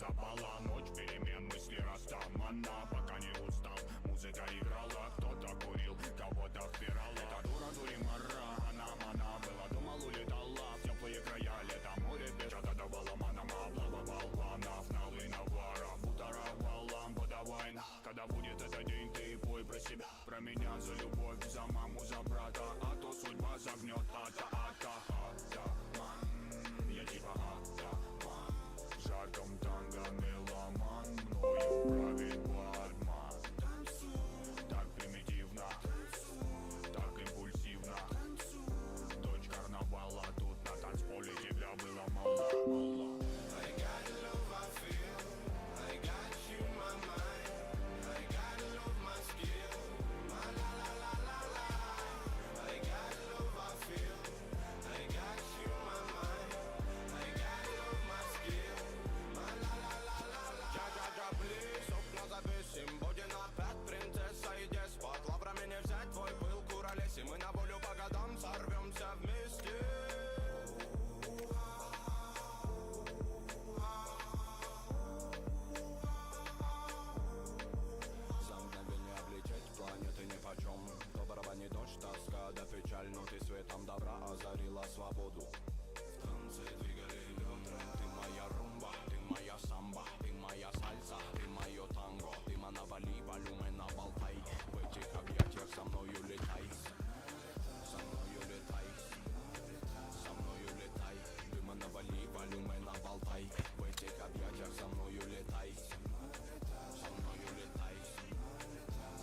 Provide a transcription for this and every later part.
запала ночь перемен, мысли растамана. Пока не устал, музыка играла, кто-то курил, кого-то впирал. Это дура дуримара, она была, думал улетала в теплые края. Лето море бежат, давала манама, облава болванов, налы навара, бутаровала, подавай. Когда будет этот день, ты пой про себя, про меня, за любовь, за маму, за брата. А то судьба загнет, атаман. Я типа атаман, в жарком танго меломан, мною правит бадман. Так примитивно, так импульсивно, дочь карнавала, тут на танцполе тебя было мало. Мы на волю по годам сорвемся вместе. За мгновение облететь планеты нипочем. Доброго не дождь, тоска да печаль, но ты светом добра озарила свободу. В танце двигали бедра. Ты моя румба, ты моя самба, ты моя сальса, ты мое танго. Ты навали, волюмена болтай. В этих объятиях со мною летай. Со мною летай, со мною летай. Дыма навали, волюмена болтай. В этих объятиях со мною летай. Со мною летай,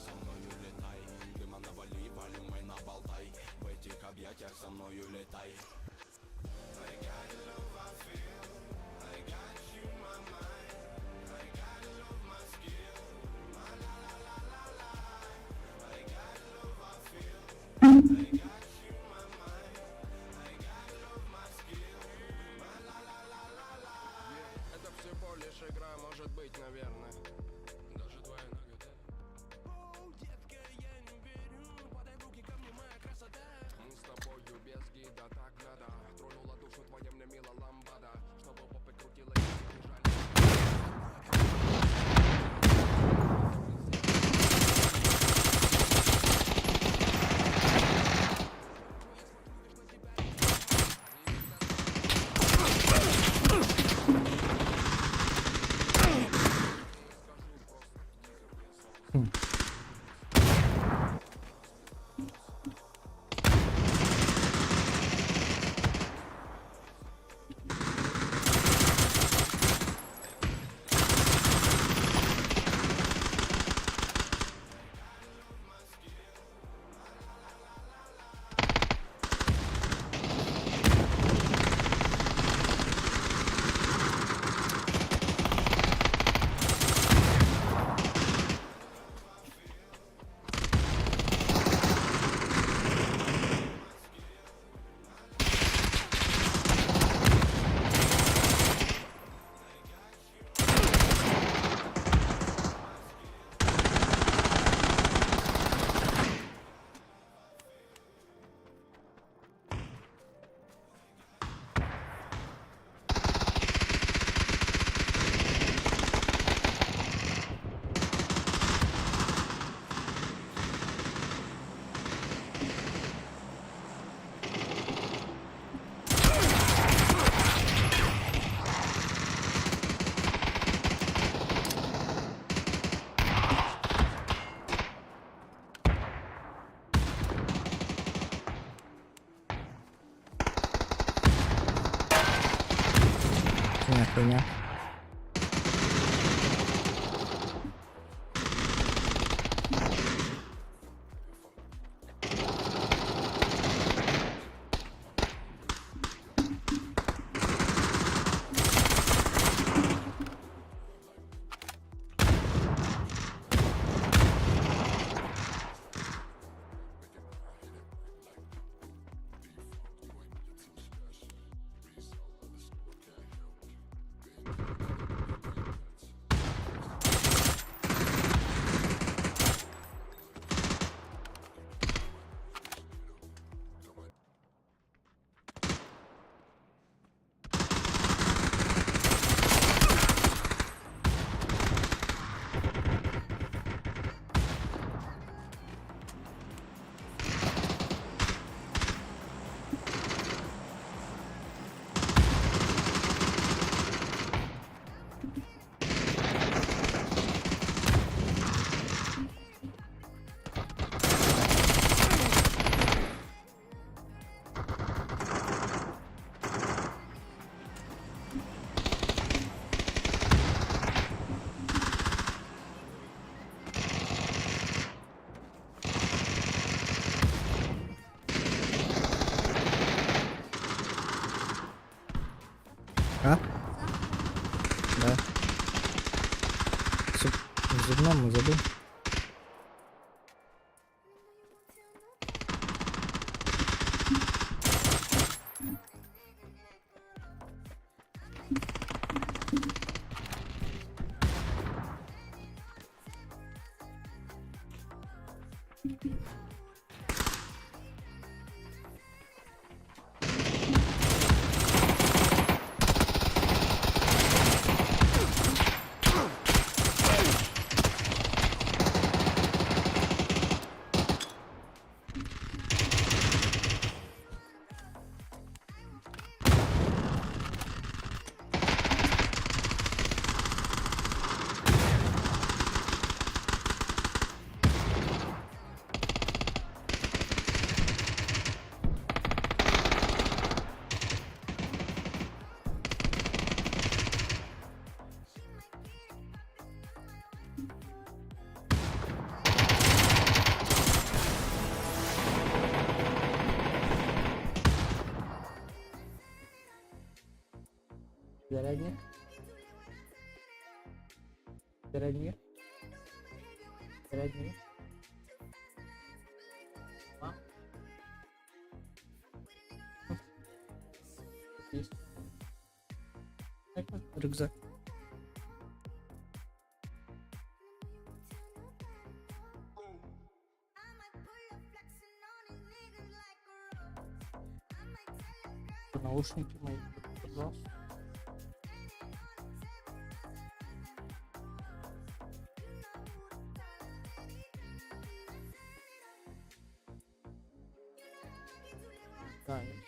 со мною летай. Дыма навали, волюмена болтай. В этих объятиях со мною летай. I got love, I feel. I got you, my mind. I got love, my skill. My la la la la la. I got love, I feel. I got you, my mind. I got love, my skill. My la la la la la. Это всего лишь игра, может быть, наверное. Даже твоя нагота. Оу, детка, я не верю. Подай в руки ко мне, моя красота. Мы с тобою без гида, так надо. Тронула душу твоя мне мила ламбада. Чтобы попы крутила и бежали. Хуйня. А? Да. В зубном забыл. Зарядник. Зарядник. Зарядник. А? Есть. Это рюкзак. Наушники мои. Пожалуйста. Да, есть.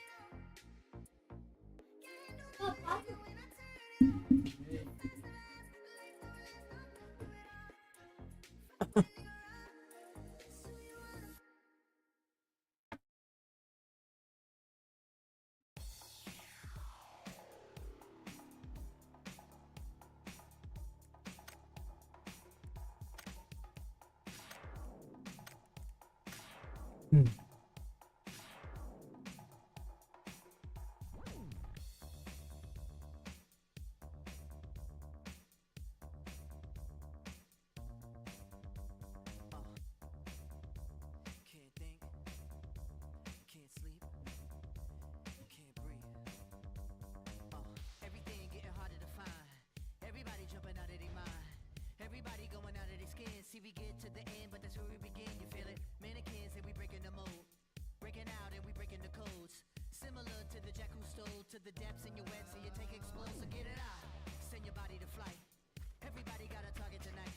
Can't think, can't sleep, can't breathe. Everything getting harder to find. Everybody jumping out of their mind. Everybody going out of their skin. See, we get to the end, but that's where we begin. You feel it? Mannequins and we breaking the mold. Breaking out and we breaking the codes. Similar to the jack who stole to the depths in your wet, so you take explode, so get it out. Send your body to flight. Everybody got a target tonight.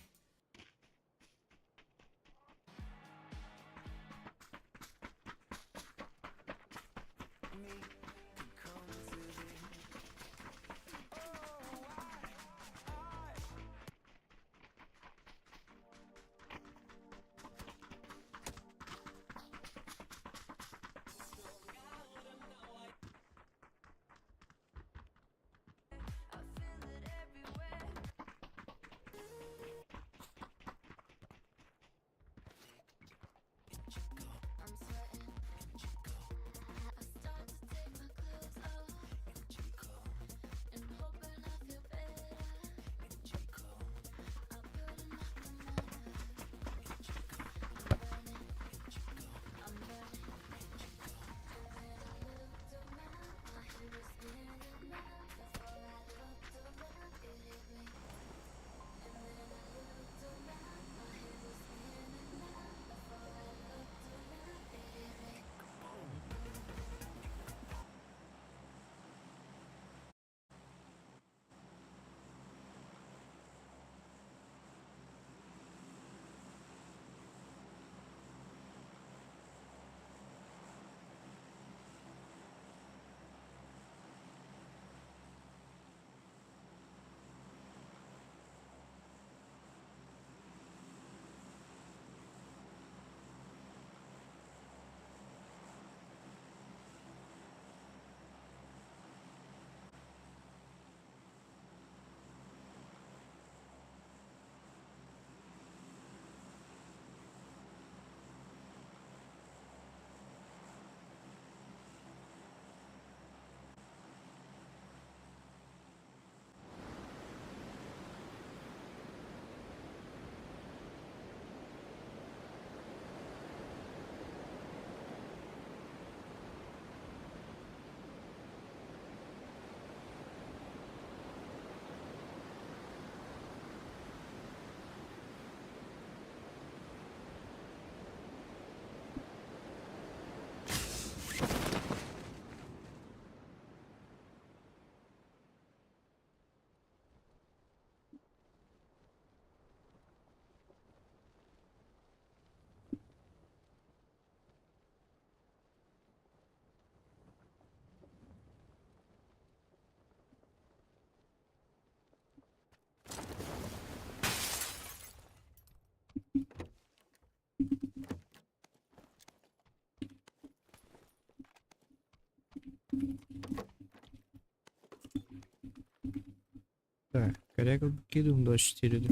Так, коряга выкидываем 24. Да.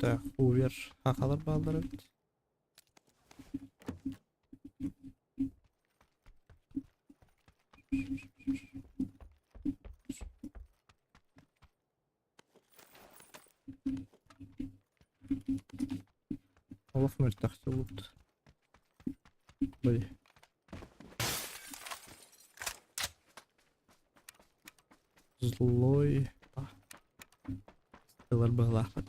Так, увер. Хахалар балдырып. Олаф мертахты улут. Блин. Злой. Стеллар Баглахат.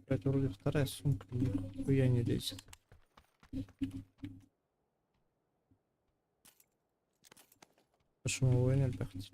Это вроде вторая сумка, нихуя не лезет. Почему вы не пахнете?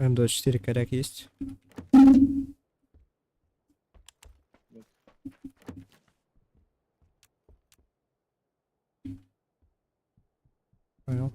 М24 коряк есть? Понял.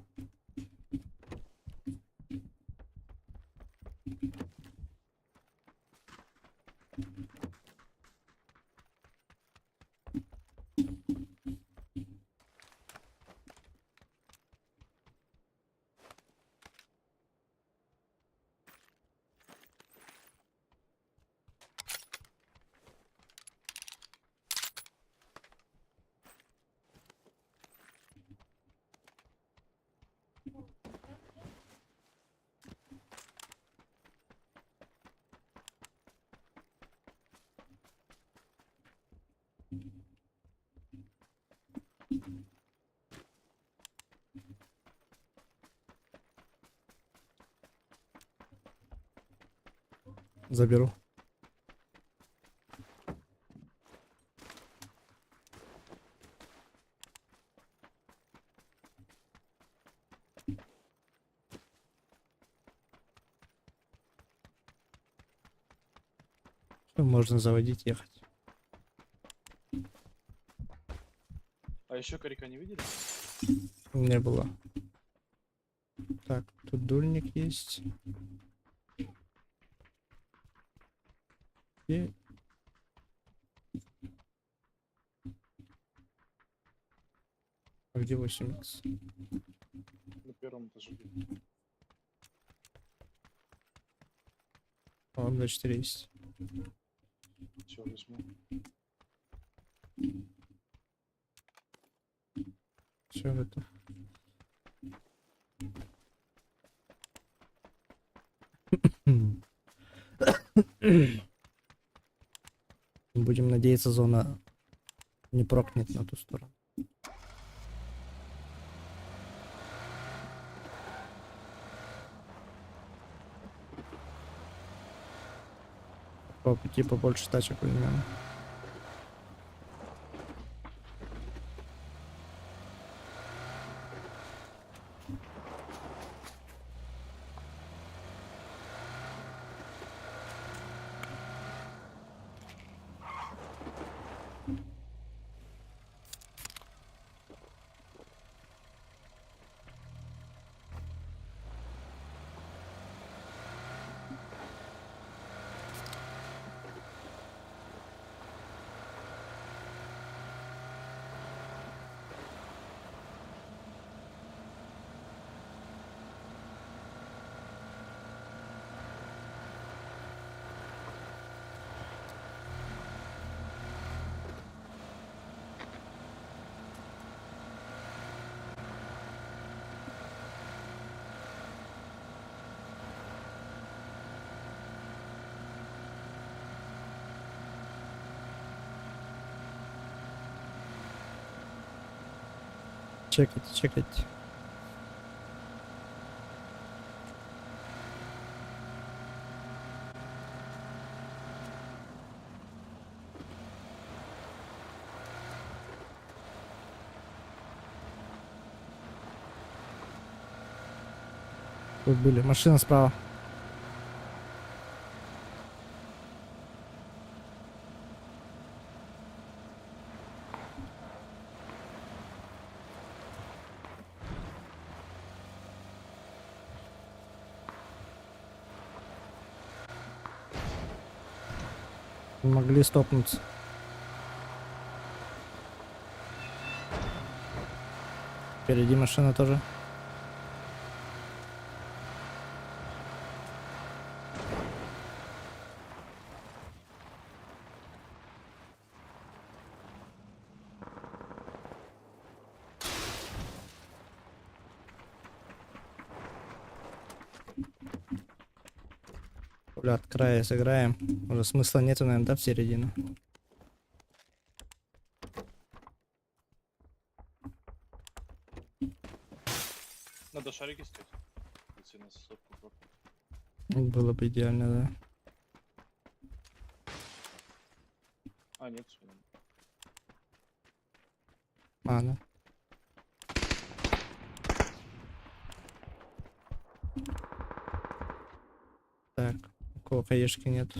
Заберу. Всё, можно заводить, ехать. А еще коряка не видели? Не было. Так, Тут дульник есть. И... А где 8х? На первом этаже. О, М4 есть. Все, возьму. Все готов. Будем надеяться, зона не прокнет на ту сторону. По пути побольше тачек возьмем. Чекайте, чекайте. Тут были. Машина справа. Могли стопнуться. Впереди машина тоже. Бля, от края сыграем. Уже смысла нету, наверное, да, в середину. Надо шарики снять. Если нас сотку пропустит. Было бы идеально, да. А, нет, всё. А, да. Так, у кого хаешки нет.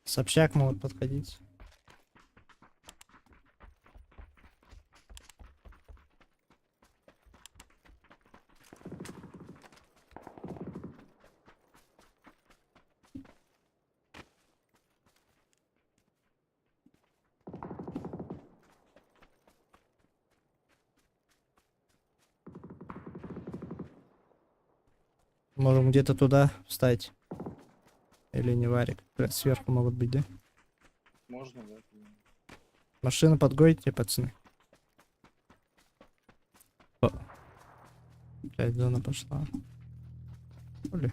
С общак могут подходить. Можем где-то туда встать. Или не варик. Блядь, сверху могут быть, да? Можно, да? Машину подгоните, пацаны. О. Блядь, зона пошла. Оля.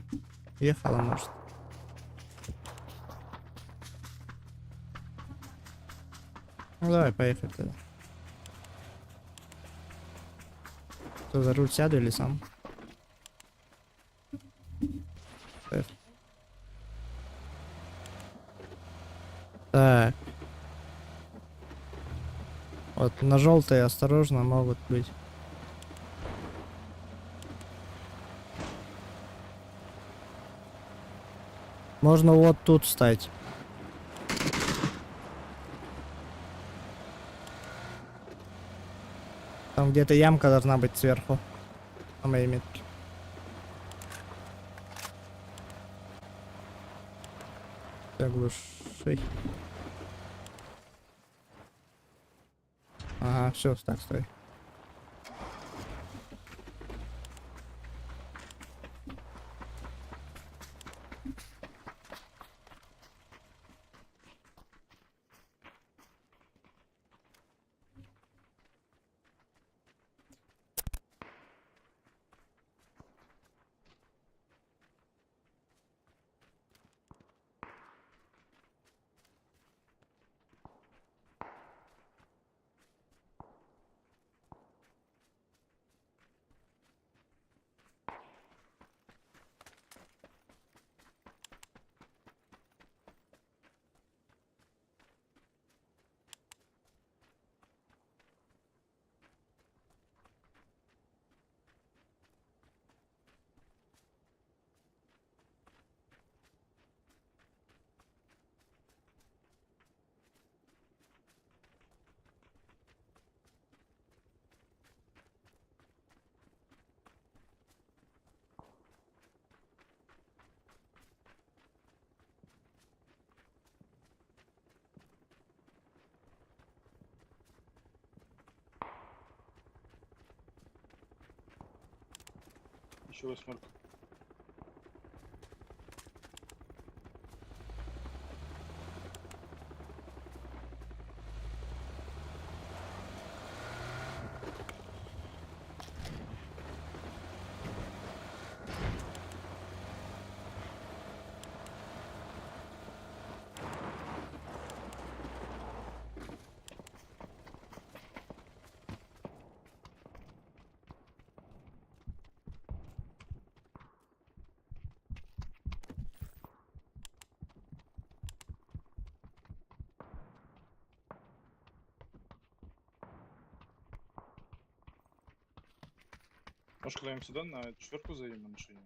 Ехала, может. Ну давай, поехали тогда. Кто за руль сяду или сам? Поехали. Так. Вот на желтые осторожно могут быть. Можно вот тут встать. Там где-то ямка должна быть сверху. На моей метке. Заглуши. Ага, все, так, стой. Еще 8. Может, куда-нибудь сюда на 4 заедем на машине?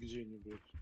Где они, блядь?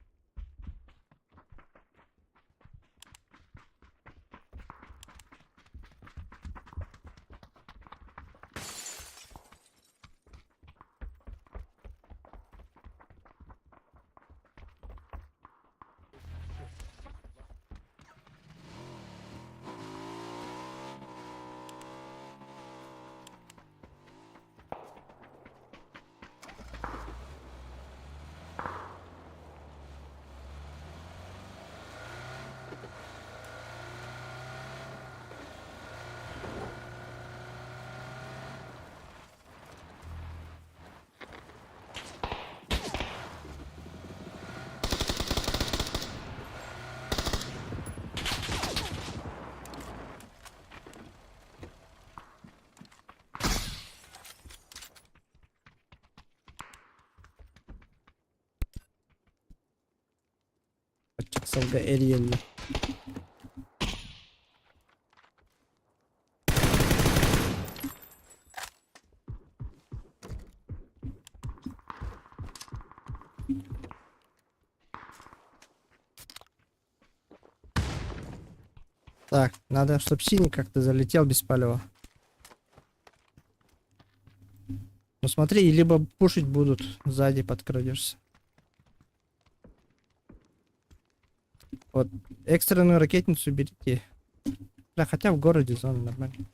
Salga Ariel. Так, надо, чтоб синий как-то залетел без палева. Ну смотри, либо пушить будут, сзади подкрадешься. Вот, экстренную ракетницу берите. Да, хотя в городе зона нормально.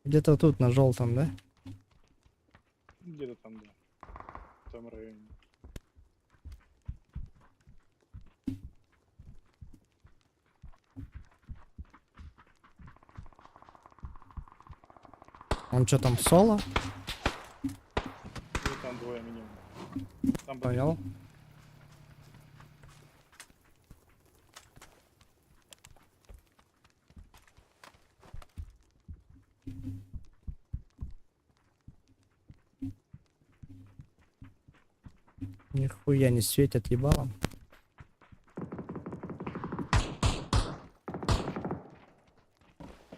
Где-то тут на желтом, да? Где-то там, да. В том районе. Он что там, соло? Ну, там двое минимум. Там Понял. Нихуя не светят ебалом.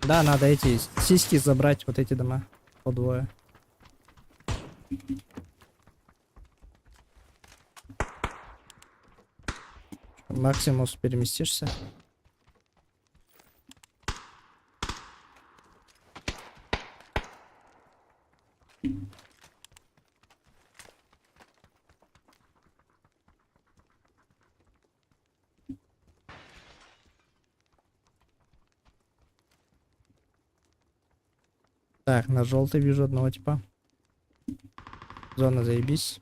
Да, надо эти сиськи забрать, вот эти дома. По двое. Максимус переместишься. Так, на желтый вижу одного типа. Зона, заебись.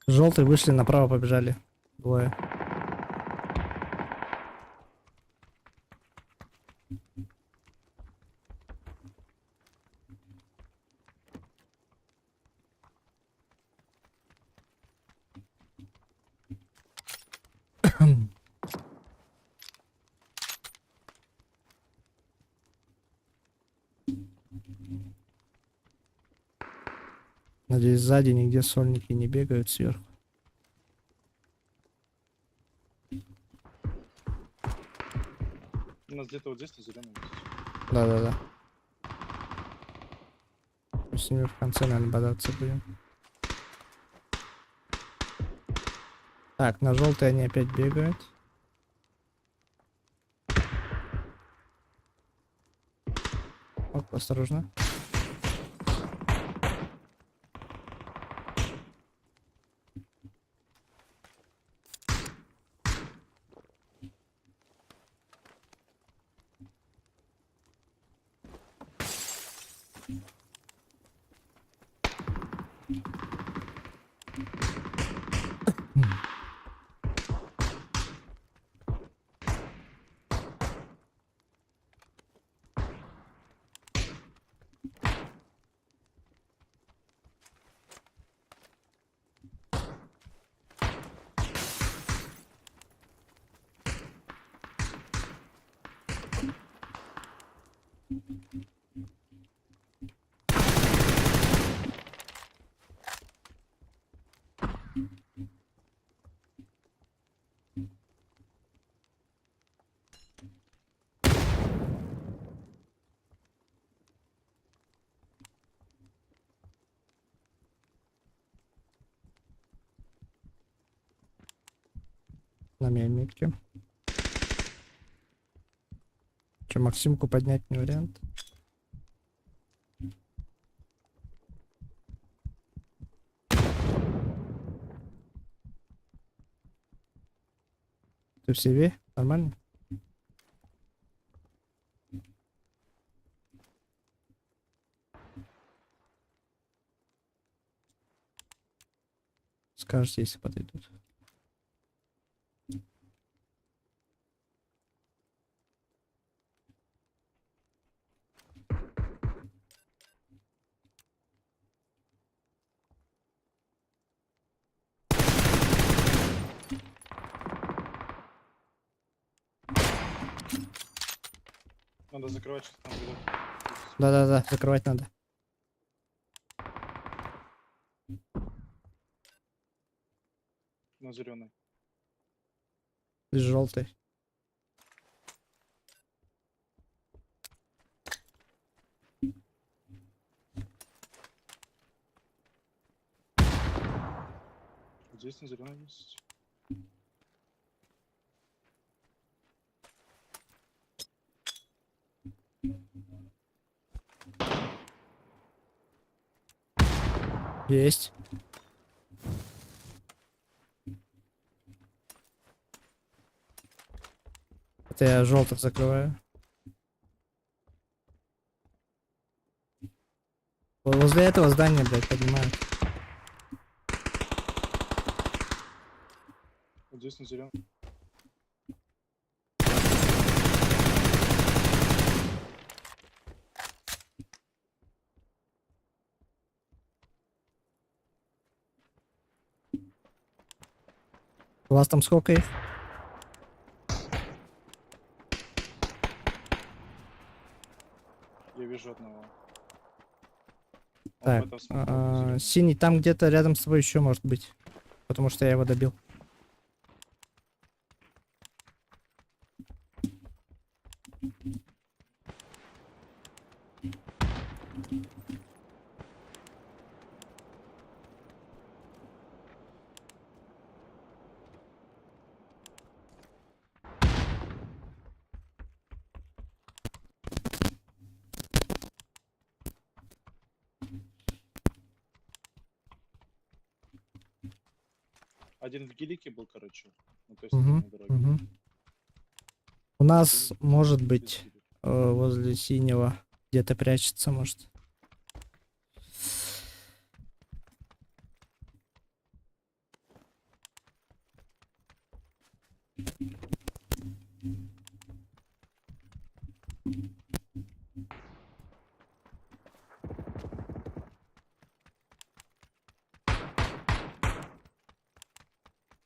Желтые вышли, направо побежали. Двое. Надеюсь, сзади нигде сольники не бегают сверху. у нас где-то вот здесь на зеленом. Да-да-да. Мы с ними в конце, наверное, бодаться будем. Так, на желтый они опять бегают. Оп, осторожно. На мельнике. Че, Максимку поднять не вариант? Ты в себе? Нормально? Скажешь, если подойдут. Надо закрывать, что там будет. Да-да-да, закрывать надо. На зеленый. Здесь желтый. Здесь на зеленый есть. Есть. Это я желтых закрываю. Возле этого здания, блядь, поднимают. Вот здесь на зеленый. У вас там сколько их? Я вижу одного. Он Так, в этом смоке, на зелёном. синий там где-то рядом с тобой еще может быть. Потому что я его добил. Один в гелике был, короче. На той Мгм, стороне дороги. мгм. У нас Один может без быть гелика. возле синего где-то прячется, может.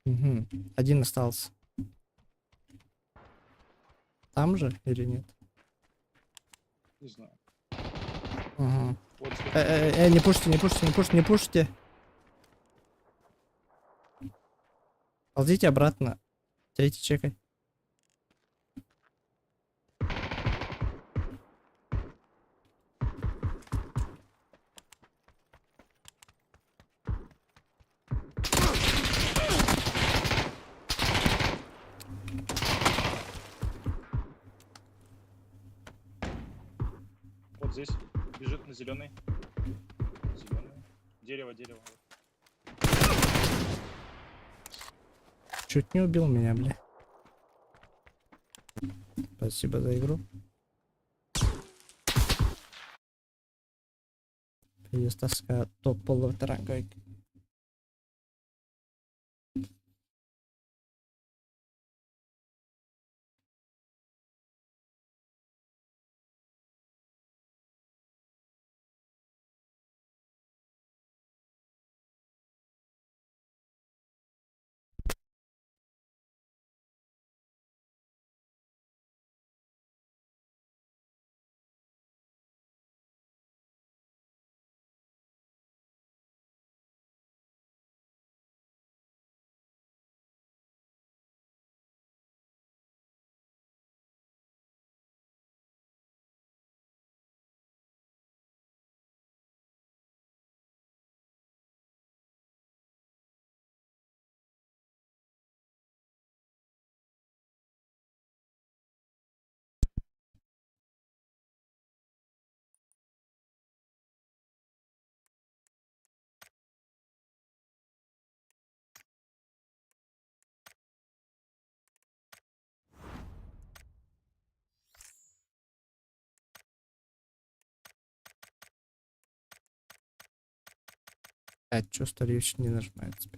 Мгм. Один остался. Там же или нет? Не знаю. Ага. Вот Не пушите, не пушите, не пушите, не пушите. Ползите обратно. Третий чекай. вот здесь. Бежит на зеленый. Зеленый. Дерево, дерево. Чуть не убил меня, бля. Спасибо за игру. Есть тоска топ полуторанга. Что старьевич не нажимается?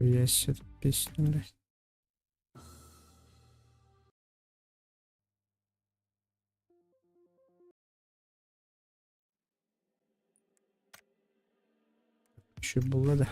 Я себе эту песню, блядь. Еще было, да.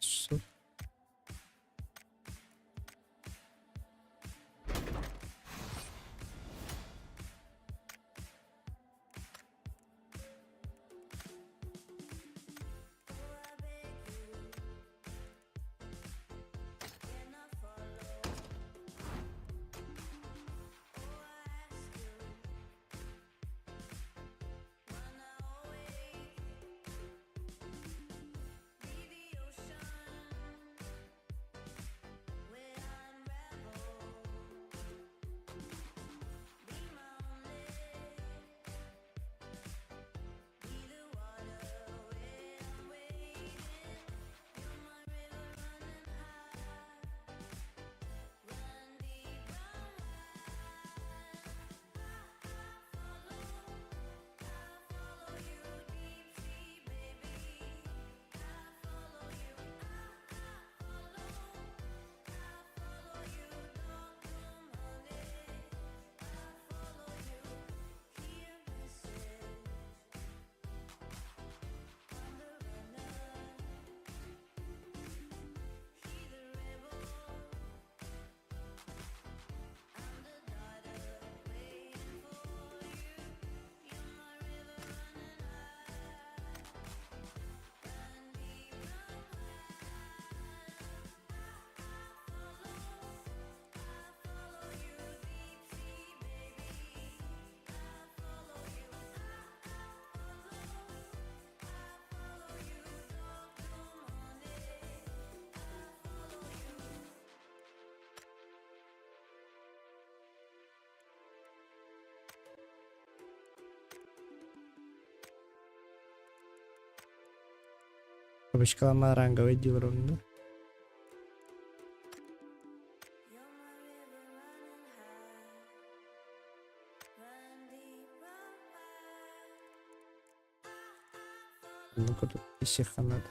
Часов. Кабачкалама оранговый дилрон, да? Ну-ка тут писеха надо.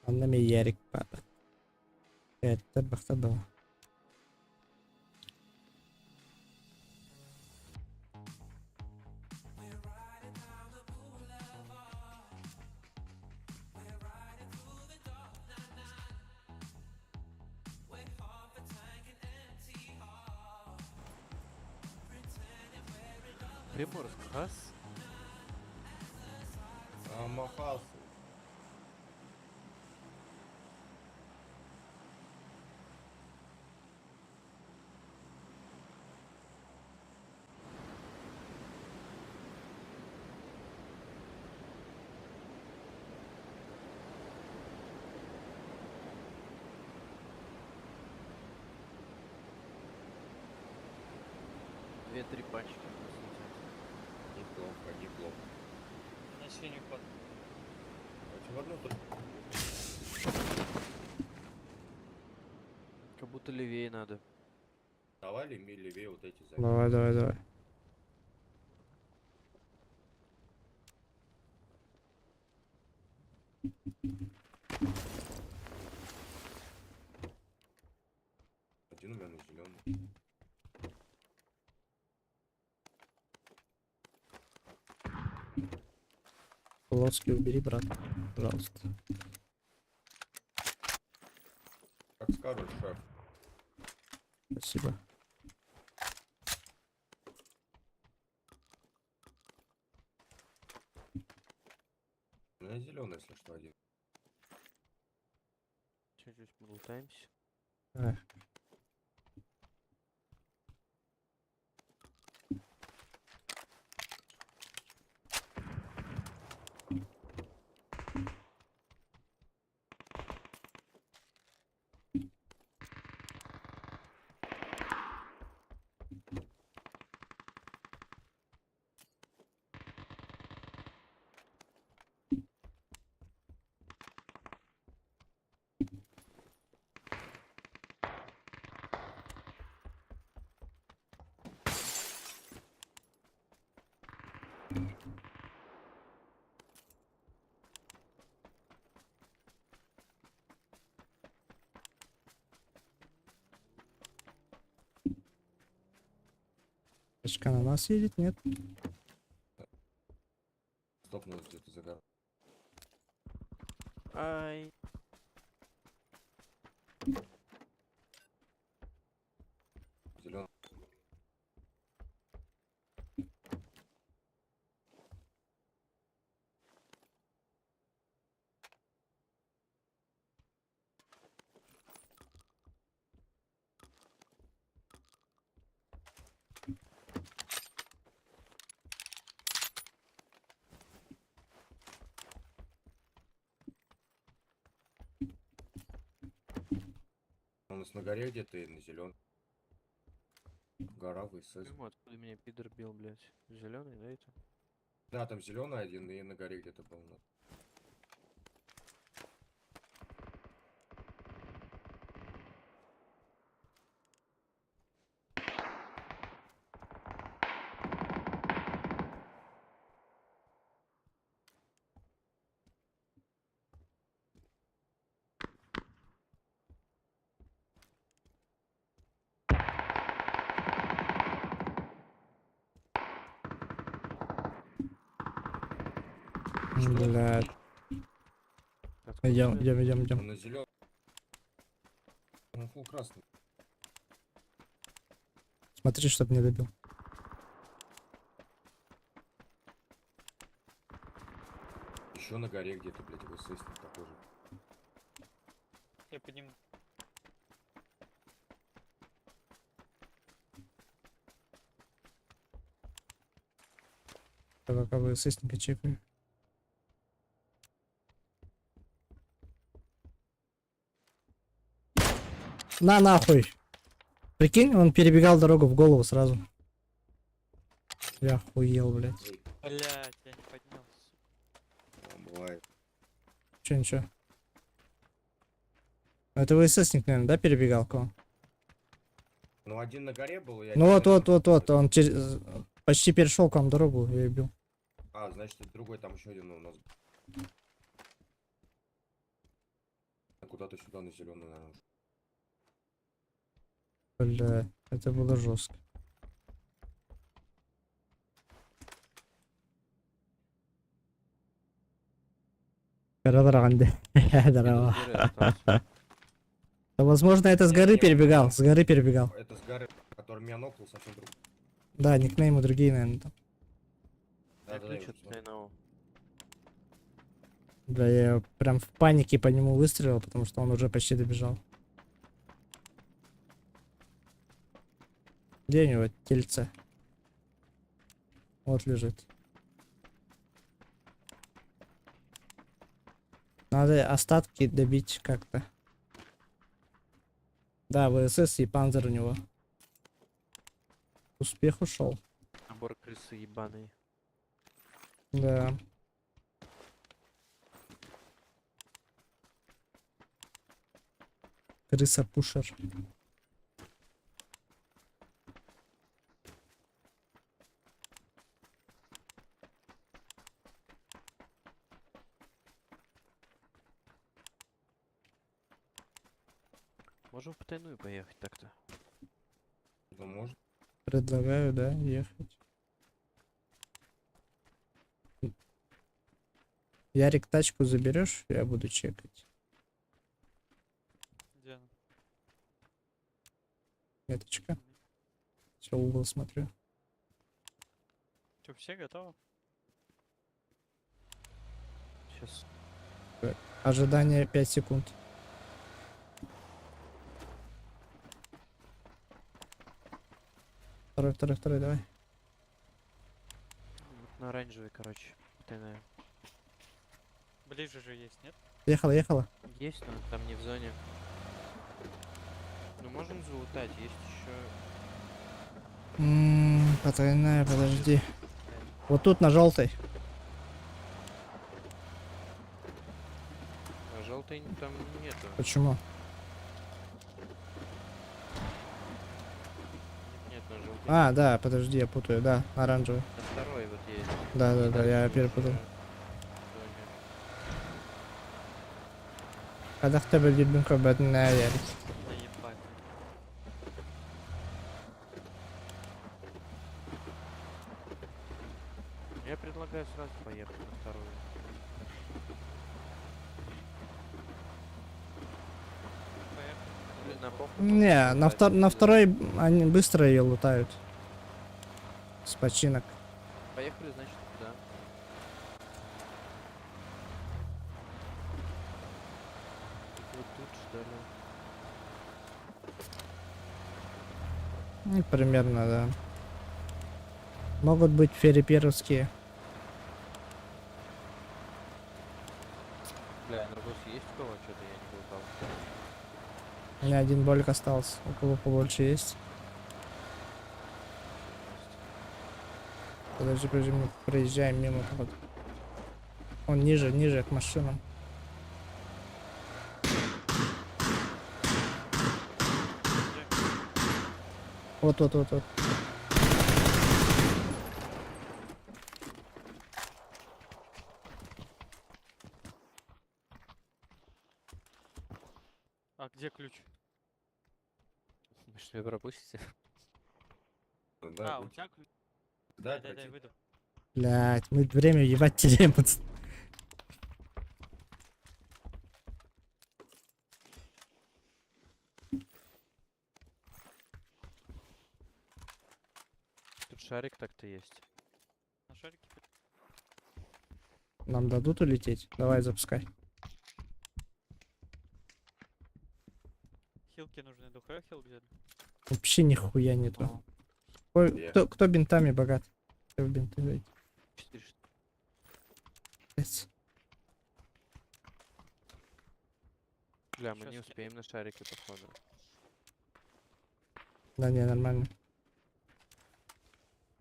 Anda bir yerik var. Evet, de bakta da. Приморск, раз. Махался. Две-три пачки. Неплохо, неплохо. На синюю ход. Давайте в одну тут. Как будто левее надо. Давай левее вот эти за. Давай, давай, давай. Один у меня на зеленый. Полоски убери, брат. Пожалуйста. Как скажешь, шеф. Спасибо. У меня зеленый, если что, один. Чуть-чуть мы лутаемся. Давай. Точка на нас едет, нет? Стопнул где-то загар. Ай. Зеленый. Он у нас на горе где-то и на зеленый. Гора высота. Почему? Откуда меня пидор бил, блядь? Зеленый, да, это? Да, там зеленый один и на горе где-то был. Блядь. Откуда, Идем, блядь? идем, идем, Он идем. на зеленый. Он фул красный. Смотри, чтоб не добил. Еще на горе где-то, блядь, высоснет похоже. Я подниму. Пока вы сысника чекаю. На нахуй. Прикинь, он перебегал дорогу в голову сразу. Я охуел, блядь. Блядь, я не поднялся. Бывает. Че, ничего. Это ВССник, наверное, да, перебегал к вам? Ну, один на горе был, и Ну один вот, на- он почти перешел к вам дорогу, я и бил. А, значит, это другой, там еще один у нас. Куда-то сюда на зеленый, наверное. Бля, это было жестко. Здорово. Пидор остался. Да, возможно, это с горы Не, перебегал, с горы перебегал. Это с горы, который меня нокнул, совсем другой. Да, никнеймы другие, наверное, там. Я Да-да-да, я ключ уже от смотрю. тайного. Да, я прям в панике по нему выстрелил, потому что он уже почти добежал. Где у него тельце? Вот лежит. Надо остатки добить как-то. Да, ВСС и панзер у него. Успех ушел. Набор крысы ебаный. Да. Крыса-пушер. Можем в потайную поехать так-то. Ну, может. Предлагаю, да, ехать. Ярик, тачку заберешь, я буду чекать. Где она? Меточка. Все, угол смотрю. Че, все готовы? Сейчас. Ожидание 5 секунд. Второй, давай. Вот на оранжевый, короче. Потайная. Ближе же есть, нет? Ехала. Есть, но там не в зоне. Ну можем залутать, есть еще. Потайная, подожди. Вот тут на желтой. А желтой там нету. Почему? Нет, на желтой. А, да, подожди, я путаю, да, оранжевый. На второй вот есть. Да, я Оранжевый перепутал. уже в зоне. Когда тебе любимка бедная Ярик. Да ебать. Я предлагаю сразу поехать на вторую. Поехали. Или на похуй. Не, на второй они быстро ее лутают. С починок. Поехали, значит, туда. Вот тут, что ли? Ну, примерно, да. Могут быть ферриперовские. Бля, Наргус есть у кого? Что-то я не лутал. У меня один болик остался. У кого побольше есть. Подожди, мы проезжаем мимо. Вот. Он ниже к машинам. Вот. А где ключ? Вы что, пропустите? Да, А, у тебя ключ? да, Дай, пройти. выйду. Блять, мы время ебать теряем, пацаны. Тут шарик так-то есть. На шарике. Нам дадут улететь? Давай, запускай. Хилки нужны. Духовой хил взяли? Вообще нихуя нету. Мало. Ой, Я. кто бинтами богат? Кто в бинты дает? 4 штуки. Пиздец. Бля, мы Щас не я- успеем на шарике, походу. Да не, нормально.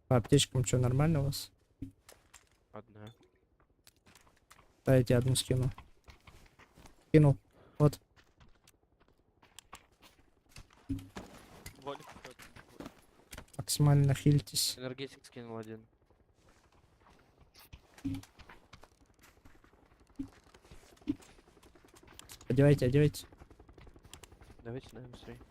По аптечкам что, нормально у вас? Одна. Дайте одну скину. Кинул. Вот. Волик какой-то. Максимально хильтесь. Энергетик скинул один. Одевайте, одевайте. Давайте на М3.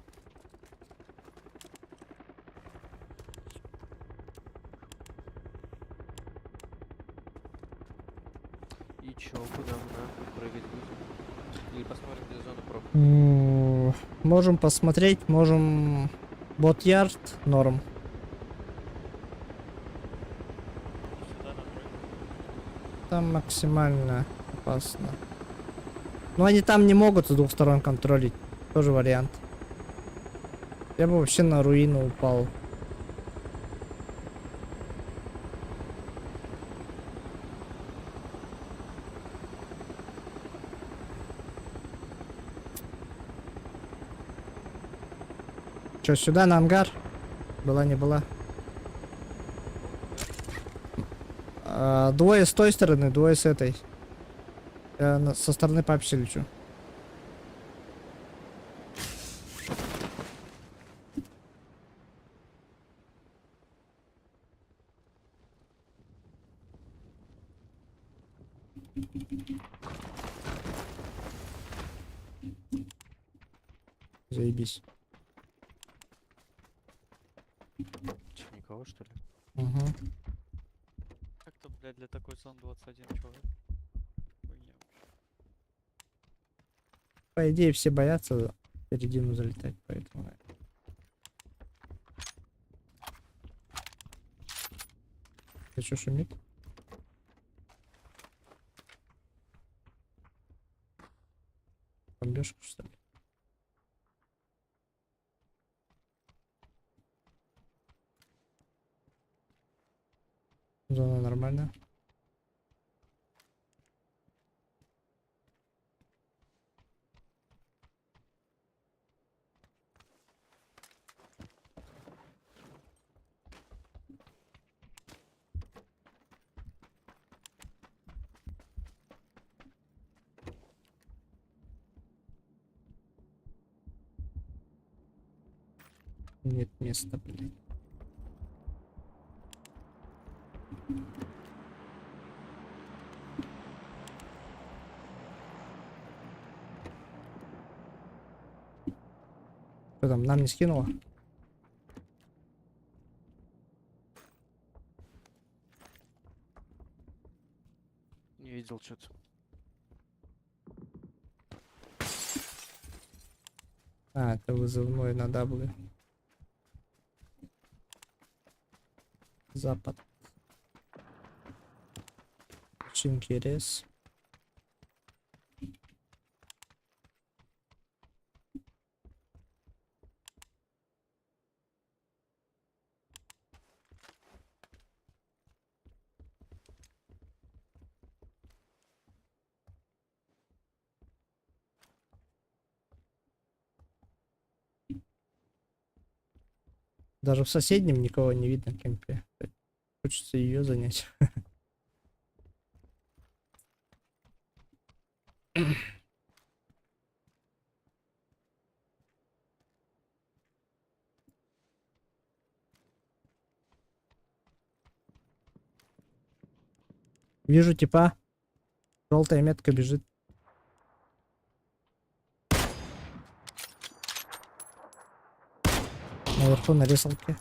И чё, куда мы нахуй прыгать будем? Или посмотрим, где зона проб. Можем посмотреть, можем... Бот-ярд, норм. Сюда напротив. Там максимально опасно. Но они там не могут с двух сторон контролить. Тоже вариант. Я бы вообще на руину упал. Чё, сюда на ангар? Была, не была. Двое с той стороны, двое с этой. Я со стороны папища лечу. Заебись. Чё, никого, что ли? Угу. Как-то, блядь, для такой зон 21 человек. Хуйня. По идее, все боятся в середину залетать, поэтому... Ты что, шумит? Бомбежку, что ли? Зона нормальная. Нет места, блин. Что там, нам не скинуло? Не видел что-то. А, это вызывной на W. Запад. Чинкерес. Даже в соседнем никого не видно в кемпе. Хочется ее занять. Вижу типа. Желтая метка бежит. Наверху на рисалке.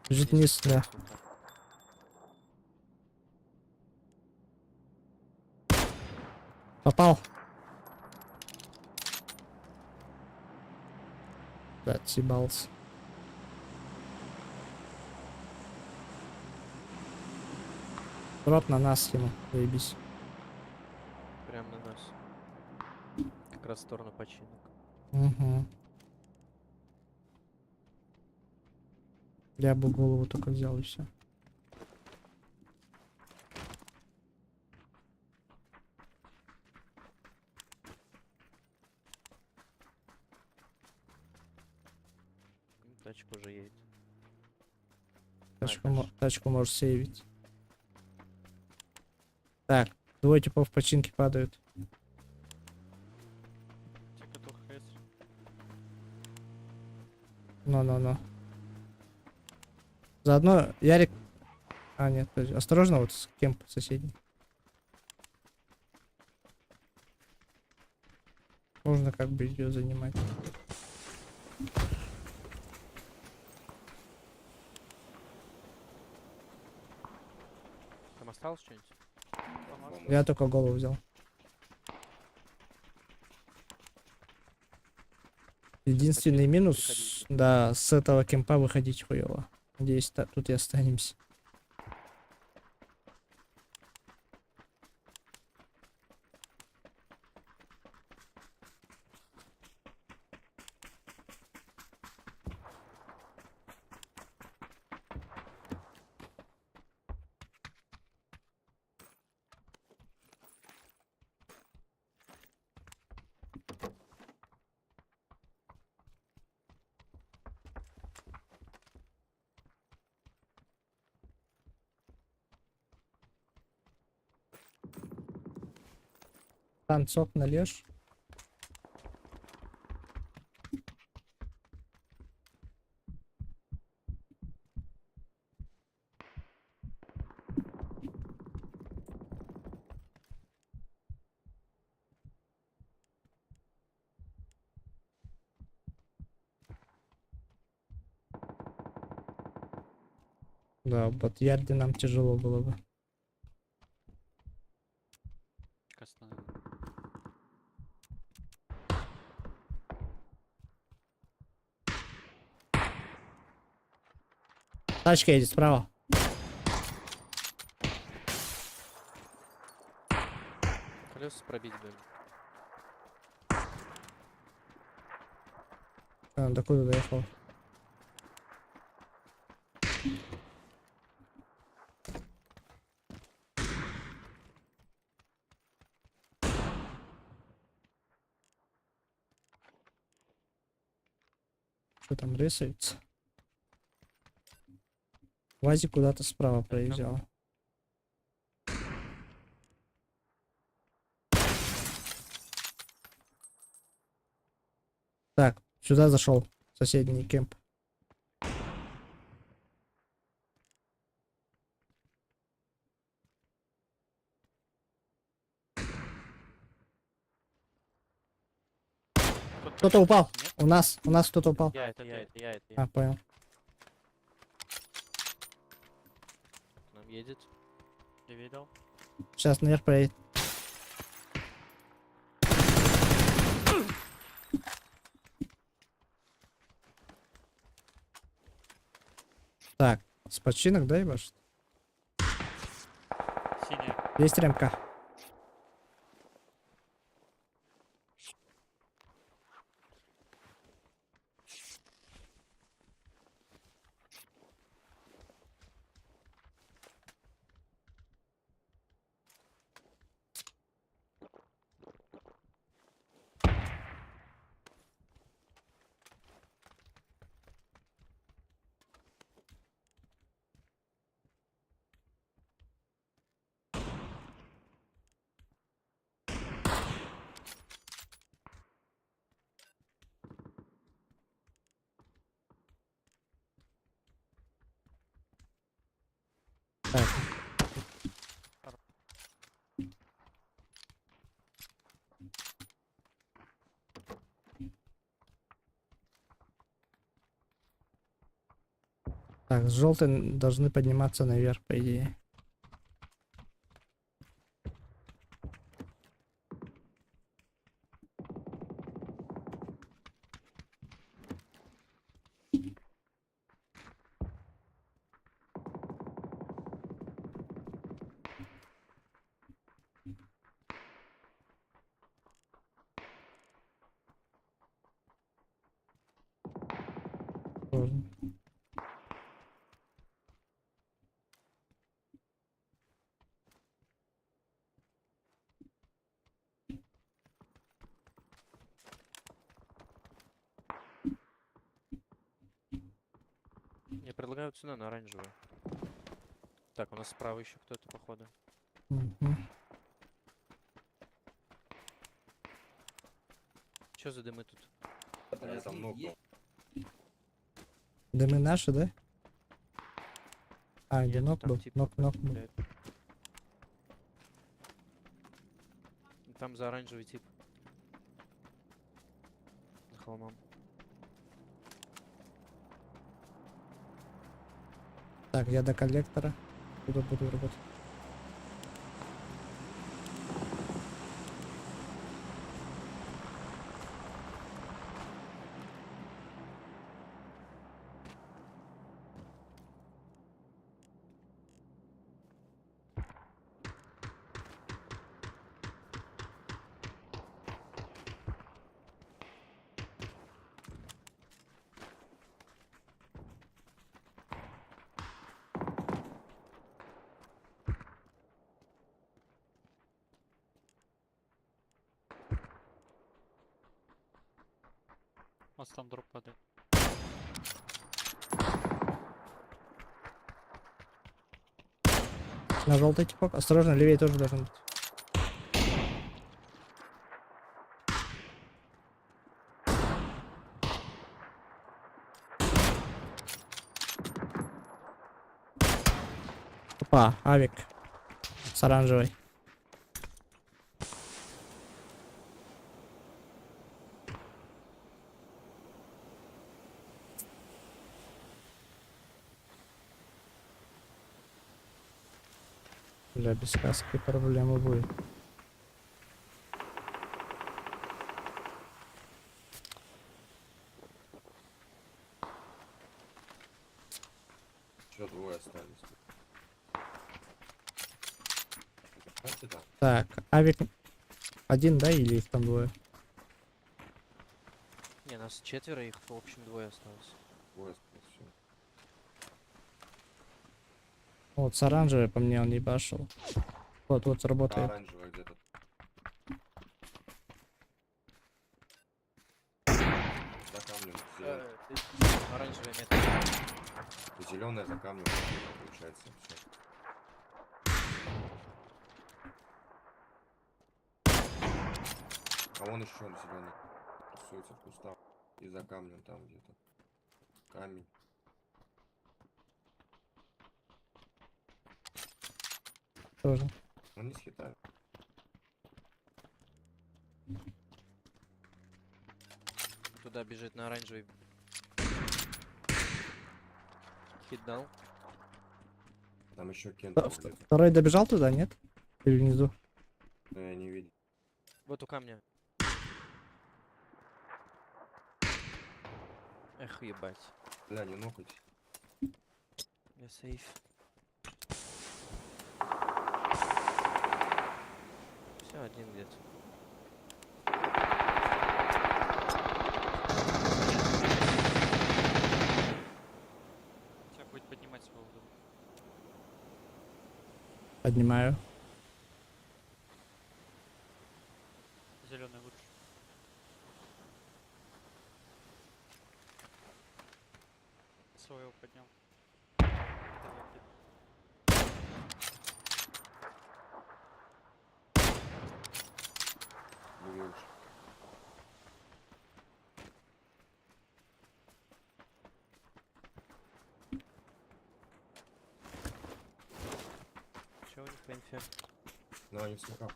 Бежит вниз, да. Попал. Да, отъебался. Дроп на нас ему, заебись. Прям на нас. Как раз в сторону починок. Угу. Я бы голову только взял и все. Тачка уже едет. Тачку можешь сейвить. Так, двое типов в починке падают. Тика тух хэс. Но. Заодно Ярик... А, нет, подожди, осторожно, вот с кемп соседний. Можно как бы ее занимать. Там осталось что-нибудь? Я только голову взял. Единственный Починку минус, приходите. да, с этого кемпа выходить хуево. Надеюсь, тут и останемся. Танцок належь. Да, вот ярде нам тяжело было бы. Косна. Тачка едет справа. Колеса пробить бы. А, до куда доехал? Что там рисуется? Вазик куда-то справа проезжал. Так, сюда зашел. Соседний кемп. Кто-то упал. Нет? У нас кто-то упал. Я, это я. А, понял. К нам едет. Я видел. Сейчас наверх проедет. Так, с починок, да, ебашь? Синяя. Есть ремка. Так. Так, с желтой должны подниматься наверх, по идее. Тоже. Я предлагаю цену на оранжевую. Так, у нас справа еще кто-то, походу. Мгм. Что за дымы тут? Я там нокнул. Дымы наши, да? А, где Нет, нок там был? тип Нок, какой-то нок был. стреляет. Там за оранжевый тип. За холмом. Так, я до коллектора. Куда буду работать? У вас там дроп падает. На желтый типок. Осторожно, левее тоже должен быть. Опа, авик. С оранжевой. Бля, без каски проблема будет. Еще двое остались. Знаете, да? Так, авик один, да, или их там двое? Не, нас четверо, их в общем двое осталось. Двое осталось, все. Вот с оранжевой по мне он не башил. Вот, вот сработает. Оранжевая где-то. За камнем. Оранжевая метка. Зеленая за камнем. Получается. Все. А вон еще он зеленый. Тусуется в кустах. И за камнем там где-то. Камень. Тоже. Он не схитает. Туда бежит на оранжевый. Хит дал. Там еще Кент Вто- был вто- где-то. Второй добежал туда, нет? Или внизу? Но я не видел. Вот у камня. Эх, ебать. Бля, не нокать. Я сейф. Все, один где-то. Тебя будет поднимать с волны. Поднимаю. Зеленый лучше. Своего поднял. Это я. Не видишь. Че у них по инфе? Ну, они в смоках.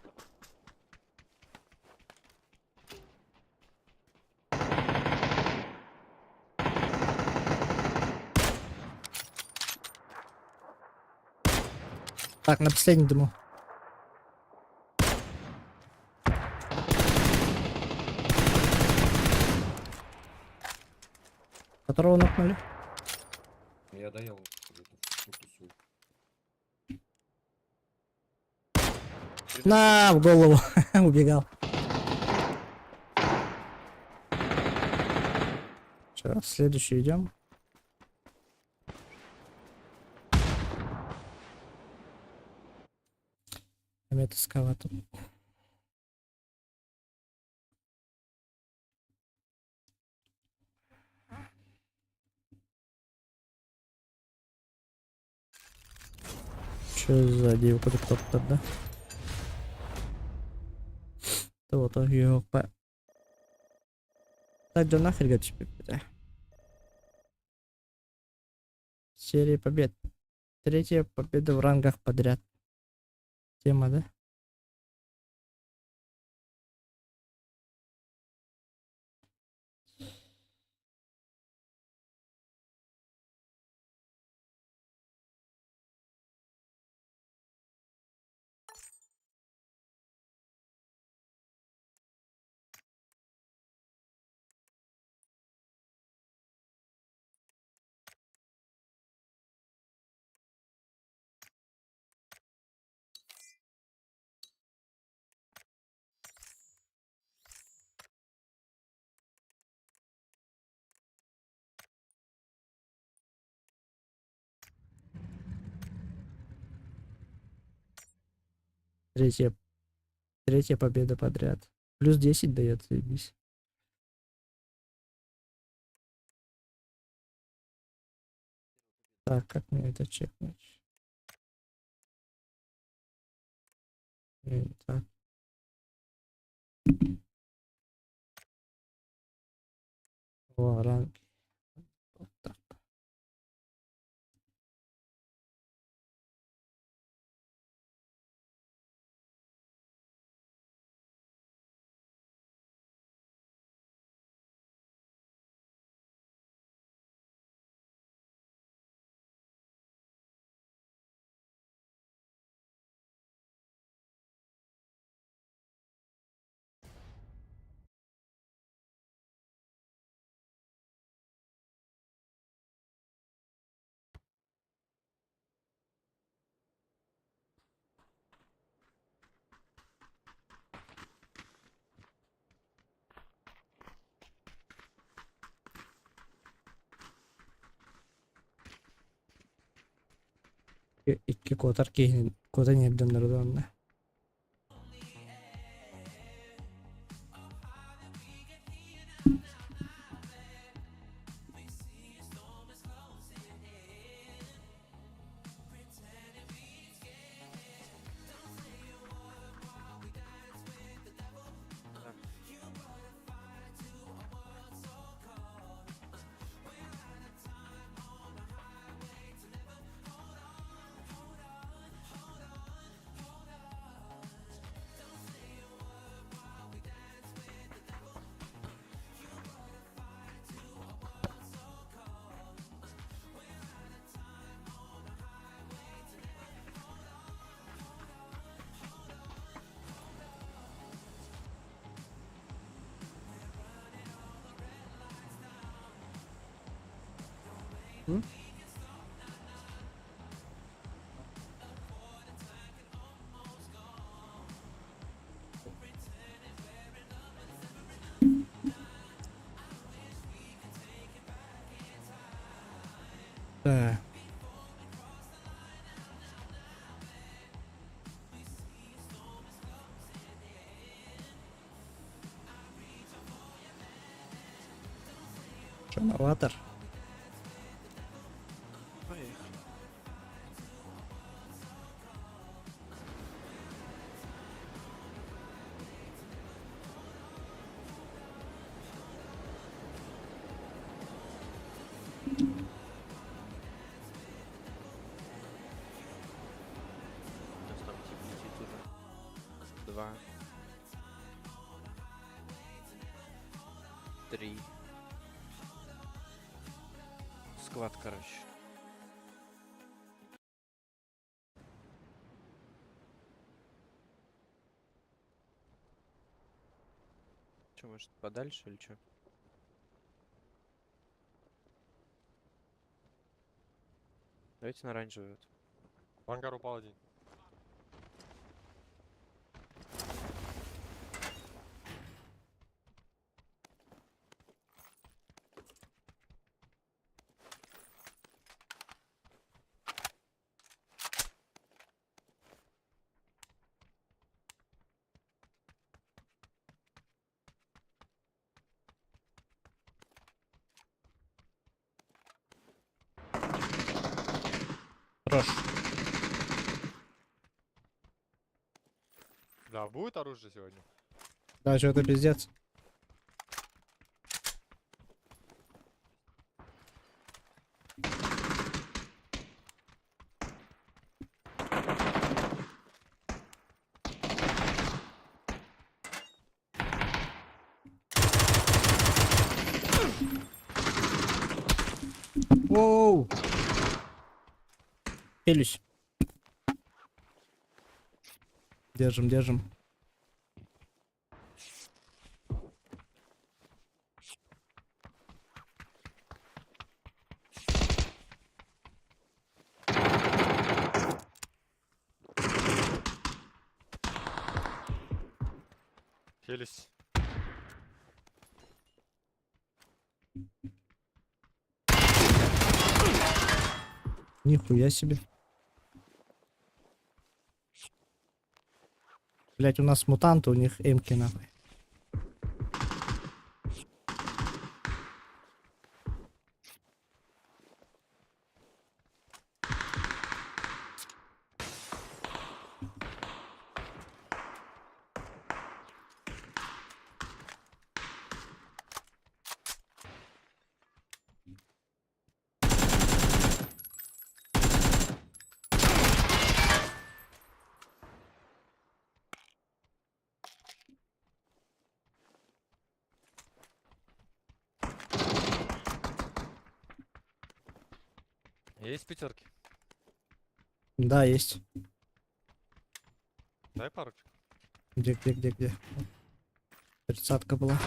Так, на последний дыму. Которого нокнули? Я доел. Где-то в тусу. На, в голову. Убегал. Все, следующий идем. Метаскаватор. Че сзади квадрокоптер, да? То его по... Так, да нахер теперь. Серия побед. Третья победа в рангах подряд. Тема, да? Третья, третья победа подряд. Плюс 10 дает, заебись. Так, как мне это чекнуть? Так. О, ранг. Вот так. İki kotar ki kotar nereden nereden? Да. Что, новатор? Поехали. Сейчас там тип летит уже. 2. 3. Склад, короче. Че, может, подальше или что? Давайте на оранжевый. Вот. В ангар упал один. Хорош. А будет оружие сегодня? Да, что-то пиздец. Воу! Хилюсь. Держим, держим. Хелись. Нихуя себе. Блять, у нас мутанты, у них эмки нахуй. Есть пятерки? Да, есть. Дай парочку. Где? 30-ка была.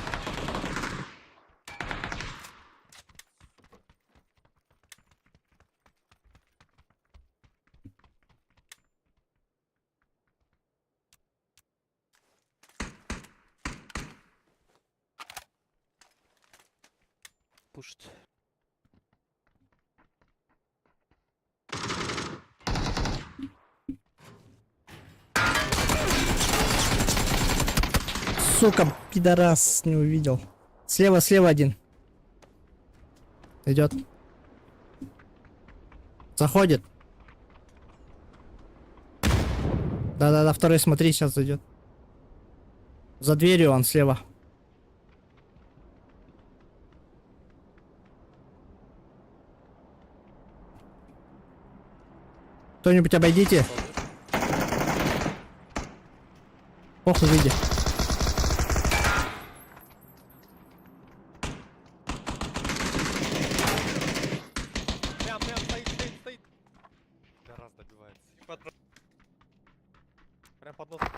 Пушит. Сука, пидорас, не увидел. Слева один. Идет. Заходит. Да, второй, смотри, сейчас зайдет. За дверью он слева. Кто-нибудь обойдите. Похуй, види. Прям, стоит. Раз добивается. Прям под носом.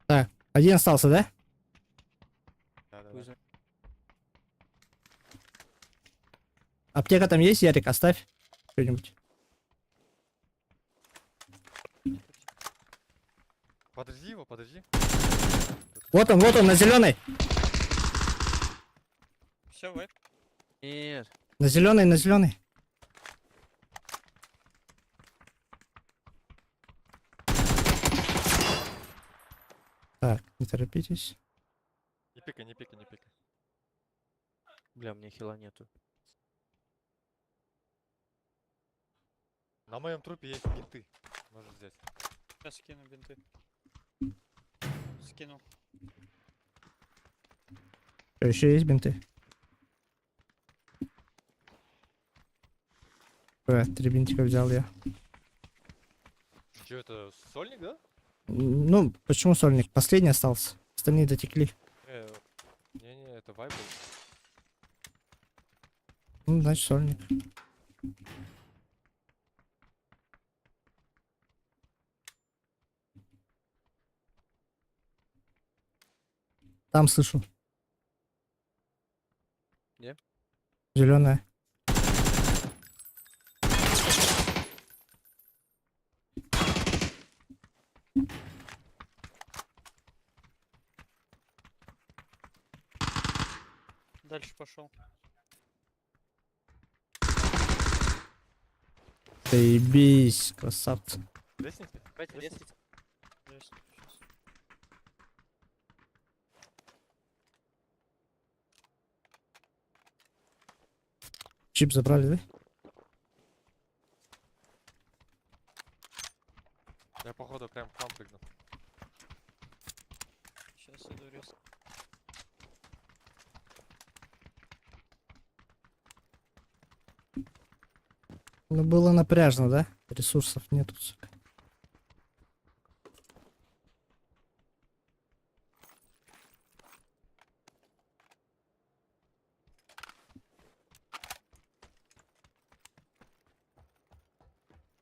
Так, один остался, да? Да. Хуй знает. Аптека там есть, Ярик, оставь. Что-нибудь. Подожди его, подожди. Вот он, на зеленой. Все, вайп. Нет. На зеленой. Так, не торопитесь. Не пикай. Бля, у меня хила нету. На моем трупе есть бинты. Можешь взять. Сейчас скину бинты. Скинул. Еще есть бинты? 3 бинтика взял я. Че это, сольник, да? Ну, почему сольник? Последний остался. Остальные дотекли. Не, это вайп был. Ну, значит, сольник. Там слышу. Где? Зеленая. Дальше пошел. Заебись, красавцы. Лестница? Давайте лестница. Есть. Щас. Чип забрали, да? Ну, было напряжно, да? Ресурсов нету, сука.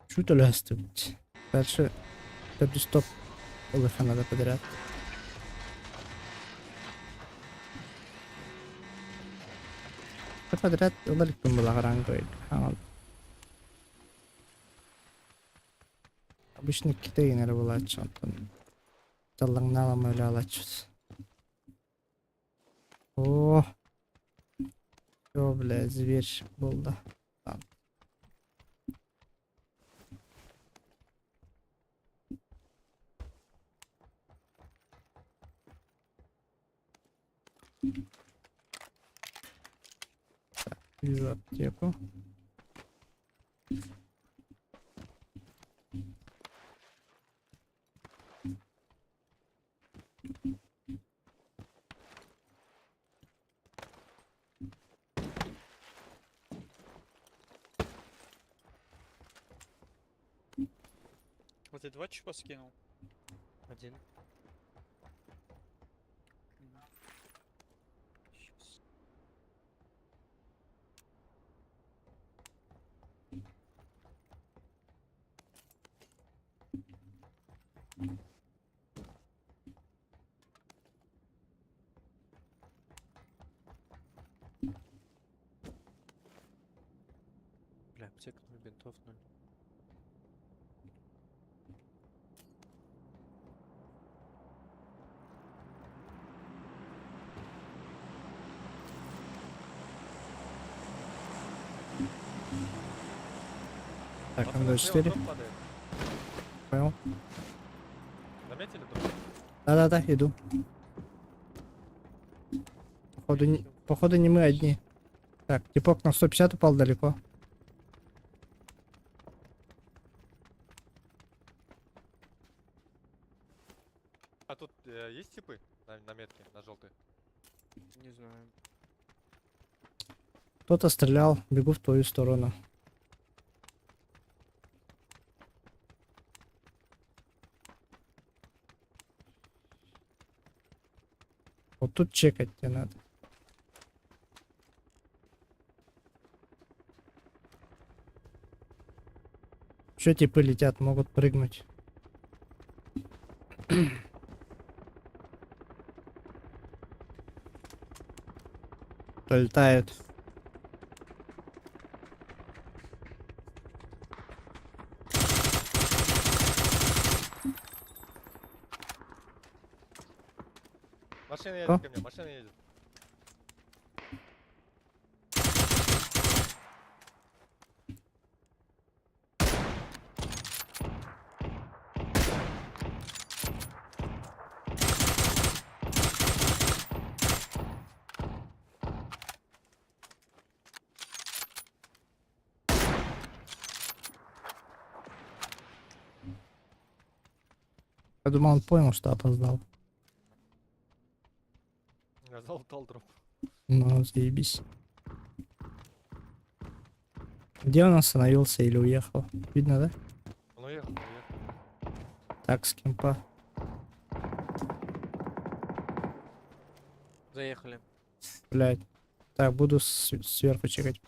Чуть лясти, блядь. Дальше стоп. ЛФ надо подряд. Подряд баликтым была гарангой. Обычно китайнер была чем-то. Талангнала мыляла что-то. О, всё, блядь, зверь был, да. Там. Так, вижу аптеку. Вот ты 2 чипа скинул? Один. Щас. Бля, аптека 0, бинтов 0. Так, Пацаны, МД4. слева дроп падает. Понял. Заметили дроп? Да-да-да, иду. Походу не мы одни. Так, типок на 150 упал далеко. А тут есть типы на метке, на желтой? Не знаю. Кто-то стрелял, бегу в твою сторону. Вот тут чекать тебе надо. Что типы летят, могут прыгнуть. Пролетают. Машина Что? едет ко мне, машина едет. Я думал, он понял, что опоздал. Я залутал дроп. Ну, заебись. Где он остановился или уехал? Видно, да? Он уехал, уехал. Так, с кемпа. Заехали. Блядь. Так, буду сверху чекать.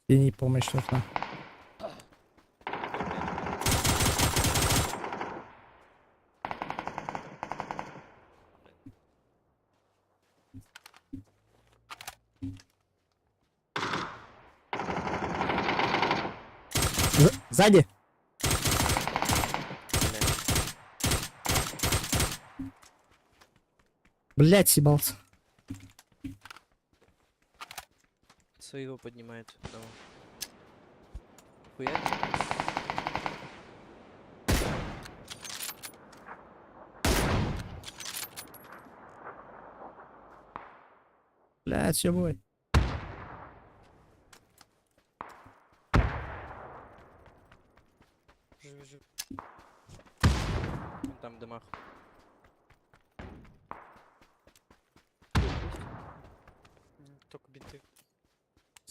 И помощь нужна. Сзади! Блять, съебался. Своего поднимает одного. Хуя? Блять, все бой. Он там в домах.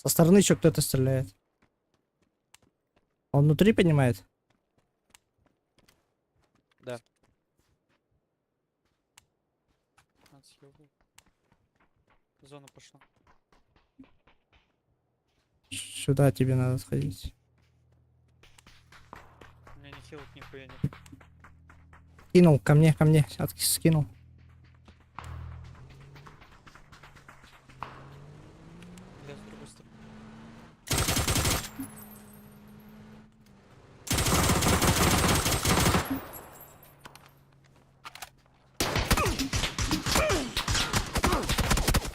Со стороны еще кто-то стреляет. Он внутри понимает? Да. Он съебал. В зону пошла. Сюда тебе надо сходить. У меня ни хилок, нихуя нет. Кинул, ко мне, скинул. Я с другой стороны.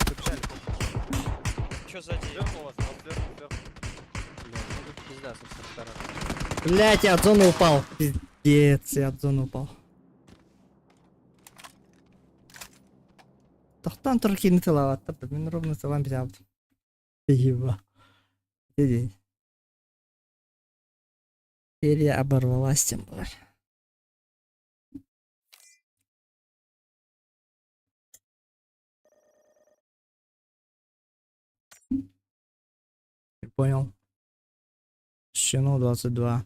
Побежали. Чё сзади? Сверху у вас, вот сверху. Бля, ну тут пизда со всех сторон. Блять, я от зоны упал. Пиздец, я от зоны упал. Тохтан турки не тылават. Мен ровно салам бизабд. Еба. Иди. Серия оборвалась тем более. Не понял. Щену 22.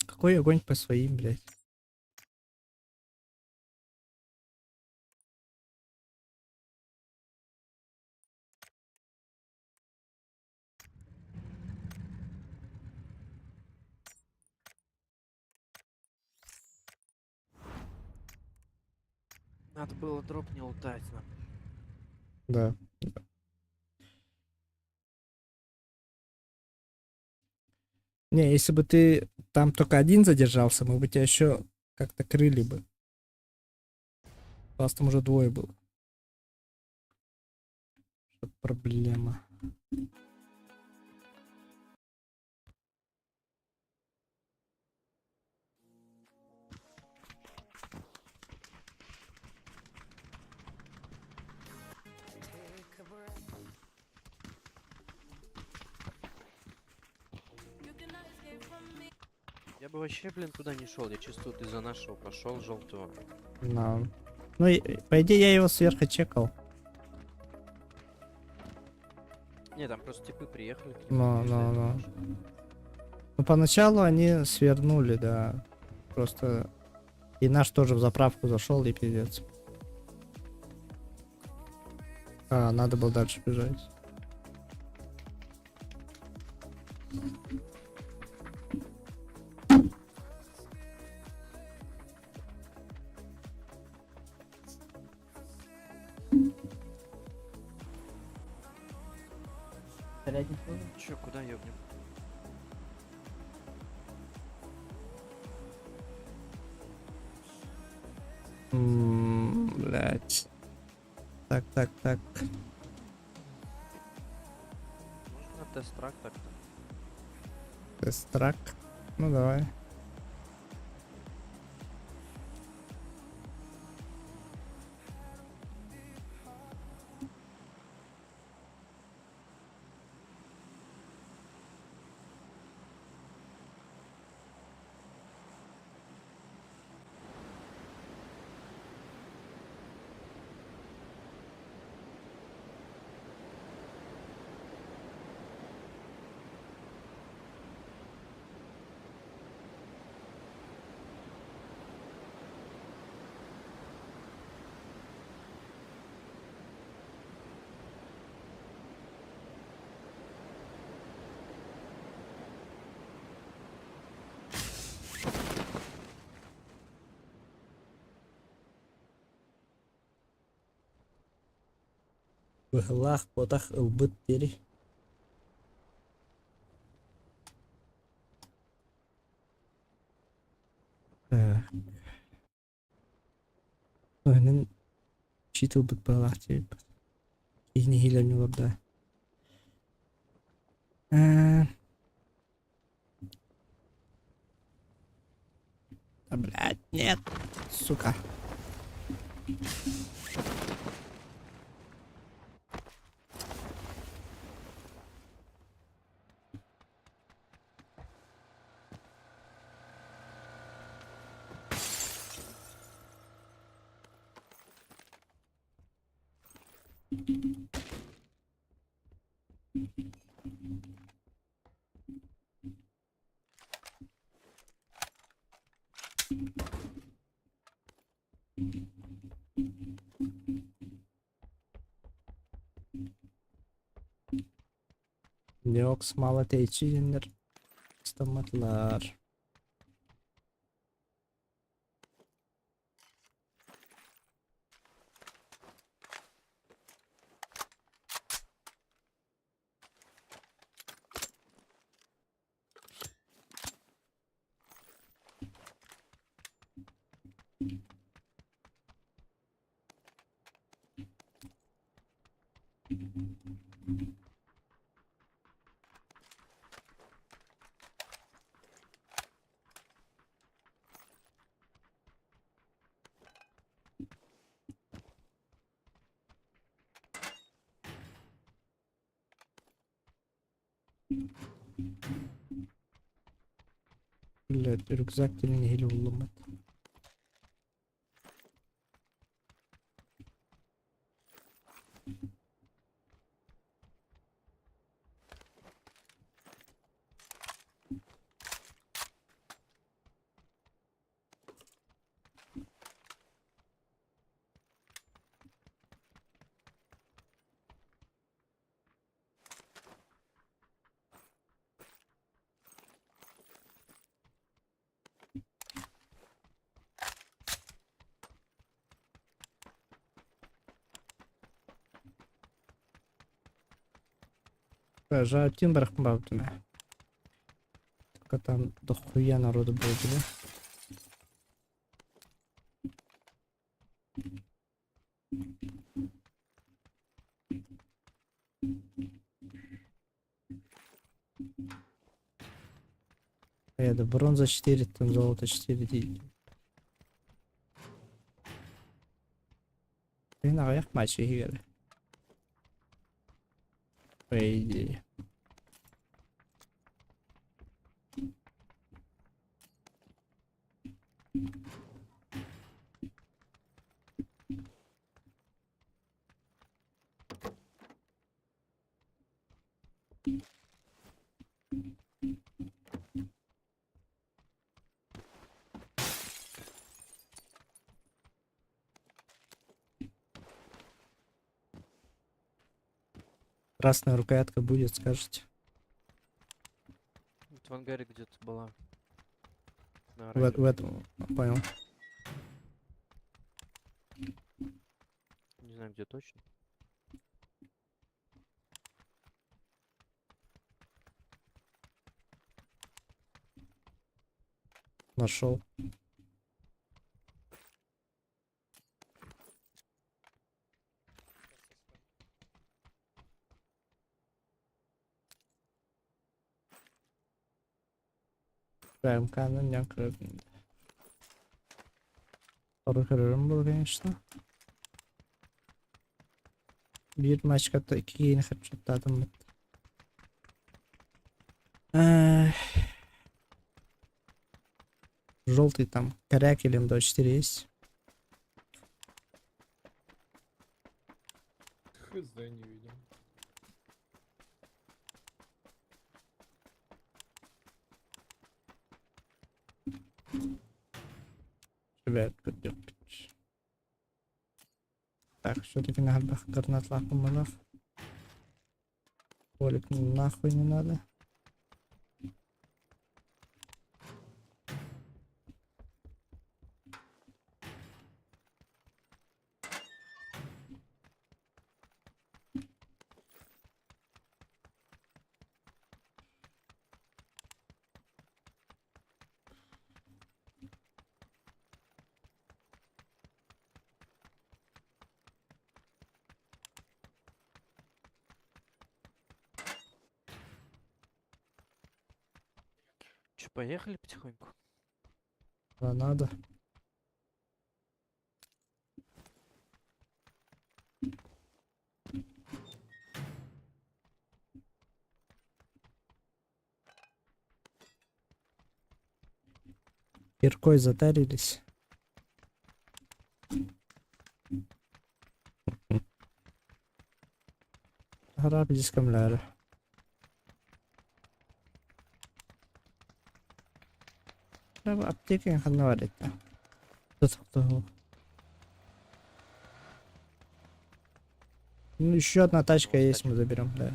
Какой огонь по своим, блядь. Надо было дроп не лутать нам. Да. Не, если бы ты там только один задержался, мы бы тебя еще как-то крыли бы. У вас там уже двое было. Что проблема. Я бы вообще, блин, туда не шел. Я чисто вот из-за нашего пошел желтого. Да. Ну, по идее, я его сверху чекал. Не, там просто типы приехали. к Ну, нему, и ждали ну. нашего. Ну, поначалу они свернули, да. Просто... И наш тоже в заправку зашел, и пиздец. А, надо было дальше бежать. Чё, куда ёбнем? Блять. Так. Можно тест-трак так-то. Тест-трак. Ну, давай. Быглах, потах, ылбыт, тери. Так. Oyunun cheat ылбыт быглах тери. Ихни хилем олар. Да, блядь, нет. Сука. Yok, smala teçhizler. İstamadılar. Millet rükzak dilini hile buldum. Жаль, тем брахмабдуме. Только там дохуя народу было, да? Это бронза 4, там золото 4. Блин, а я матч игры. По идее. Красная рукоятка будет, скажете. Вот в ангаре где-то была. На В этом, понял. Не знаю, где точно. Нашел. ПМК'нın yan kırıkında. Soru kırarım bu gençler. Bir maçta iki yeni headshot'ladım. Желтый там коряк или МД4 есть? Хз, не видим. Ребят, поддерживать. Так, все-таки надо гранат лакомых. Полик нахуй не надо. Че, поехали потихоньку? Да, надо. Киркой затарились. Дискомляр. Треба аптеки наварить. Кто? Ну, еще одна тачка Ну, есть, мы заберем, да.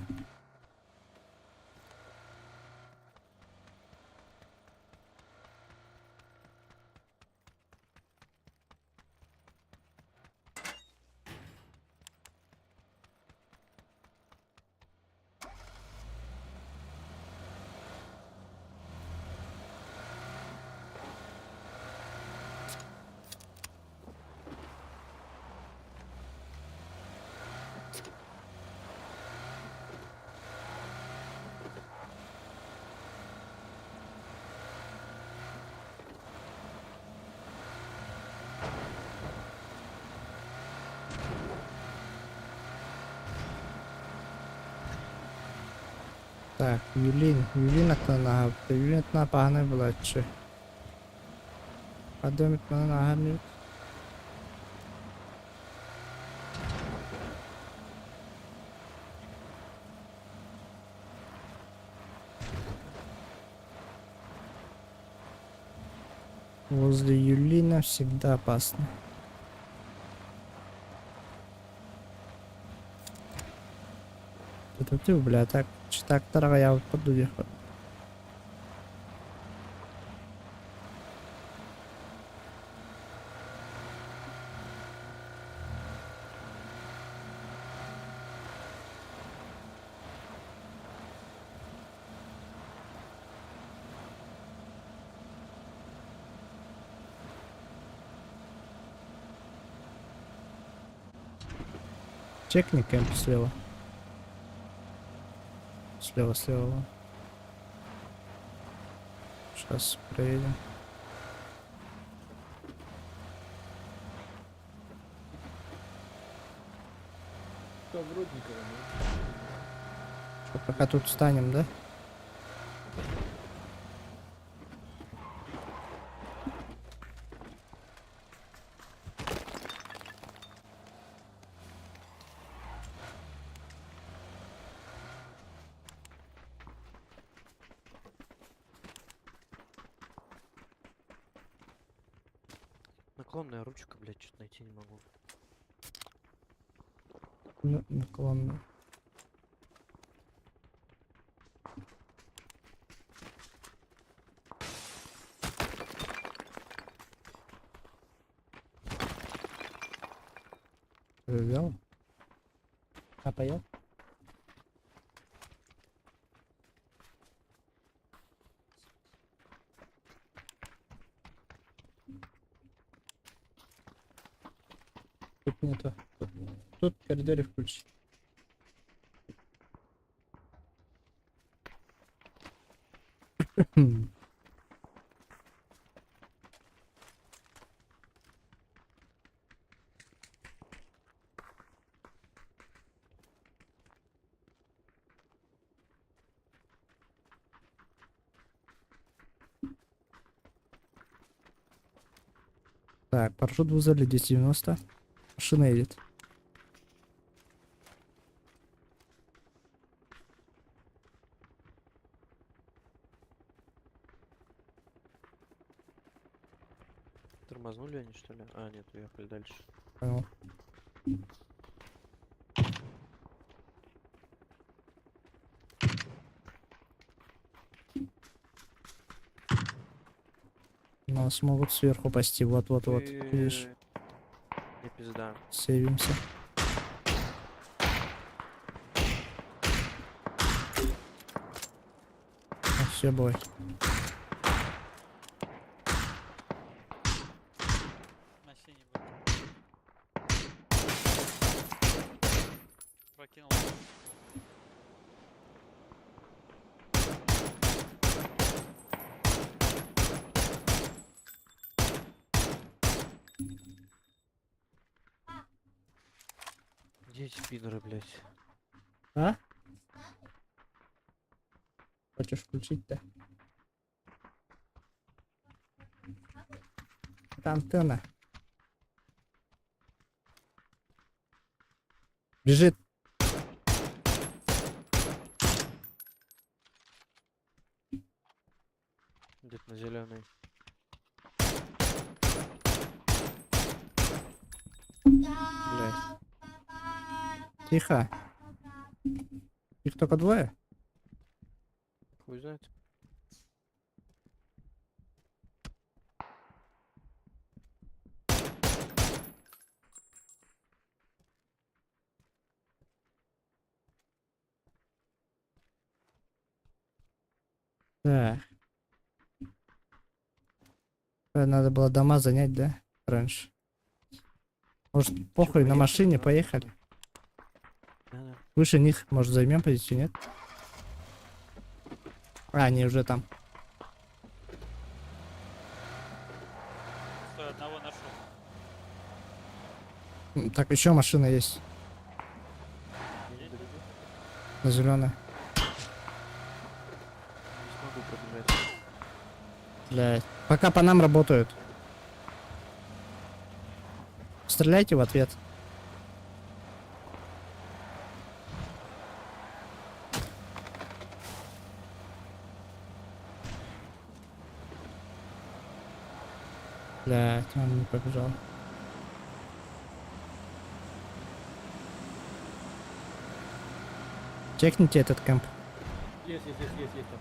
Так, Юлін атана, Юлін атана погано була, чи? А домик на гарний. Возле Юлина всегда опасно. Это ты, бля, так, трактора я подую. Чекни кемп слева. Слева. Сейчас проедем. Что, пока тут встанем, да? Наклонная ручка, блядь, что-то найти не могу. Наклонно. Взял? А поел? Тут нету. Тут в коридоре включить. Так, парашют вызвали 1090. Машина едет. Тормознули они, что ли? А, нет, уехали дальше. Понял. Нас могут сверху пасти. Вот. Видишь? Не пизда. Сейвимся. Все, бой. На синий был. Прокинул. Где эти пидоры, блядь? А? Хочешь включить-то? Это антенна. Бежит. Где-то на зеленый. Блядь. Тихо. Их только двое? Хуй знает. Да. Надо было дома занять, да? Раньше. Может, похуй, на поехали, машине да. поехали. Да-да. Выше них, может, займем позицию, нет? А, они уже там. Стой, одного нашел. Так, еще машина есть. Я не добегу. На зеленой. Не смогу пробежать. Блядь. Пока по нам работают. Стреляйте в ответ. Блядь, он не побежал. Чекните этот кэмп. Есть там.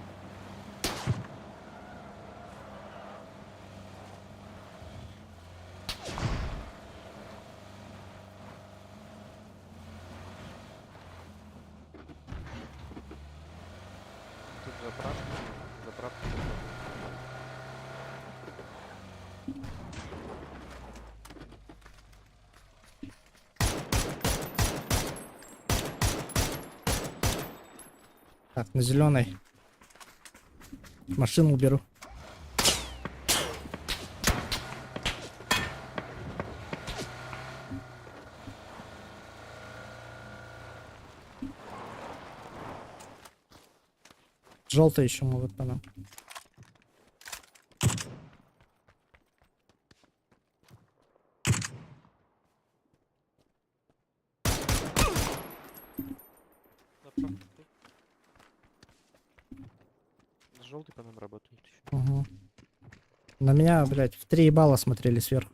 Тут заправка. Заправка. Так, на зеленой. Машину уберу. Желтые еще могут по нам. Заправка. Желтый по нам работает еще. Угу. На меня, блядь, в 3 балла смотрели сверху.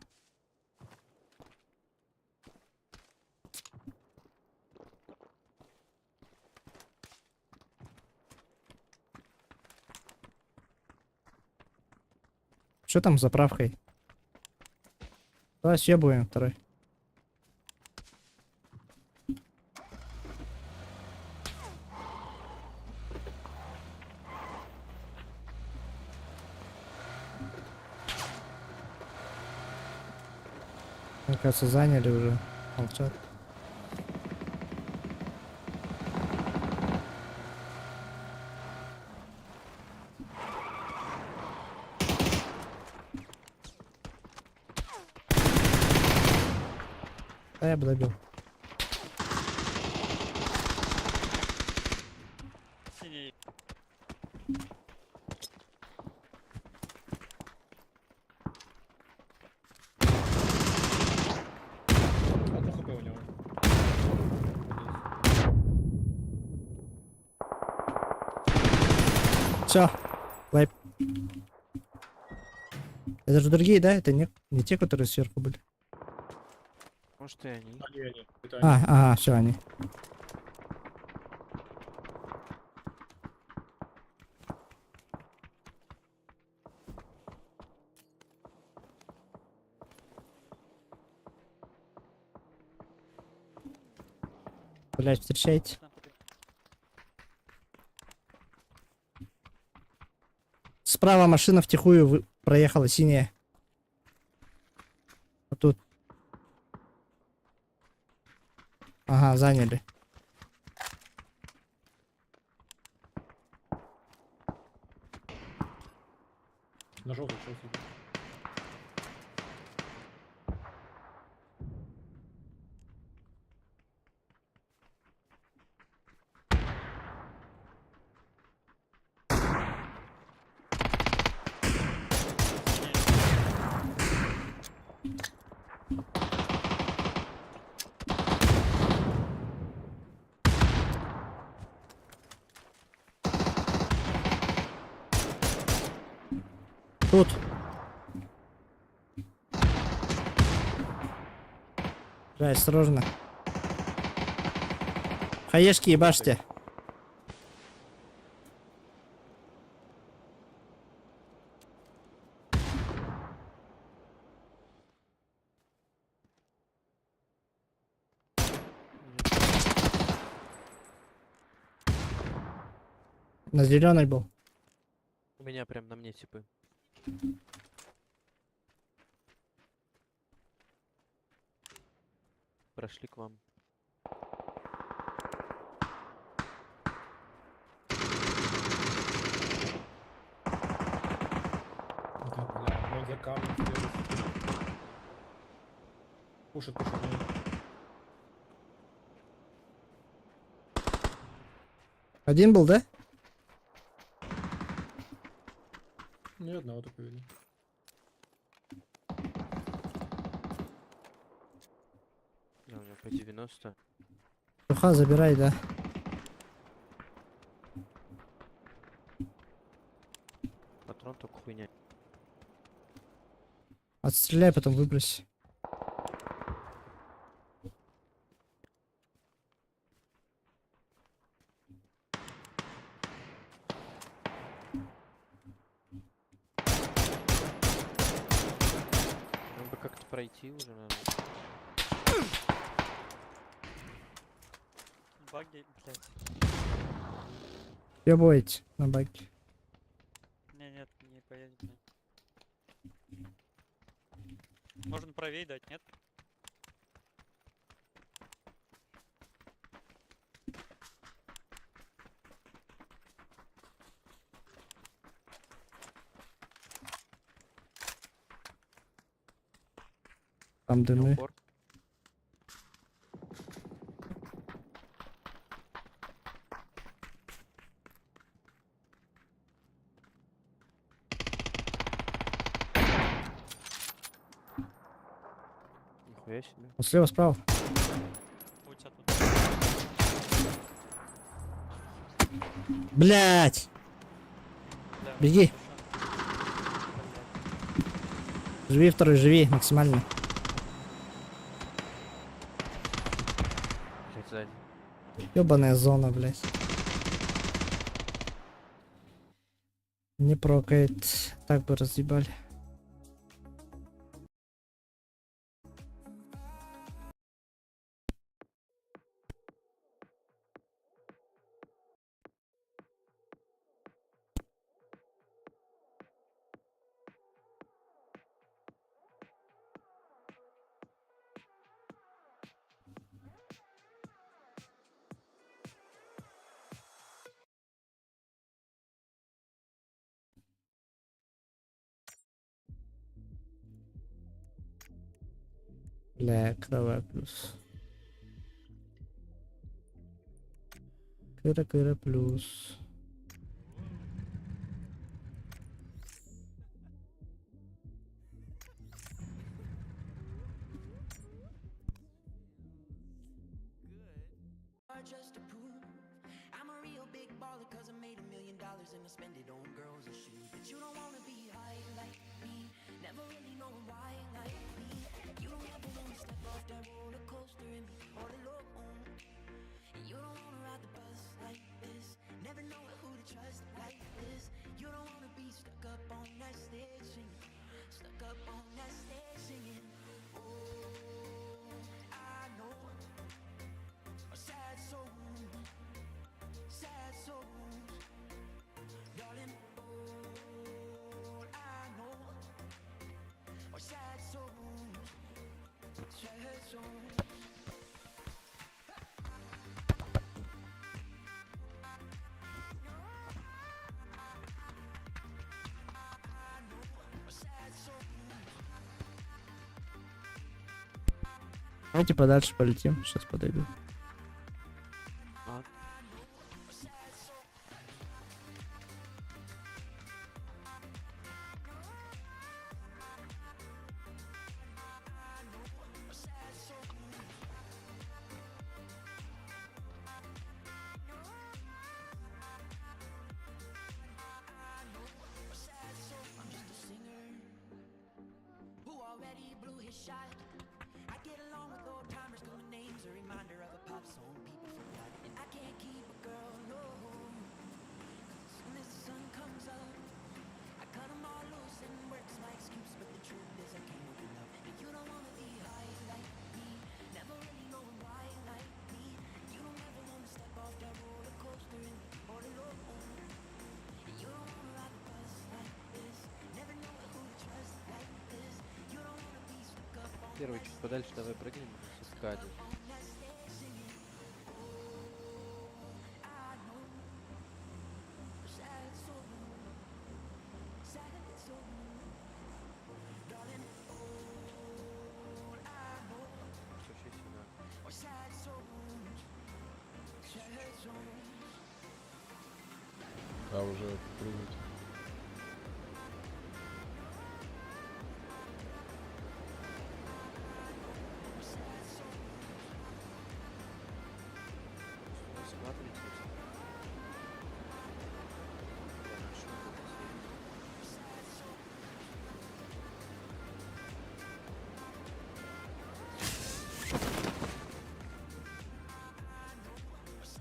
Что там с заправкой? Давай съебываем второй. Мне кажется, заняли уже. Молчат. Да, я бы добил. Синий. Одно хп у него. Все. Лайп. Это же другие, да? Это не те, которые сверху были. Может и они. Они. Это они. Ага, все они. Блять, встречайте. Справа машина втихую проехала, синяя. Вот тут. Ага, заняли. На желтый челси. Тут. Да, осторожно. Хаешки ебашьте. На зеленой был. У меня прям на мне типы. Прошли к вам. Да, бля, вот за камнем вперед. Пушит, пушит. Один был, да? Ни одного только видно. Да, у него по 90. Туха, забирай, да. Патрон только хуйня. Отстреляй, потом выбрось. Нам бы как-то пройти уже, наверное. Баги, блядь. Ёбуете на баке. Не, нет, не поедет. нет. Можно правее дать, нет? Там На дымы. упор. Нихуя себе. Вот слева, справа. У тебя тут. Блять! Бля, Беги. хорошо. Блядь. Живи второй, живи максимально. Блять, сзади. Ёбаная зона, блять. Не прокает. Так бы разъебали. Бля, кровая плюс. Кыра плюс. Just to prove I'm a real big baller cause I made $1 million and I spend it on girls and shoes. But you don't wanna be high like me, never really knowing why like me. You don't ever wanna step off that roller coaster and be all alone. And you don't wanna ride the bus like this, never know who to trust like this. You don't wanna be stuck up on that stage singing, stuck up on that stage singing. Oh, I know a sad soul, darling. All I know are sad souls, sad souls. Давайте подальше полетим. Сейчас подойду. А, I'm just a singer Первый чуть подальше, давай прыгнем со скади. Сучись сюда. Да, уже прыгать. Склад летит.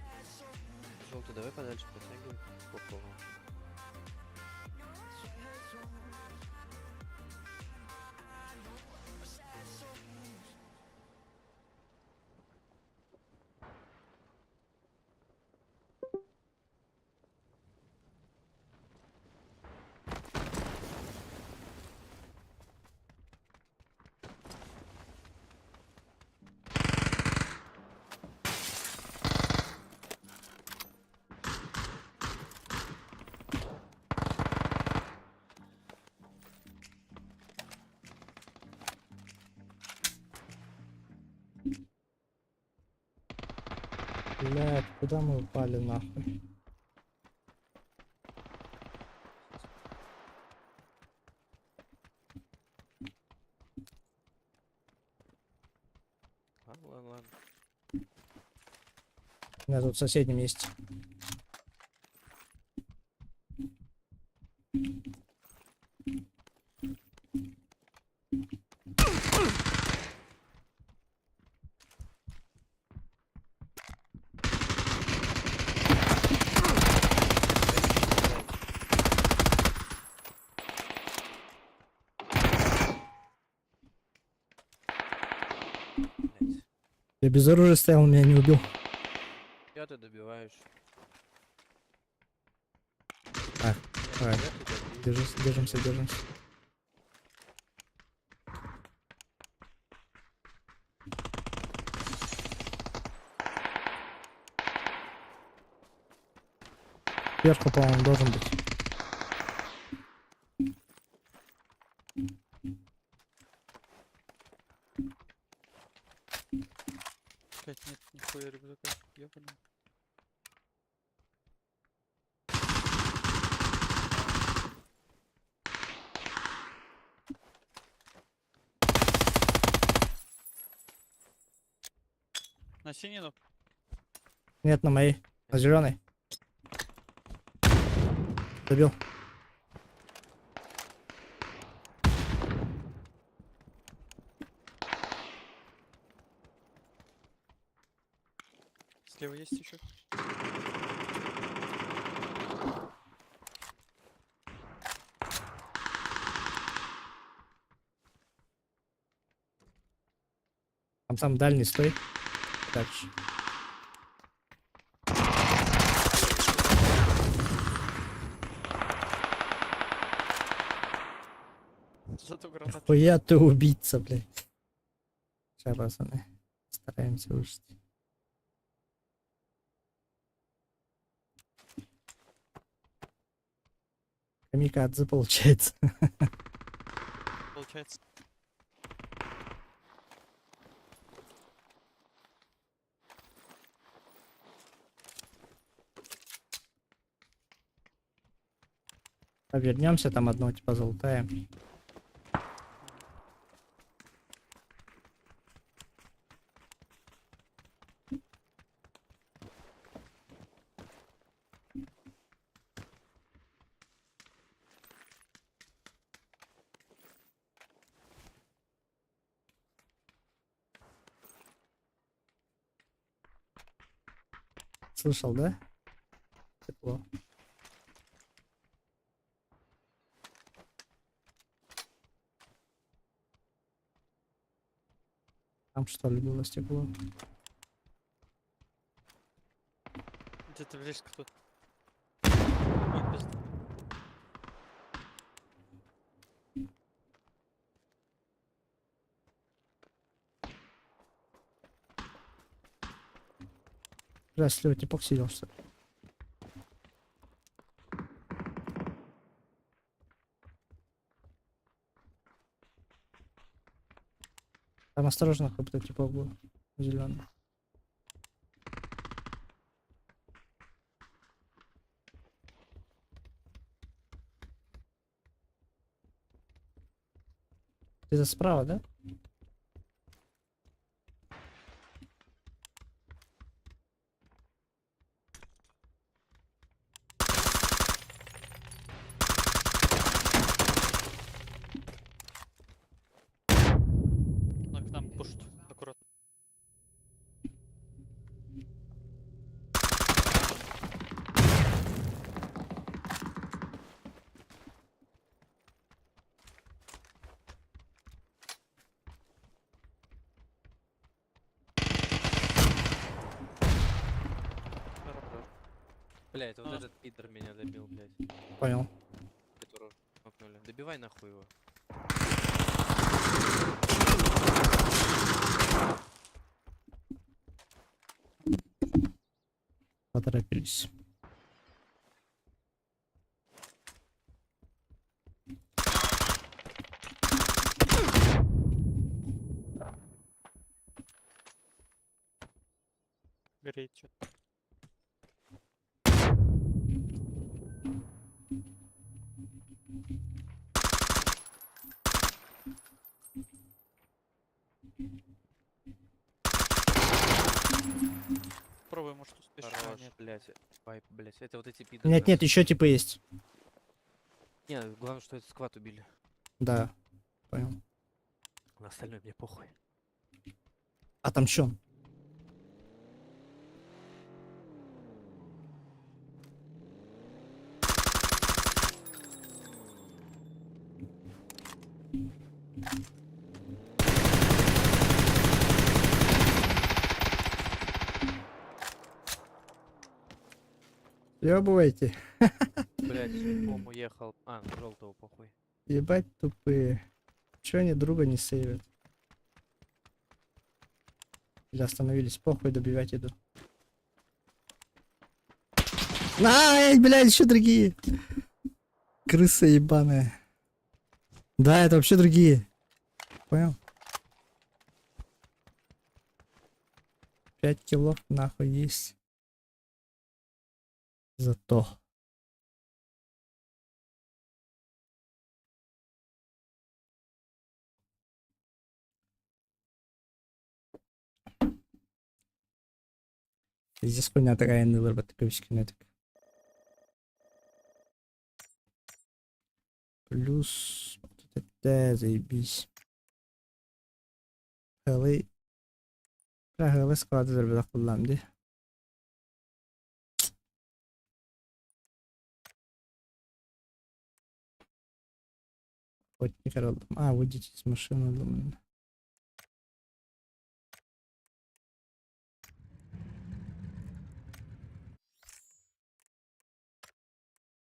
Хорошо, желтый, давай подальше протягивай. Попробуем. Блядь, куда мы упали нахуй? Ладно, ладно, ладно. У меня тут в соседнем есть. Блять. Я без оружия стоял, он меня не убил. Я ты добиваешь. А, давай. Я тебя добью. Держимся. Сверху, по-моему, должен быть. Блять, нет нихуя рюкзака. Ёбаный. На синину. Нет, на моей. На зеленой. Добил. Слева есть еще. Там дальний, стой. Дальше. Зато гранат. Хуя ты убийца, блядь. Сейчас, пацаны. Стараемся выжить. Камикадзе получается. Получается. Вернемся, там одного типа золотая. Слышал, да? Тепло. Там что ли было стекло? Где-то близко тут. Ой, пизда. Бля, слева типок сидел, что ли? Там осторожно, как будто типок был. Зеленый. Это справа, да? Ну, к нам пушат. Аккуратно. Хорошо. Блять, вот А. этот пидор меня добил, блять. Понял. Которого макнули. Добивай нахуй его. Поторопились. Горит что-то. Пробуй, может, успеешь. А, Хорош, нет. блять. Вайп, блять. Это вот эти пидоры. Нет, нет, еще типа есть. Нет, главное, что этот сквад убили. Да. Понял. На остальное мне похуй. А там чё? Ёбывайте. Блять, Ом уехал. А, на желтого похуй. Ебать тупые. Чё они друга не сейвят? Или остановились? Похуй, добивать иду. Ай, блядь, еще другие. Крыса ебаная. Да, это вообще другие. Понял? 5 килов нахуй есть. Зато. Здесь хуйня такая не вырабатывает кинетик. Плюс. Вот это заебись. Хелы. Бля, хелы склады зарбida kullandı. Охотник aldım. А, выйдите из машины, думаю.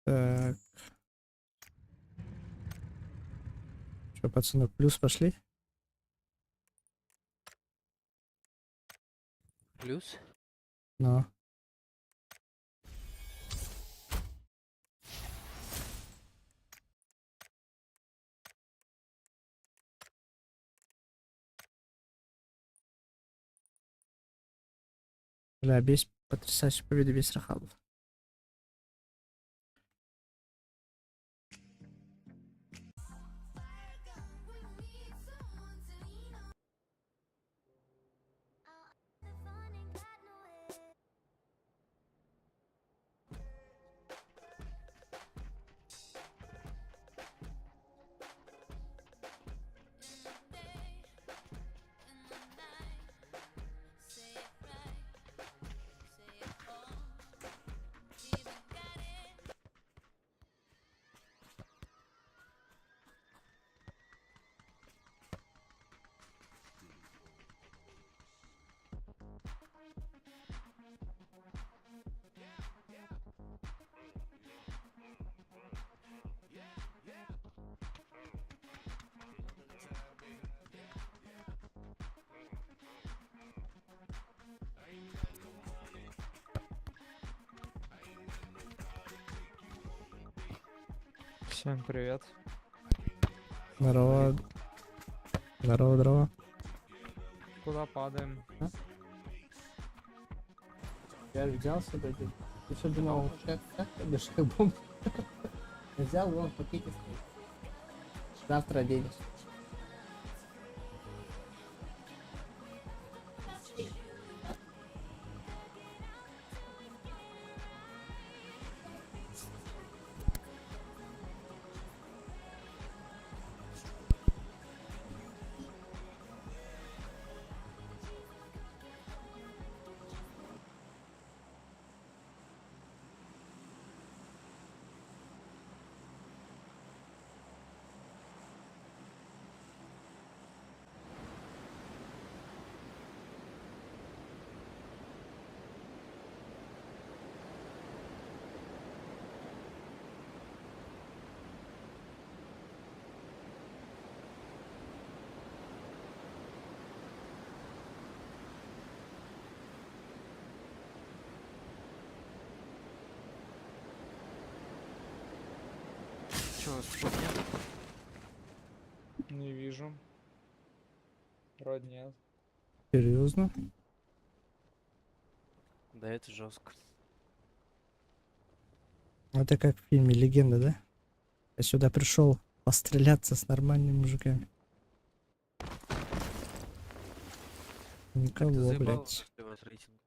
Так. Что, пацаны, плюс пошли? Плюс? Но. Бля, бесь потрясающий победа без рахалов. Всем привет. Здорово. Здорово, здорово. Куда падаем? Я взял себе, ты еще думал, как ты дышишь бомб. Взял, вон, в пакете стоит. Завтра оденешь. Чё, у нас тут нет? Не вижу. Вроде нет. Серьезно? Да, это жестко. Это как в фильме «Легенда», да? Я сюда пришел постреляться с нормальными мужиками. Как ты Никого, заебал, блядь. что у вас рейтинг?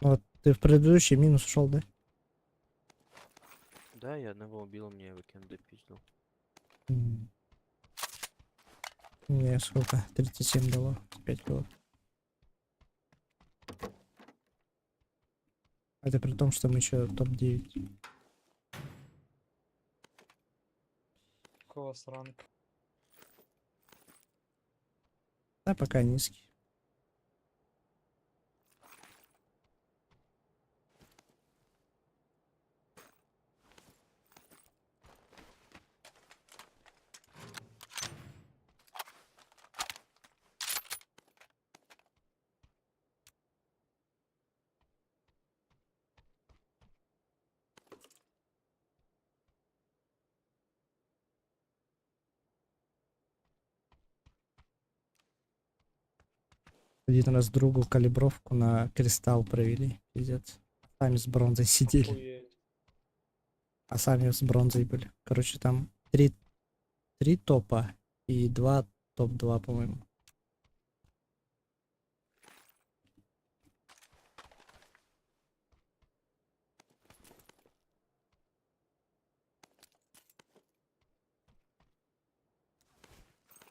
Вот ты в предыдущий минус ушел, да? Да, я одного убил, мне уикенд допиздил. М. Мне сколько? 37 дало. 5 было. Это при том, что мы еще топ-9. Какого с ранг? Да, пока низкий. Один раз другу калибровку на кристалл провели. Пиздец. Сами с бронзой сидели. Охуеть. А сами с бронзой были. Короче, там три топа и два топ-2, по-моему.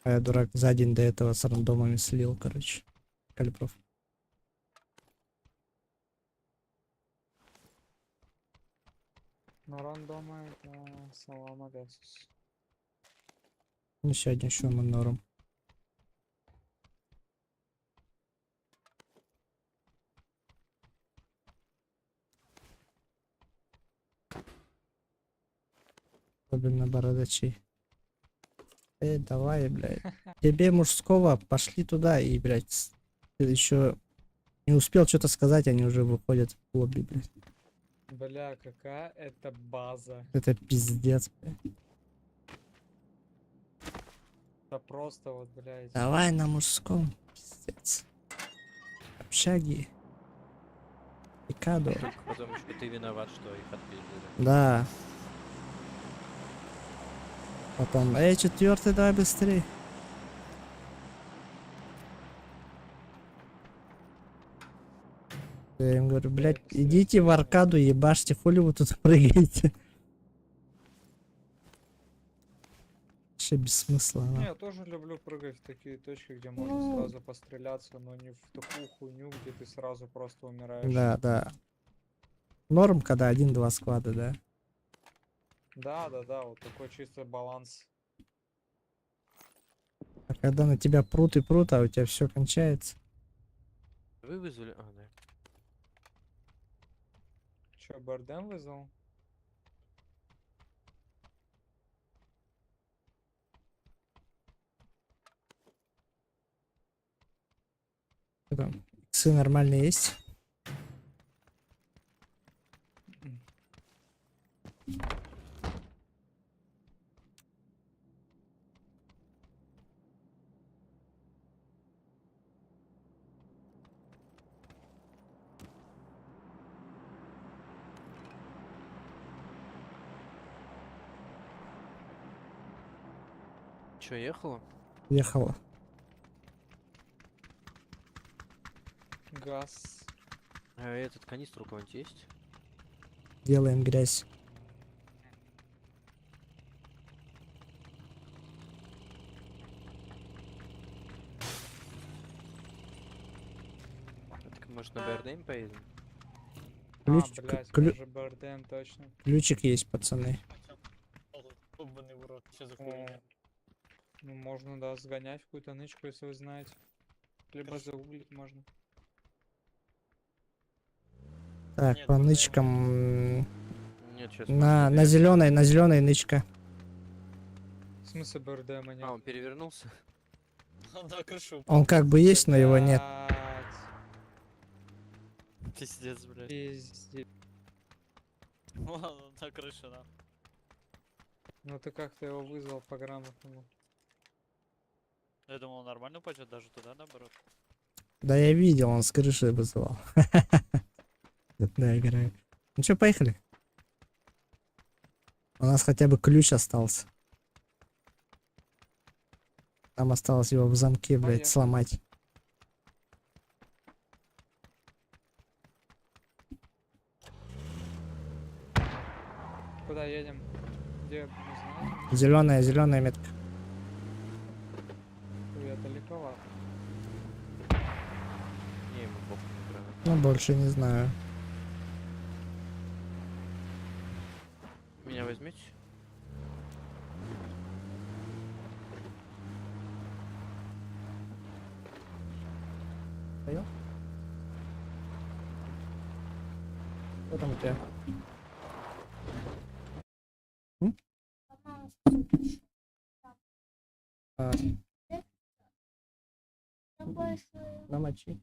А я, дурак, за день до этого с рандомами слил, короче. Калибров. На рандома это салам алейкум. Ну, сегодня еще мы норм. Особенно бородачей. Давай, блядь. Тебе мужского, пошли туда и, блядь, ты еще не успел что-то сказать, они уже выходят в лобби, блядь. Бля, какая это база. Это пиздец, блядь. Это просто вот, блядь. Давай на мужском, пиздец. Общаги. Пикадо. Только потому, что ты виноват, что их отпиздили. Да. Потом, четвертый, давай быстрее. Я им говорю, блядь, идите в аркаду, ебашьте, хули вы тут прыгаете. Вообще без смысла. Не, она. я тоже люблю прыгать в такие точки, где можно Ну. сразу постреляться, но не в такую хуйню, где ты сразу просто умираешь. Да, да. Норм, когда 1-2 склада, да? Да, да, да, вот такой чисто баланс. А когда на тебя прут и прут, а у тебя все кончается. Вы вызвали? А, да. Че, Бардем вызвал? Что там? Иксы нормальные есть? Чё, ехала? Ехала. Газ. А этот канистр у кого-нибудь есть? Делаем грязь. Так, может, на БРДМ поедем? Ключ, блядь, клю- уже БРДМ точно. ключик есть, пацаны. О, ну можно, да, сгонять в какую-то нычку, если вы знаете. Либо загуглить можно. Так, по нычкам. Нет, сейчас. На зеленой нычка. В смысле БРДМ нет? А, он перевернулся? Он как бы есть, но его нет. Блядь, Пиздец, блядь. Пиздец. Ладно, на крыше, да. Ну ты как-то его вызвал по-грамотному. Я думал, он нормально пойдет даже туда, наоборот. Да я видел, он с крыши вызывал. Да, играю. Ну что, поехали? У нас хотя бы ключ остался. Нам осталось его в замке, блядь, Поехали. сломать. Куда едем? Где? Не знаю. Зеленая метка. Я далековато. Не, ему похуй, правда. Ну, больше не знаю. Меня возьмете? Что там у тебя? А, намочи.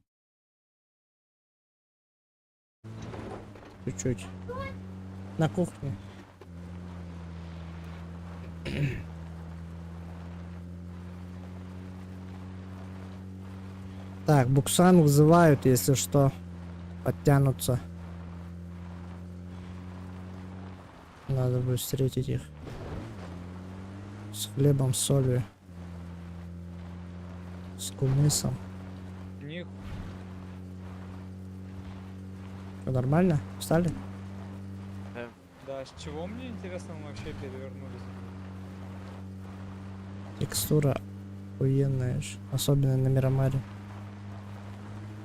Чуть-чуть. На кухне. Так, Буксан вызывают, если что, подтянутся. Надо будет встретить их. С хлебом, с солью. С кумысом. Них. Всё нормально? Встали? Да, с чего мне интересно мы вообще перевернулись? Текстура охуенная ж. Особенно на Мирамаре.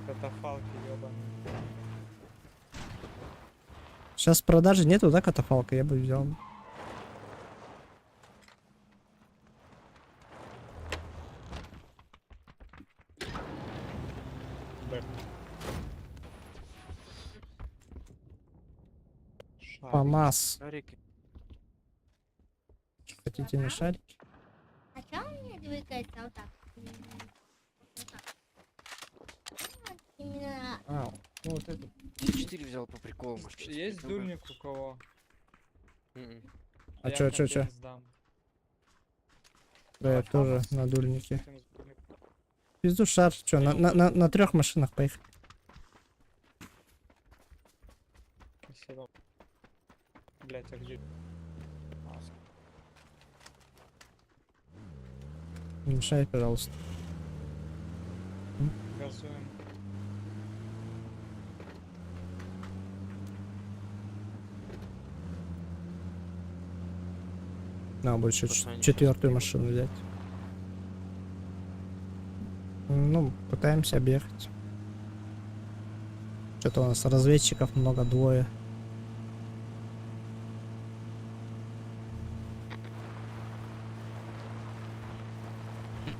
Катафалки, ёбаные. Сейчас в продаже нету, да, катафалка? Я бы взял. Шарик. ФАМАС. Шарики. Хотите на шарики? А чё он не двигается вот так? Вот так. Именно А, ну вот это. 4 взял по приколу, может, 4 Есть дульник у кого? М-м. А Я чё? компенс дам. Да, я Давай, тоже ФАМАС. на дульнике. С дульником. Пизду шар, чё, на 3 машинах поехали. Спасибо. Блять, а где? Не мешай, пожалуйста. Газуем. На, больше Пацаны, четвертую машину взять. Ну, пытаемся объехать. Что-то у нас разведчиков много, двое.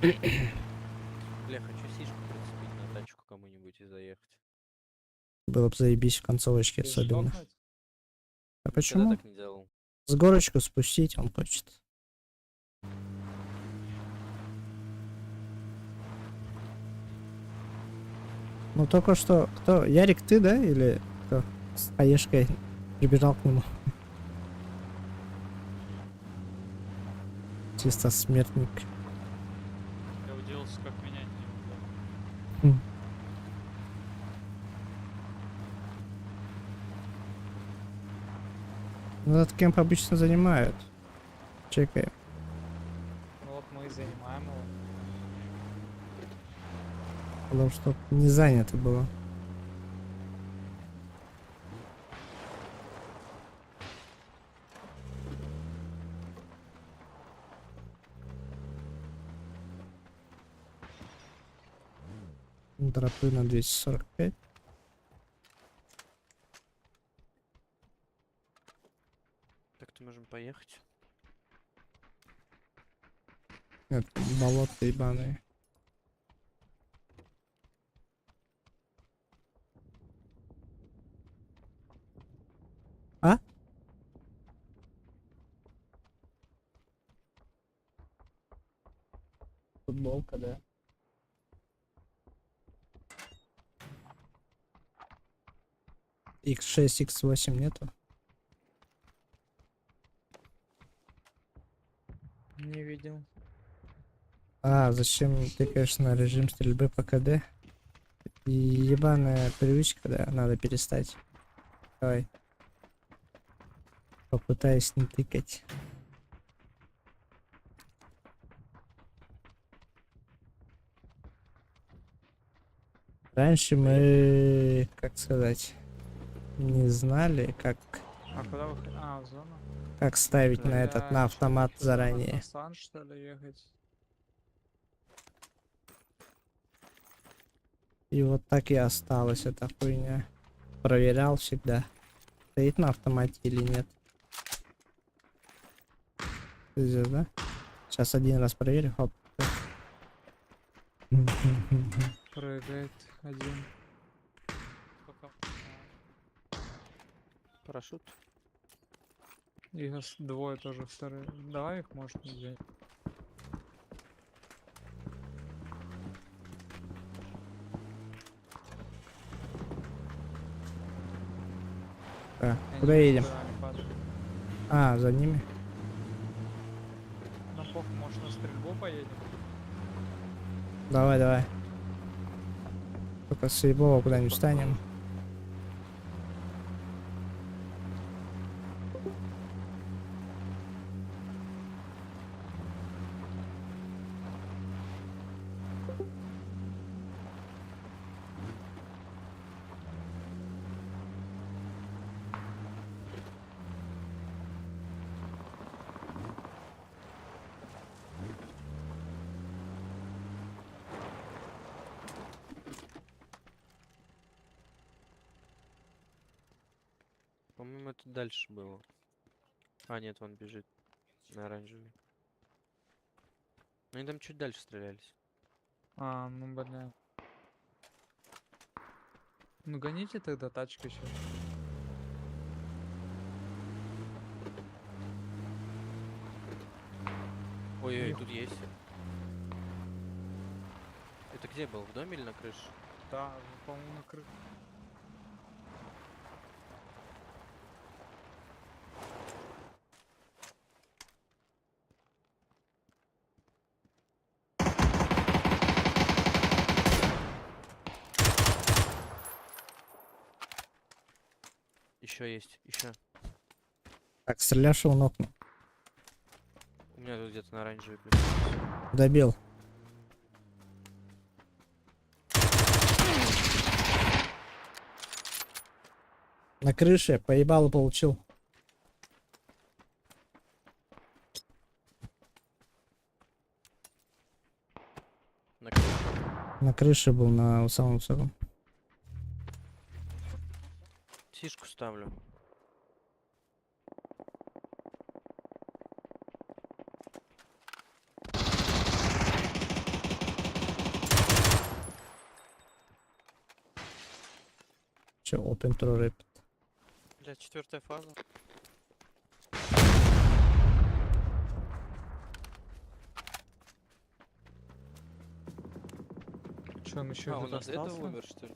Бля, хочу сишку прицепить на тачку кому-нибудь и заехать. Было бы заебись в концовочке Ты особенно. сдохнуть? А Когда почему? так не делал? С горочку спустить он хочет. Ну только что, кто? Ярик, ты, да? Или кто? С хаешкой прибежал к нему. Чисто смертник. Я удивился, как меня не убил. Ну, этот кемп обычно занимают. Чекаем. Ну вот мы и занимаем его. Потому что не занято было. Дропы на 245. Так-то можем поехать. Нет, болото ебаные. А? Футболка, да. X6, X8 нету? Не видел. А, зачем ты, конечно, режим стрельбы по КД? И ебаная привычка, да, надо перестать. Давай. Попытаюсь не тыкать. Раньше мы, как сказать, не знали, как А куда вы... А, в зону? ставить на этот, на Бля, автомат чё, заранее. На сан, что ли, ехать? И вот так и осталась эта хуйня. Проверял всегда, стоит на автомате или нет. Здесь, да? Сейчас один раз проверю. Хоп. Прыгает один. Сколько? Парашют. И двое тоже вторые. Давай их, может, не взять. Так, Они куда едем? туда не падают. А, за ними. Ну, похуй, может, на стрельбу поедем? Давай, давай. Только с ебого куда-нибудь встанем. По-моему, это дальше было. А, нет, он бежит на оранжевый. Ну, они там чуть дальше стрелялись. А, ну, бля. Ну, гоните тогда тачкой сейчас. Ой-ой, тут есть. Это где был? В доме или на крыше? Да, по-моему, на крыше. Еще есть, еще. Так, стрелявшего нокнул. У меня тут где-то на оранжевый плюс. Добил. На крыше поебало получил. На крыше. На крыше был, на самом высоком. Сишку ставлю. Че, open throw rapid. Бля, 4-я фаза. Че Что, он еще А, у где-то нас это остался? умер, что ли?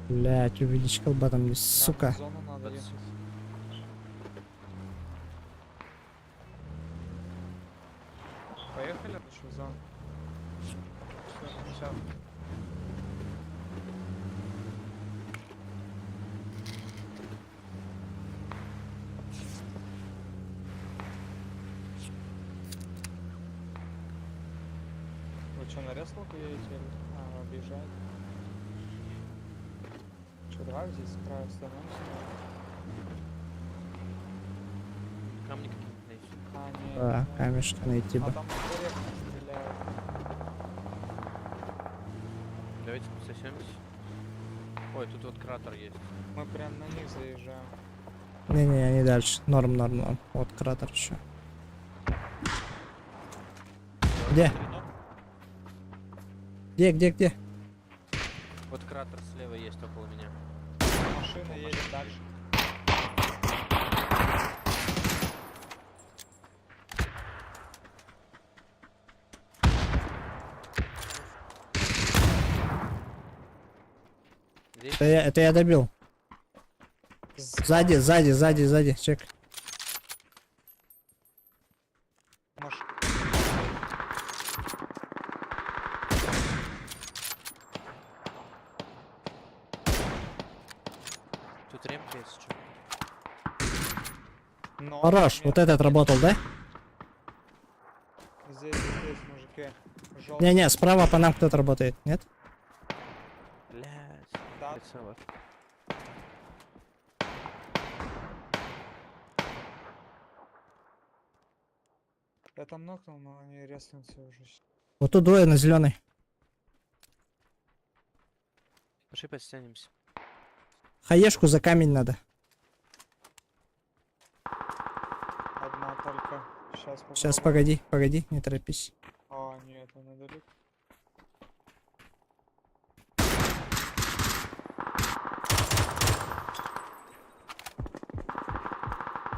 Блять, увеличь колбатом, Нам сука. в зону надо ехать. Поехали еще в зону. Всё. Вы что, на рестлку едете или? А, объезжает. Что, давай здесь с края становимся? Камни какие-то найти. А, нет. Да, нет. камешка найти А бы. там директно стреляют. Давайте пососемся. Ой, тут вот кратер есть. Мы прям на них заезжаем. Не-не, не дальше. Норм, норм, норм. Вот кратер еще. Где? Где? Вот кратер слева есть около меня. Машина едет дальше. Здесь? Это я добил. Сзади, чек. Тут ремка есть, что? Но Хорош, вот этот работал, да? Здесь, мужики. Не-не, справа по нам кто-то работает, нет? Блядь. Да. Лицево. Я там нокнул, но они рестнутся уже. Вот тут двое на зеленой. Пошли подтянемся. Хаешку за камень надо. Одна только. Сейчас попробуем. Сейчас, погоди, не торопись. А, нет, она далеко.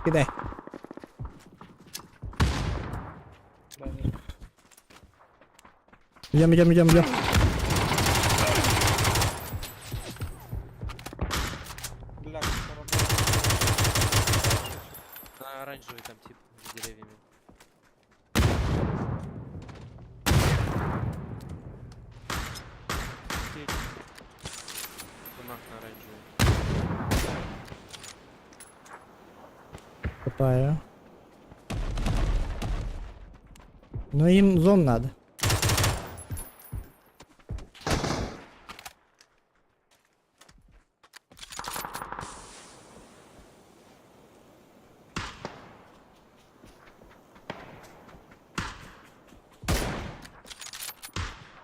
Кидай. Да, нет. Идем. Бля, как работает. На оранжевый там тип за деревьями. Тумак на оранжевый. Копаю. Но им зон надо.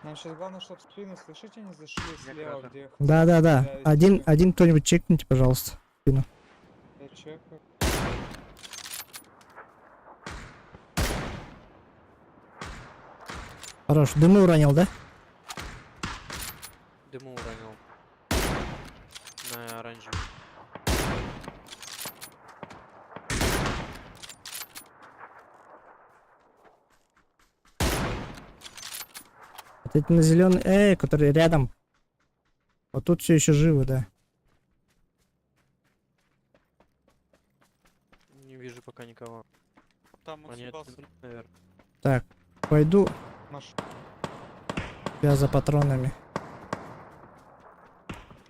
Нам сейчас главное, чтобы спину, слышите, не зашли слева, кратер. где... Да. Один кто-нибудь чекните, пожалуйста. Спину. Я чекаю. Хорош. Дымы уронил, да? Дыму уронил. На оранжевый. Вот эти на зеленый, которые рядом. Вот тут все еще живы, да. Не вижу пока никого. Там он Они съебался. отойдут, наверное. Так, пойду Маш... я за патронами.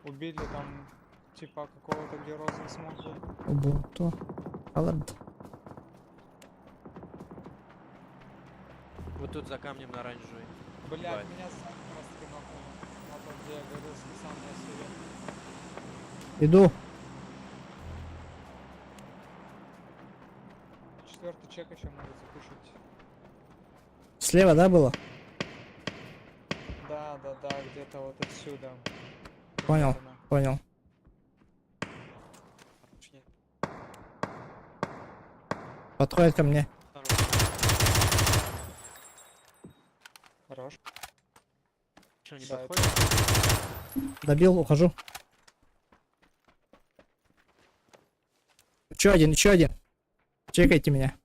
Убили там типа какого-то, где розовый смог был. Убунту. Ладно. Вот тут за камнем на оранжевый. Блядь, Бывает. меня сзади как раз таки нокнуло. На том, где я говорил, что сам я себе. Иду. Четвертый чек еще может запушить. Слева, да, было? Да, где-то вот отсюда. Понял, Примерно. понял. Подходит ко мне. Хорош. машина не Да, это- подходит? Добил, ухожу. Еще один, еще один. Чекайте меня.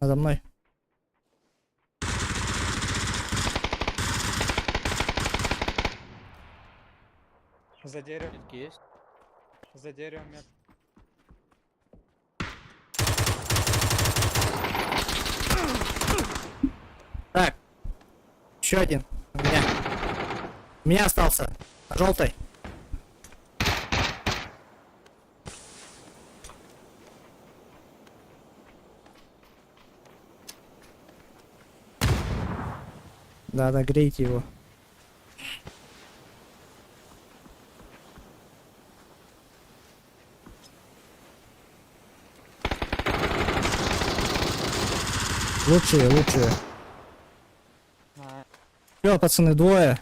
Надо мной. За деревом, Метки есть? за деревом я... Так. Еще один. У меня. У меня остался. Желтый. Да, грейте его. Лучшие, лучшие. А, Все, пацаны, двое.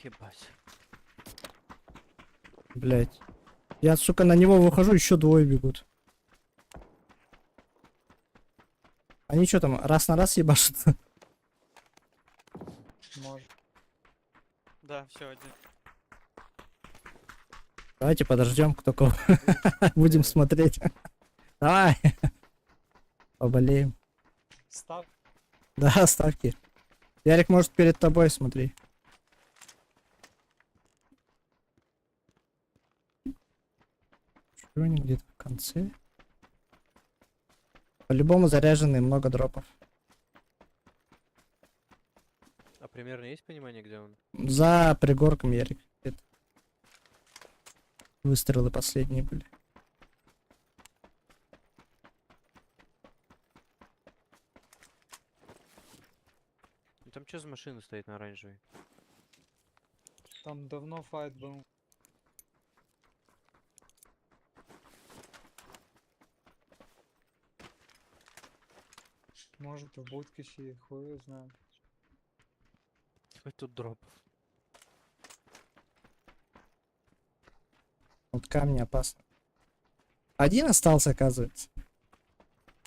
Ебать. Блять. Я, сука, на него выхожу, еще двое бегут. Они что там, раз на раз ебашут? может. Да, все, один. Давайте подождем, кто кого. Будем смотреть. Давай. Поболеем. Став. Да, ставки. Ярик, может, перед тобой, смотри. Что они где-то в конце? По-любому заряженные, много дропов. А примерно есть понимание, где он? За пригорком, Ярик. Где-то. Выстрелы последние были. Ну, там что за машина стоит на оранжевой? Там давно файт был. Может, в будке сидит, хуй его знает. Хоть тут дропов. Вот камни опасно. Один остался, оказывается.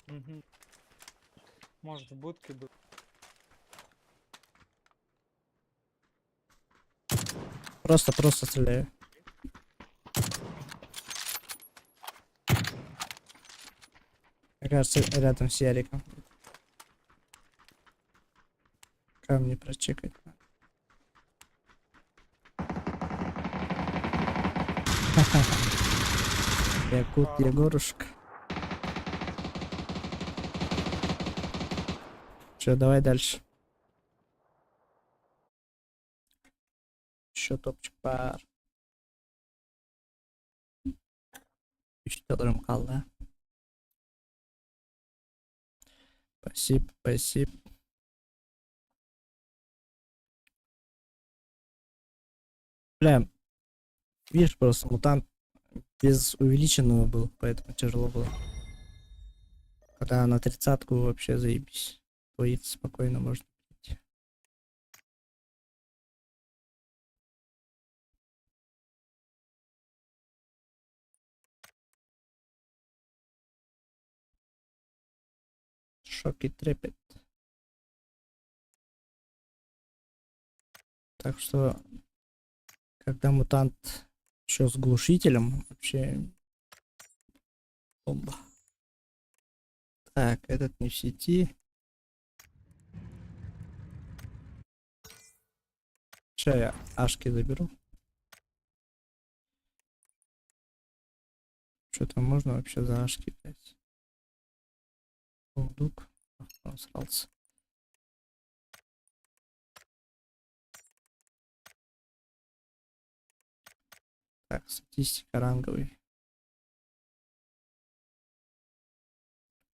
Мгм. Может, в будке был. Просто стреляю. Мне кажется, рядом с Яриком. Камни прочекать надо. Якут Егорушка. Че, давай дальше. Еще топчик пар. 3 kaldı. Спасибо, спасибо. Бля, видишь, просто мутант без увеличенного был, поэтому тяжело было. Когда на 30-ку вообще заебись. Твоиться спокойно можно. Шок и трепет. Так что, когда мутант еще с глушителем, вообще бомба. Так, этот не в сети. Сейчас я ашки заберу. Что там можно вообще за ашки взять? Сундук. Он срался. Так, статистика ранговый.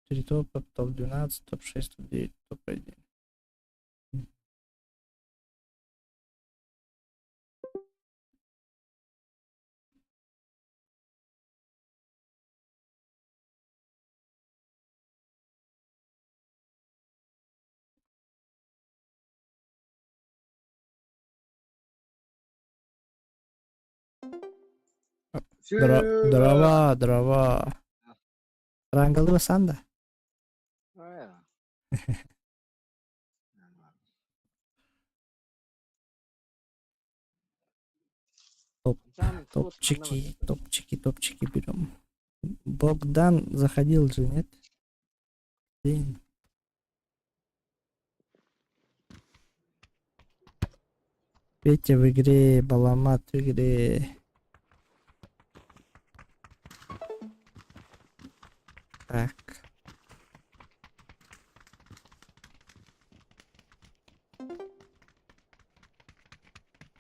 3 топа, топ-12, топ-6, топ-9, топ-1. Дрова. Рангалива Санда. Топчики, топчики, топчики берем. Богдан заходил же, нет? Блин. Петя в игре, Баламат в игре. Так.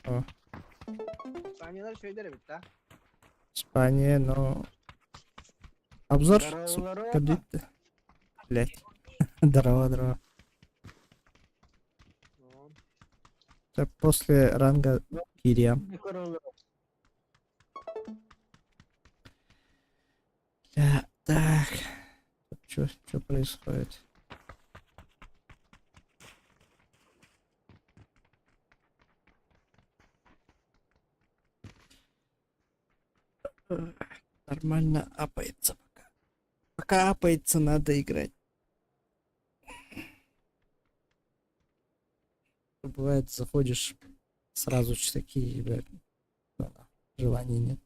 О, Saniyeler şeylere bitti ha. Испания, но... Обзор Здорово, с- здорово. кадит. Блять. Здорово, здорово. Это после ранга Кирия. Так. Что происходит? Нормально апается пока. Пока апается, надо играть. Бывает, заходишь сразу такие, блядь, желания нет.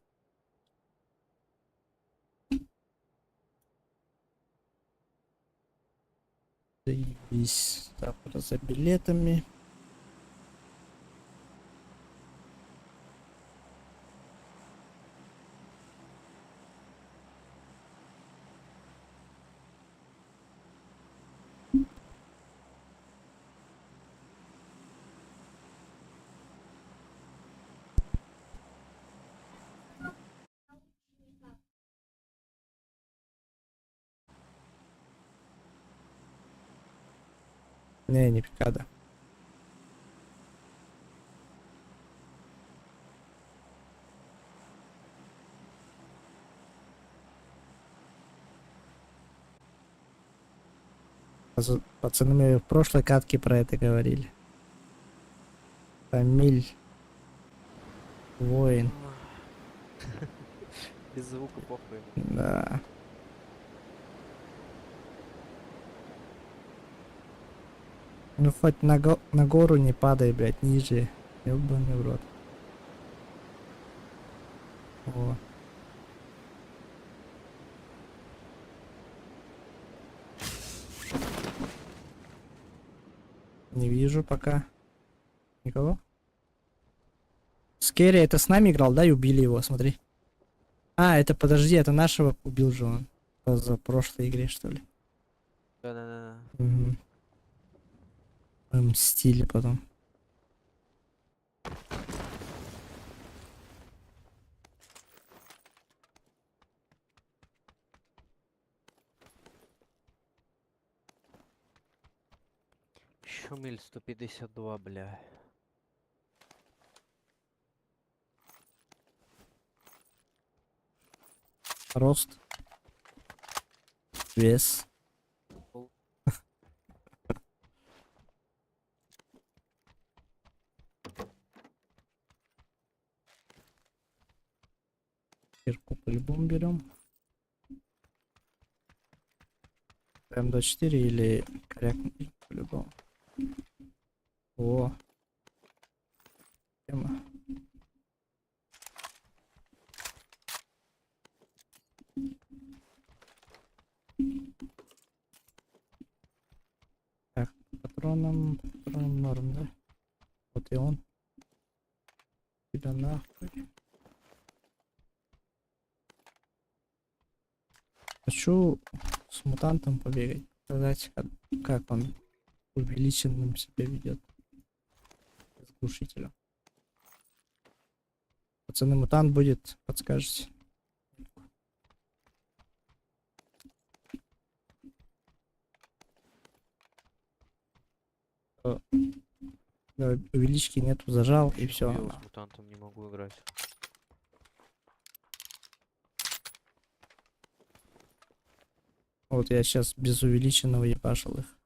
Заебись. Завтра за билетами. Не пикада. Пацаны, мы в прошлой катке про это говорили. Фамиль. Воин. Без звука похуй. Да. Ну хоть на гору не падай, блядь, ниже. Ёбаный в рот. О. Не вижу пока никого. Скерри это с нами играл, да, и убили его, смотри. А, это подожди, это нашего убил же он. За прошлой игре, что ли. Да-да-да. Угу. Мстили потом. Шумель 152, бля. Рост. Вес. Кирку по-любому берем. М24 или коряк по-любому. О. Тема. Так, патроном норм, да? Вот и он. Тебя нахуй. Хочу с мутантом побегать. Сказать, как он увеличенным себя ведет. С глушителем. Пацаны, мутант будет, подскажете. Да, увелички нету, зажал и все. С мутантом не могу играть. Вот я сейчас без увеличенного ебашил их.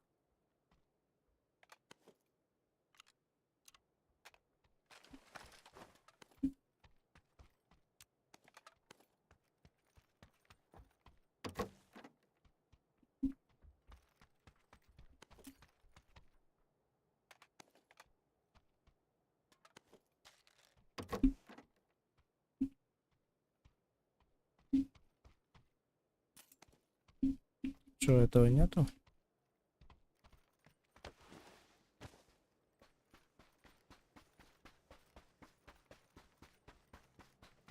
Что, этого нету?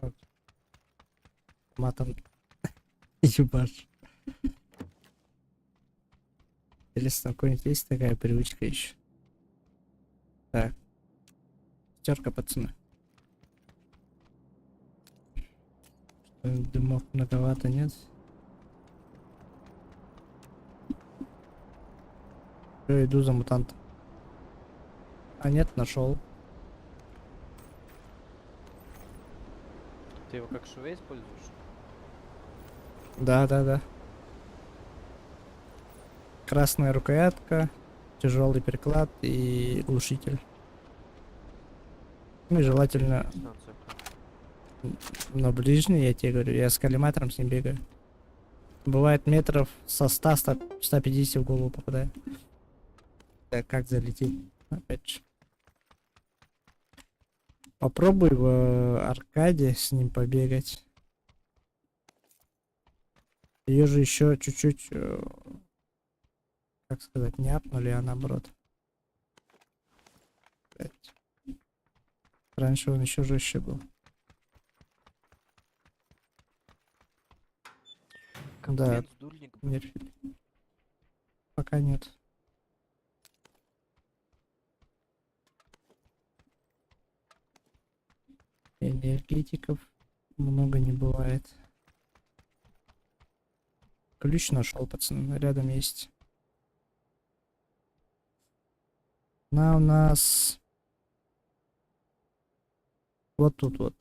Вот. Матом ебашь. Интересно, какой-нибудь есть такая привычка еще? Так. Пятерка, пацаны. Дымов многовато, нет? Всё, иду за мутантом. А нет, нашел. Ты его как швей используешь? Да. Красная рукоятка, тяжелый приклад и глушитель. Ну и желательно Дистанция. на ближний, я тебе говорю, я с коллиматором с ним бегаю. Бывает метров со 100-150 в голову попадаю. Так, как залететь? Опять же. Попробуй в аркаде с ним побегать. Ее же еще чуть-чуть, как сказать, не апнули, а наоборот. Опять. Раньше он еще жестче был. Комплимент с дульником. Нерфили. Пока нет. Энергетиков много не бывает. Ключ нашел, пацаны, рядом есть. У нас вот тут вот.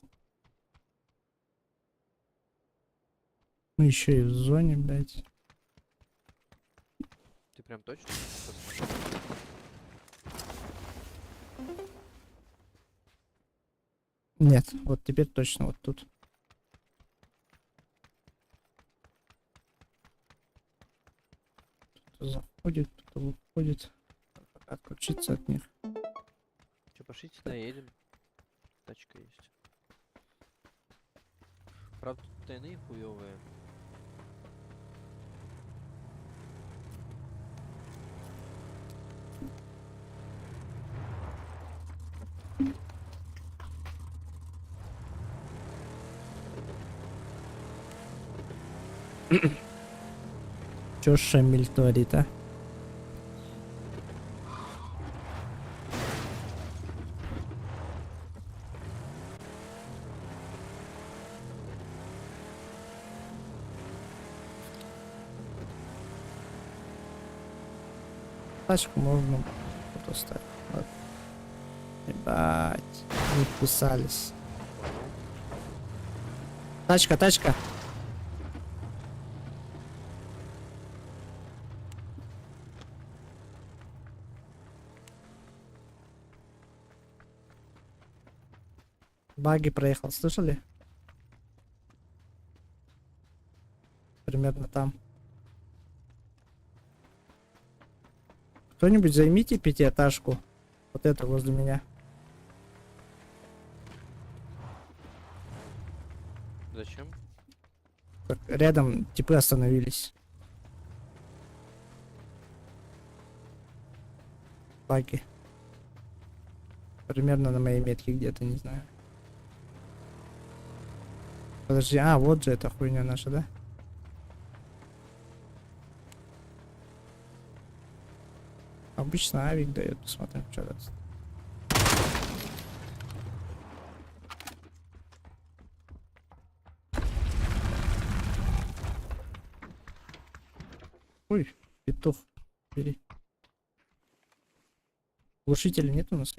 Мы еще и в зоне, блядь. Ты прям точно посмотри. Нет, вот теперь точно вот тут. Кто-то заходит, кто-то выходит. Отключиться от них. Че, пошли сюда, едем. Тачка есть. Правда, тут тайны хуёвые. Чё Шамиль творит, а? Тачку можно тут оставить. Вот. Ебать. Не вписались. Тачка. Баги проехал, слышали? Примерно там. Кто-нибудь займите пятиэтажку. Вот это возле меня. Зачем? Так, рядом типы остановились. Баги. Примерно на моей метке где-то, не знаю. Подожди, вот же эта хуйня наша, да? Обычно авик дает, посмотрим, что даст. Ой, петух, бери. Глушителя нет у нас?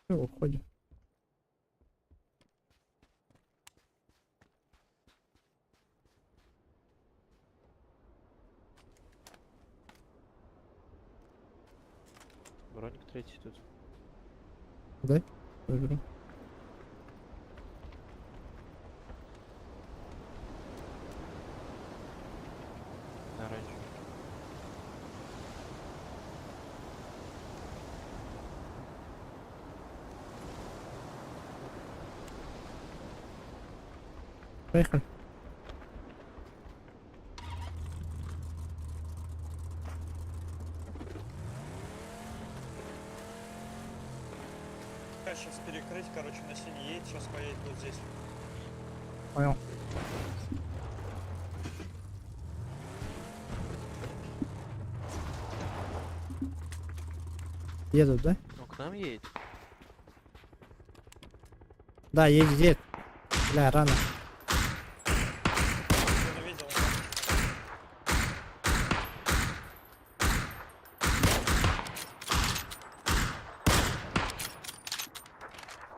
Все, уходим. Броник третий тут. Да? Выберу. Поехали. Сейчас перекрыть, короче, на синий едет, сейчас поедет вот здесь. Понял. Едут, да? Он к нам едет? Да, едет, едет. Бля, рано. Кто не видел?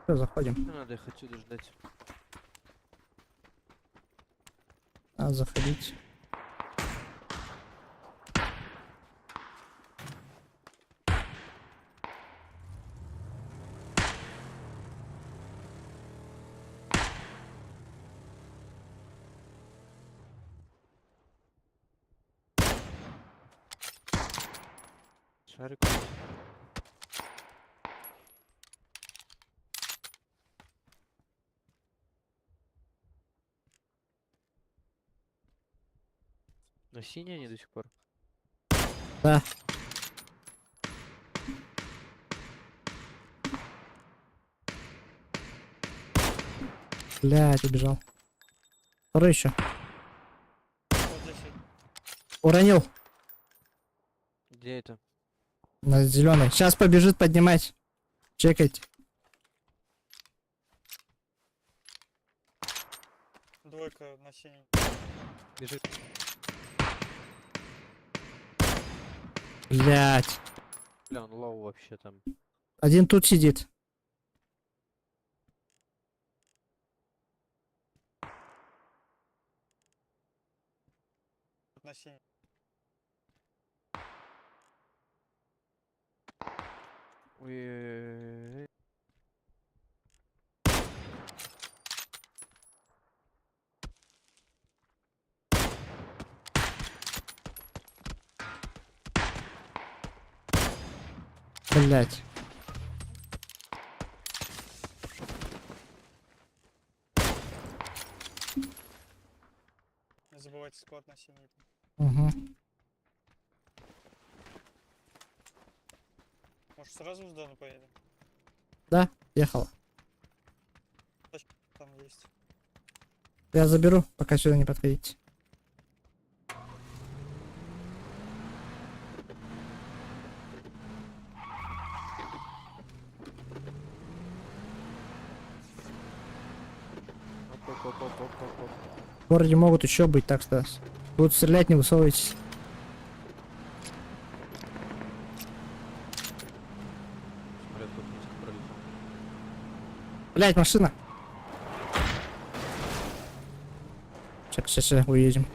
Все, заходим. Ну, надо их отсюда ждать. А, заходить. Шарик. На синий они до сих пор. Да. Блядь, убежал. Второй еще. Вот здесь едет. Уронил. Где это? На зеленый. Сейчас побежит поднимать. Чекайте. Двойка на синий. Бежит. Блядь. Бля, он лоу вообще там. Один тут сидит. На синий. Ой-ой-ой-ой-ой. Блядь. Не забывайте склад на синий. Угу. Может сразу в зону поедем? Да, ехала. Там есть. Я заберу, пока сюда не подходите. Оп-оп-оп-оп-оп-оп. В городе могут еще быть, так что будут стрелять, не высовывайтесь. Самолет тут низко пролетел. Блять, машина. Сейчас, уедем.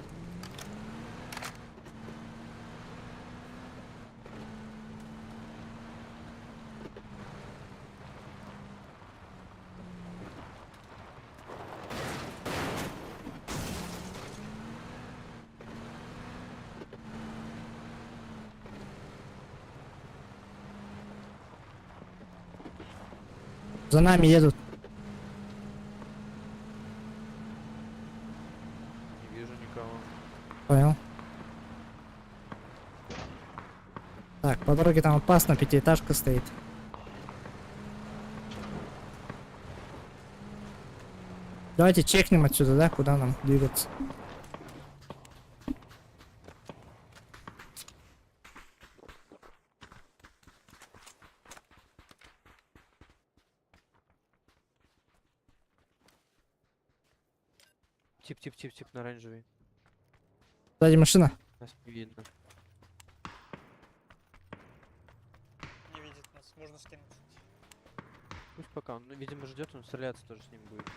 За нами едут. Не вижу никого. Понял. Так, по дороге там опасно, пятиэтажка стоит. Давайте чекнем отсюда, да, куда нам двигаться. Тип на оранжевый. Сзади машина. Нас не видно. Не видит нас. Можно скинуть. Пусть пока. Он, видимо, ждет, он стреляться тоже с ним будет.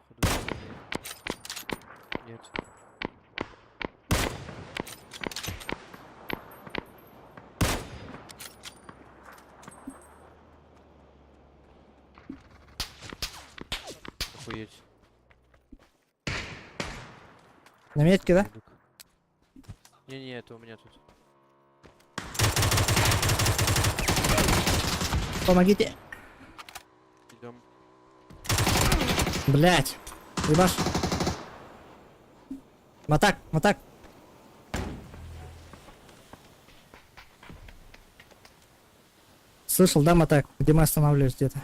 Походу, нет. Охуеть. На метке, да? Не-не, это у меня тут. Помогите. Идем. Блять. Ебаш. Матак, матак. Слышал, да, Матак? Где мы останавливались где-то?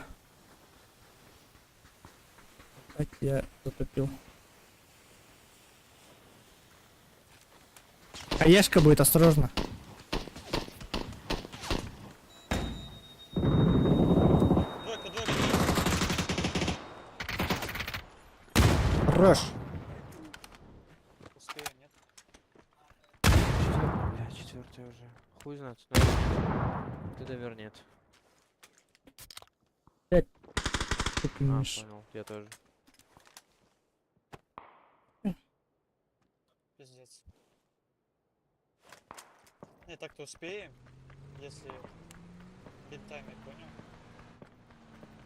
Так, я затупил. Хаешка будет, осторожно. Двойка. Хорош. Успею, нет? Бля, четвертый уже. Хуй знает. Ты довернет. Ты А, понимаешь. понял, я тоже. Пиздец. Не, так-то успеем, если бинтами, понял?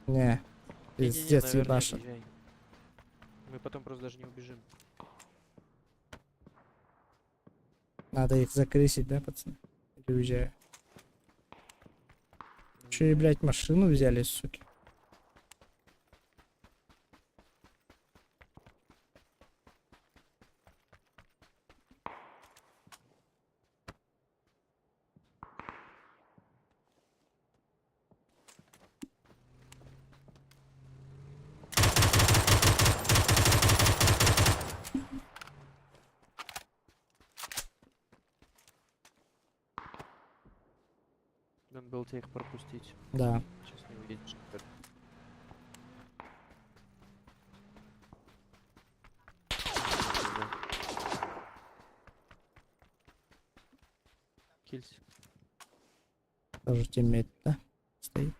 Не, Не-не-не, пиздец, наверное, ебаша. езжай. Мы потом просто даже не убежим. Надо их закрысить, да, пацаны? Или уезжаю? Че и, блядь, машину взяли, суки? Надо было тебе их пропустить. Да. Сейчас не увидишь. Кильсь. Тоже тиммейт, да? Стоит.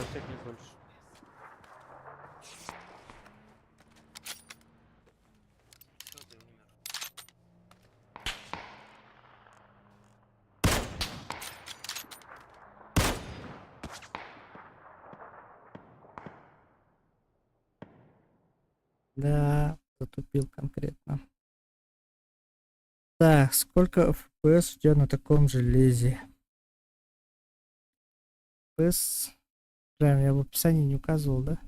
Стекнет больше. Да, затупил конкретно. Так, сколько FPS у тебя на таком железе? FPS... Прям я в описании не указывал, да?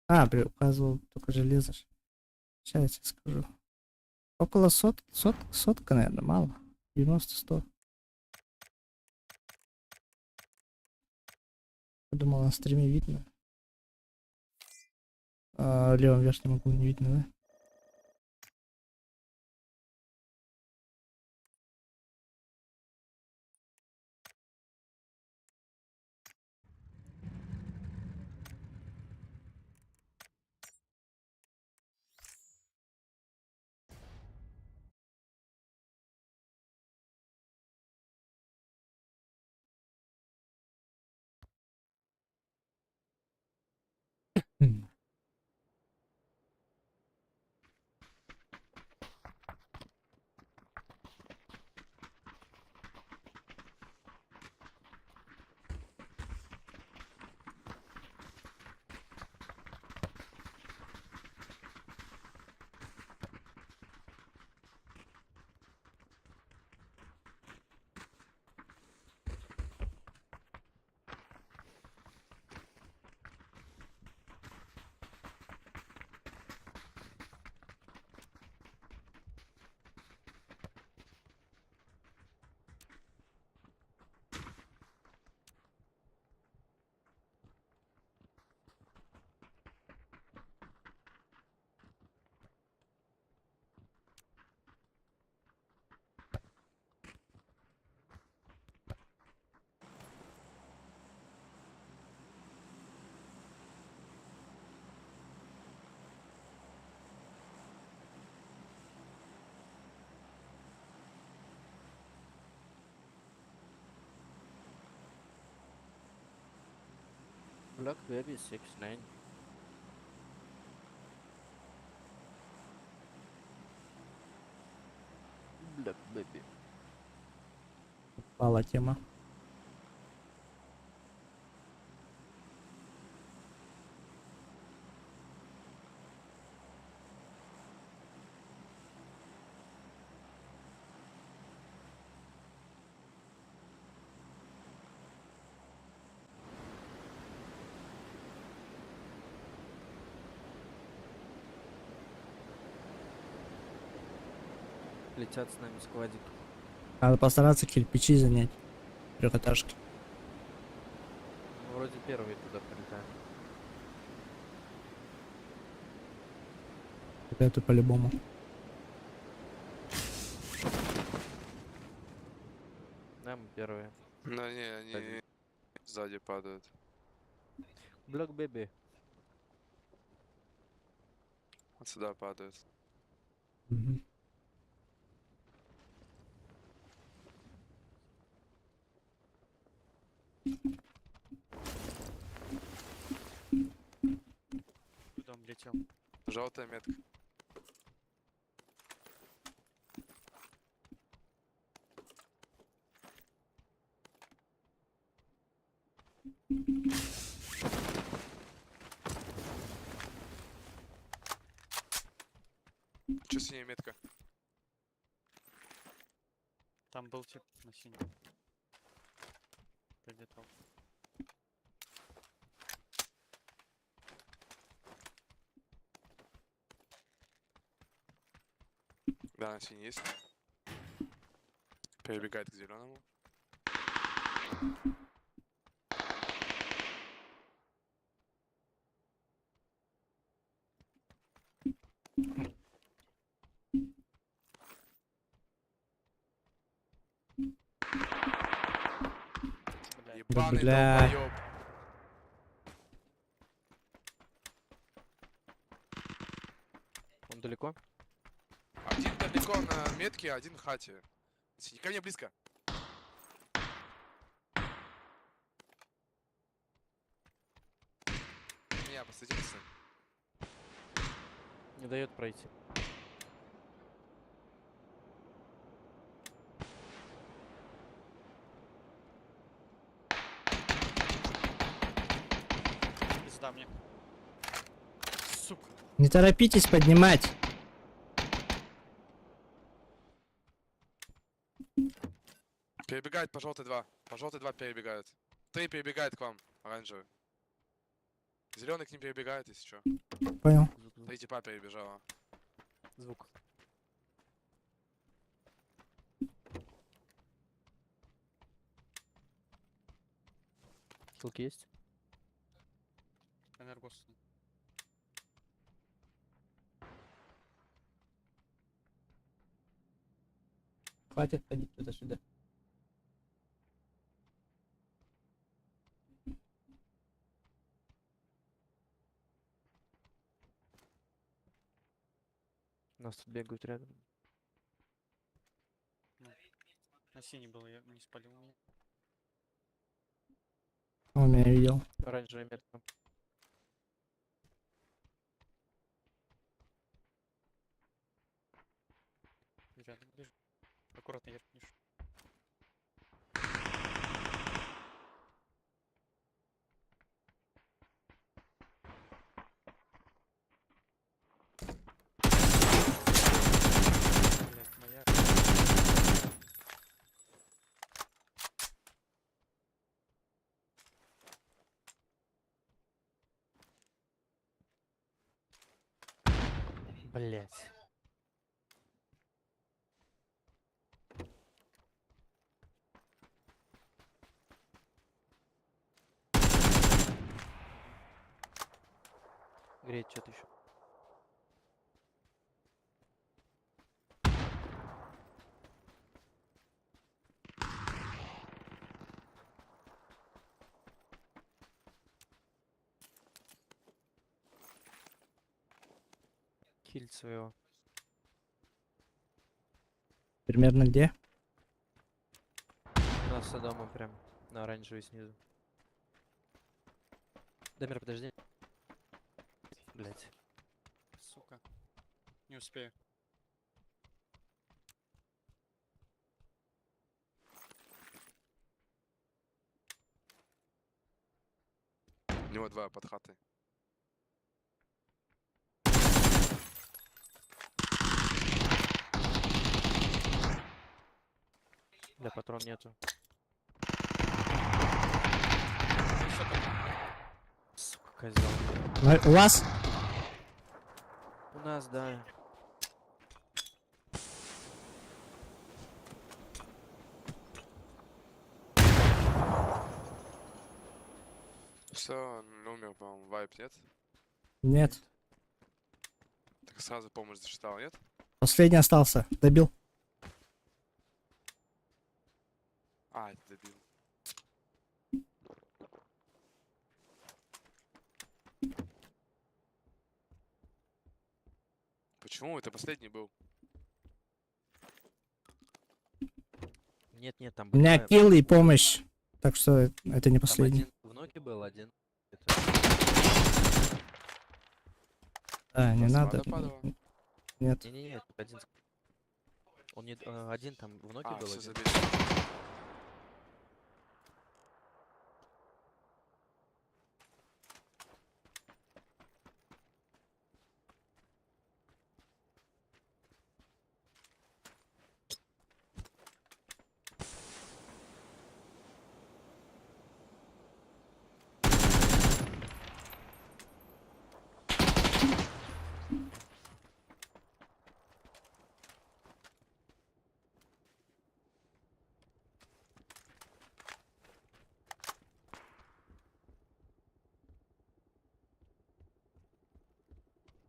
А, указывал только железо. Сейчас я тебе скажу. Около сотка, наверное, мало. 90-100. Думал, на стриме видно. В левом верхнем углу не видно, да? Хм. Black Baby 69. Black Baby. Пала тема. Летят с нами складик. Надо постараться кирпичи занять. Трехэтажки. Ну, вроде первые туда прилетаем. Это по-любому. Да, мы первые. Да не, они сзади падают. Black Baby. Вот сюда падают. Мгм. Куда он летел? Желтая метка. Че синяя метка? Там был тип на синем. Прилетал. Да, на синий есть. Перебегает к зеленому. Ебаный бля. долбоёб. Он далеко? Один далеко на метке, один в хате. Сиди ко мне близко. Не, посадился. Не дает пройти. Пизда мне. Сука. Не торопитесь поднимать. Перебегает по желтой 2. По желтой 2 перебегают. 3 перебегает к вам, оранжевый. Зеленый к ним перебегает, если что. Понял. 3 типа перебежала. Звук. Ссылки есть? Энергос. Хватит ходить туда-сюда. Нас тут бегают рядом. На синий был, я не спалил меня. Он меня видел. Оранжевая метка. Рядом лежит. Аккуратно я финиш. Блядь, моя. Блять. Греть что-то еще. Киль своего. Примерно где? У нас с дома прям на оранжевый снизу. Дамир, подожди. Блять. Сука. Не успею. У него 2 под хатой. Бля, патрон нету. Сука, козел. У вас? У нас, да. Все, он умер, по-моему, вайп, нет? Нет. Так сразу помощь засчитал, нет? Последний остался. Добил. А, это добил. Почему? Это последний был. Нет, там У меня были килл и помощь. Так что это не Там последний. один в ноке был, один. Это... Да, не Просто надо. вода падала. Нет. Не-не-не, тут один. Он не... один там в ноке А, был все один. забили.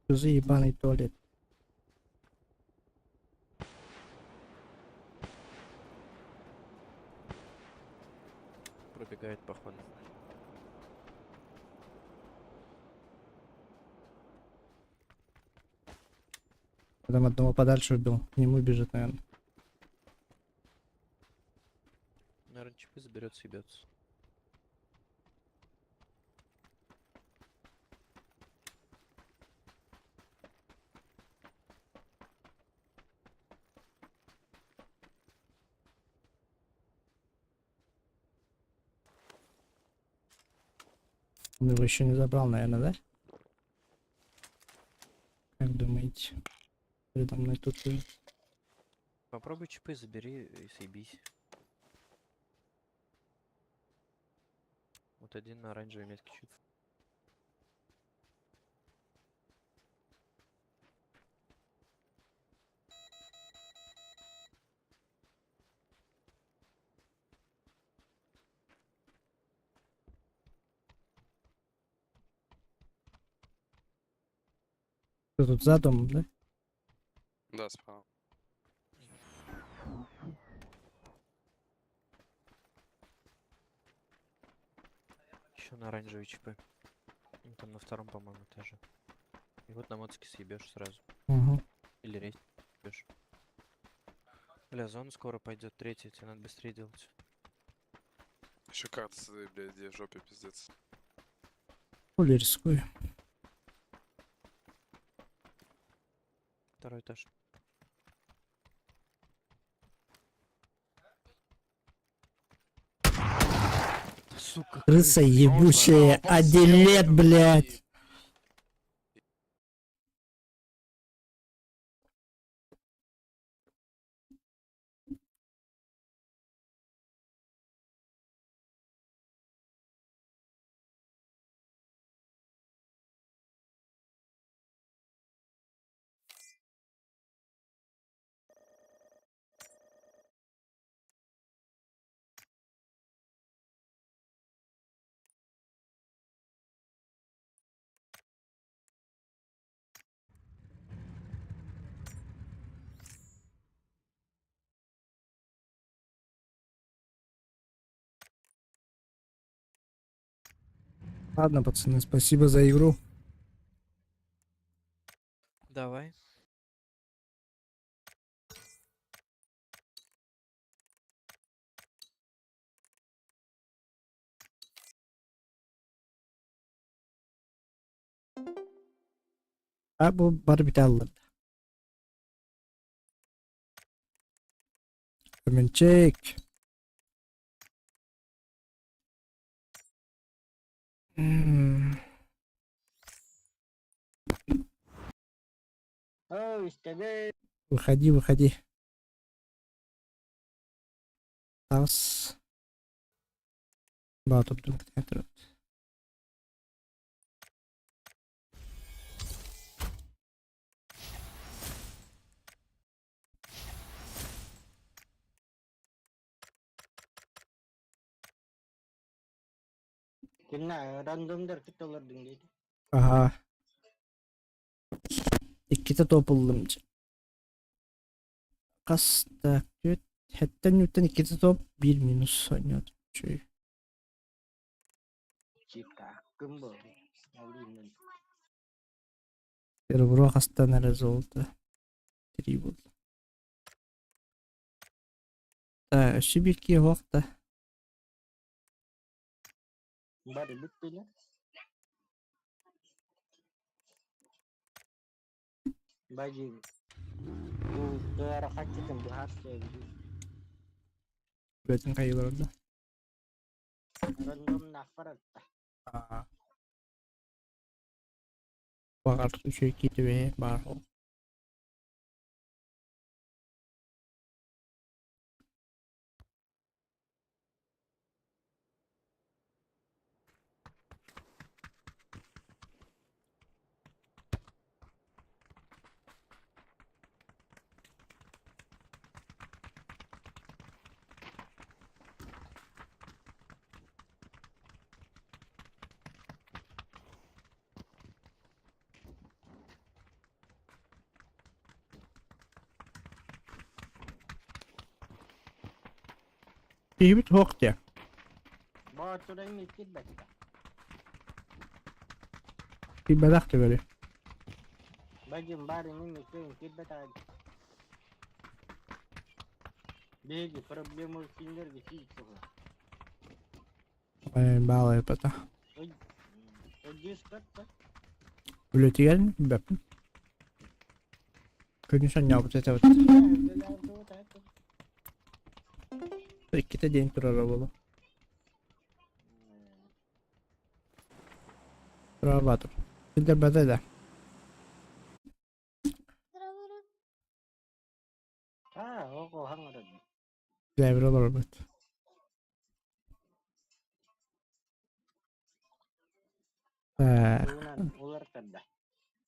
Что за ебаный туалет? Пробегает, походу. Там одного подальше убил. К нему бежит, наверное. Наверное, чипы заберет, съебется. Он его еще не забрал, наверное, да? Как думаете? Передо мной тут и- Попробуй чипы, забери и съебись. Вот один на оранжевой метке чип. Кто тут за домом, да? Да, справа. Еще на оранжевой чипы. Ну, там на втором, по-моему, этаже. И вот на мотике съебешь сразу. Угу. Или рейс съебешь. Бля, зона скоро пойдет, третья, тебе надо быстрее делать. Еще карта, смотри, блядь, где в жопе пиздец. Хули рискую. Второй этаж. Сука, Крыса ебучая. Бомба, Адилет, блядь. Ладно, пацаны, спасибо за игру. Давай. Bu barbitalı. Hemen çek. Выходи, выходи. Тас. Да, тут это. Kena randomlar kıtalardın dedi. Aha. İkide top buldum. Kasta göt. Hetten yütten ikide top 1 minus oynuyordum. Şey. Cipta. Kembo. Alayım. Bir bura hasta neresi oldu? 3 buldu. Da şu bir ki vakti. Bari bitti lan. Bacı. Bu duvara kaçtım bu her şey. Bütün kayılarında. Random nafarat. Aa. Bakar şu iki ve var o. İyi bir tok diye. Baturayım mikir bekle. Bir bedak da böyle. Bacım bari mikir bekle. Begi problem olsunlar geçiyor. Bağla yapata. Ödüş katta. Ületi gelin bir bakın. Köyün sen yapıp evet. İki de denk durar arabalı. Bravo dur. Bir de bede de. Ha, o hangi? Devre olur evet. Ular kadar.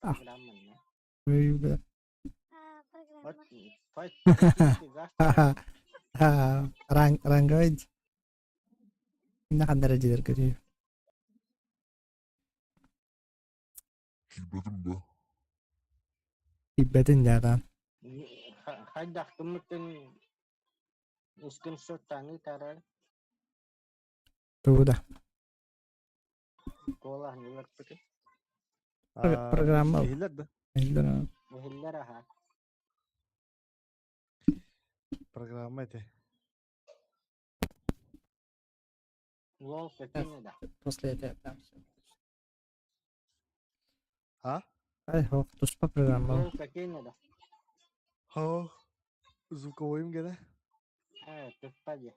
Ah. Programın ya. Böyle. Bak, fight. Rangoid. Ne kadar dereceler görüyor. Hibbetin yerden. Hadi kımıtın screenshot tane tarar. Tuğda. Kolah neler peki? Program var. Şehirler de. Elden Muhiller ha. Программа это. Wall peki da. После этого. А? Ай, хо, тоспа программа. Wall peki da. О, звуковой им гене. Ha, tepede.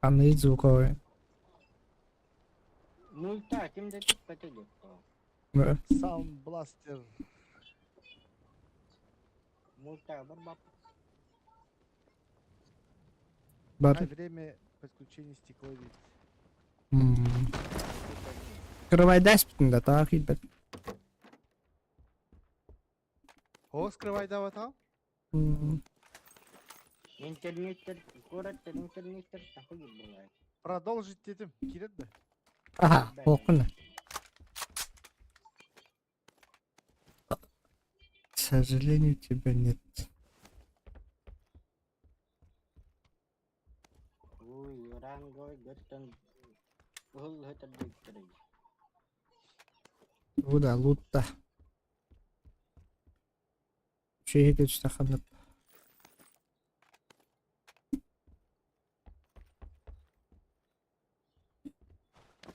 Anlayı звуковой. Multa kimde tepede de. Саунд бластер. Multa barbap. Бар. Время подключения стекловиц. Кровай дасть да так хиббет. О, скрывай давай там. İnternetten kurat internetten takı gibi. Продолжить dedim. Kiret mi? Aha, okuna. К сожалению, тебя нет. Uy, rangoy götten. Ul heter diktere. Bu da loot'ta. Şeye geçti hanım.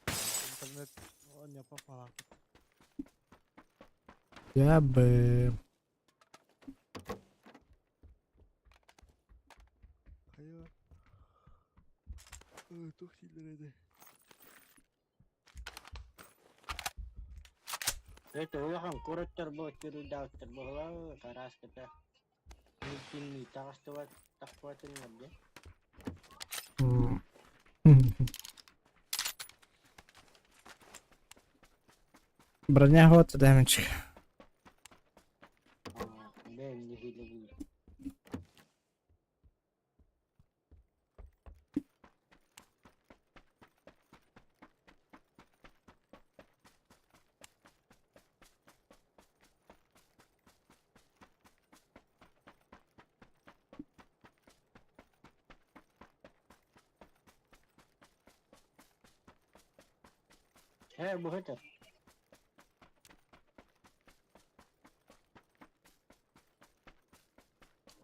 Интернет. О, не попало. Ya be. Hayır. Çok sinirlendi. Itu ulah kurat terbocor udah terbola karas kita. Mungkin kita kasih tak kuatin aja. Броня вот damage. Ada yang dihilangin. бухгалтер.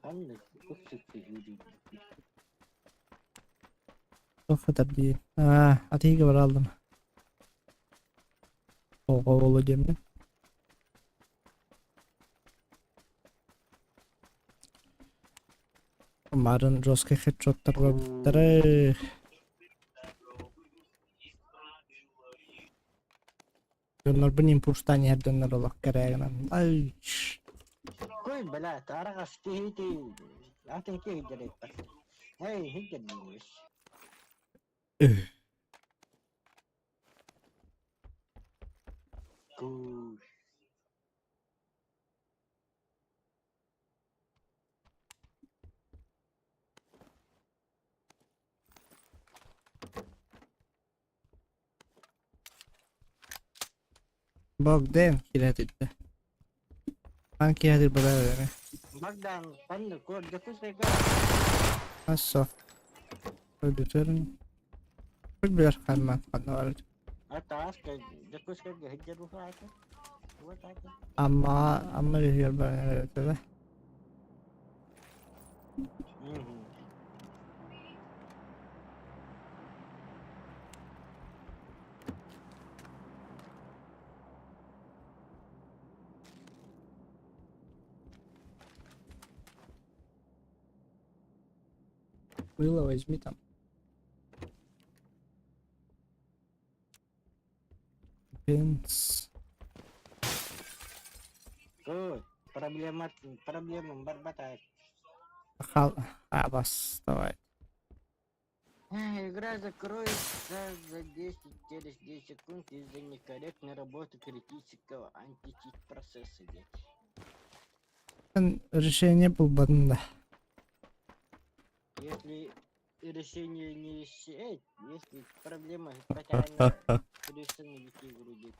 Anne, kutsit yürüdü. O kadar değil. Atıyı var aldım. Oğlu gemi. Umarım жесткий хедшоттар var. Донор бинин пуштани донор олох керегнан. Ай. Koy bela, tara kasti hiti. Atin ki hijaret pas. Hey, hijaret nimiş. Kuş. Bogdan kiretildi. Ben kiretil bana öyle. Magdan, panda, kur, jakus ka. Nasıl? Öldürürüm. Bir kalma var. Atas ka, jakus ka, hijaret mo ka. What ka? Ama bir bana öyle. Было, возьми там. Пенс. Kuy, проблема барбатает. Бас, давай. Игра закроется за 10 через 10 секунд из-за некорректной работы критического античит процесса. Решение был банда. Если решение не решить, если проблема потеряна, решение детей вроде.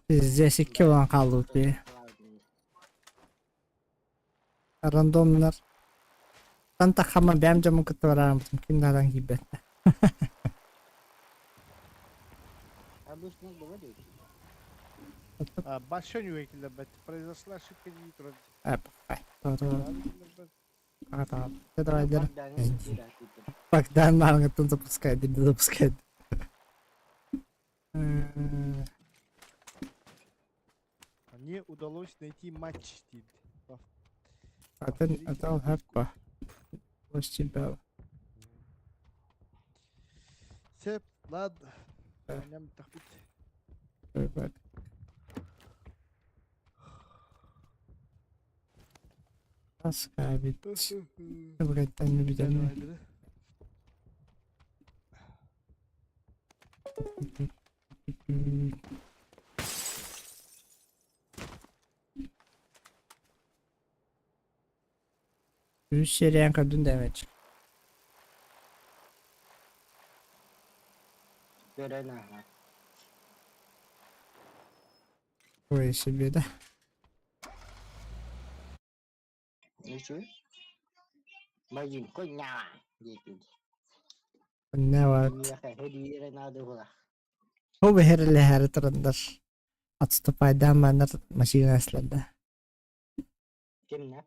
Здесь 2 olan kaldı bir. Randomlar. Ben takama benim camım kıtı var aramızda. Kimlerden gibi. Обычно говорит. Большой векиле, произошла ошибка Дмитрия. Tamam. Давай, Богдан, разбирай тут. Богдан Маргатон запускает, не запускает. Мне удалось найти матч. Это он хэппа. Вот тебя. Все, ладно. Ням тахбит. Bak. Nasıl kaybettik? Bıraktan bir tane. Yüz seriyen kadın demek. Перена. Ой, себе, да? Ничего. Богин, коня. Ne var? Я хедире надо было. O behirli her taraftar. Atstopaydan benler maşine esledi. Кем не?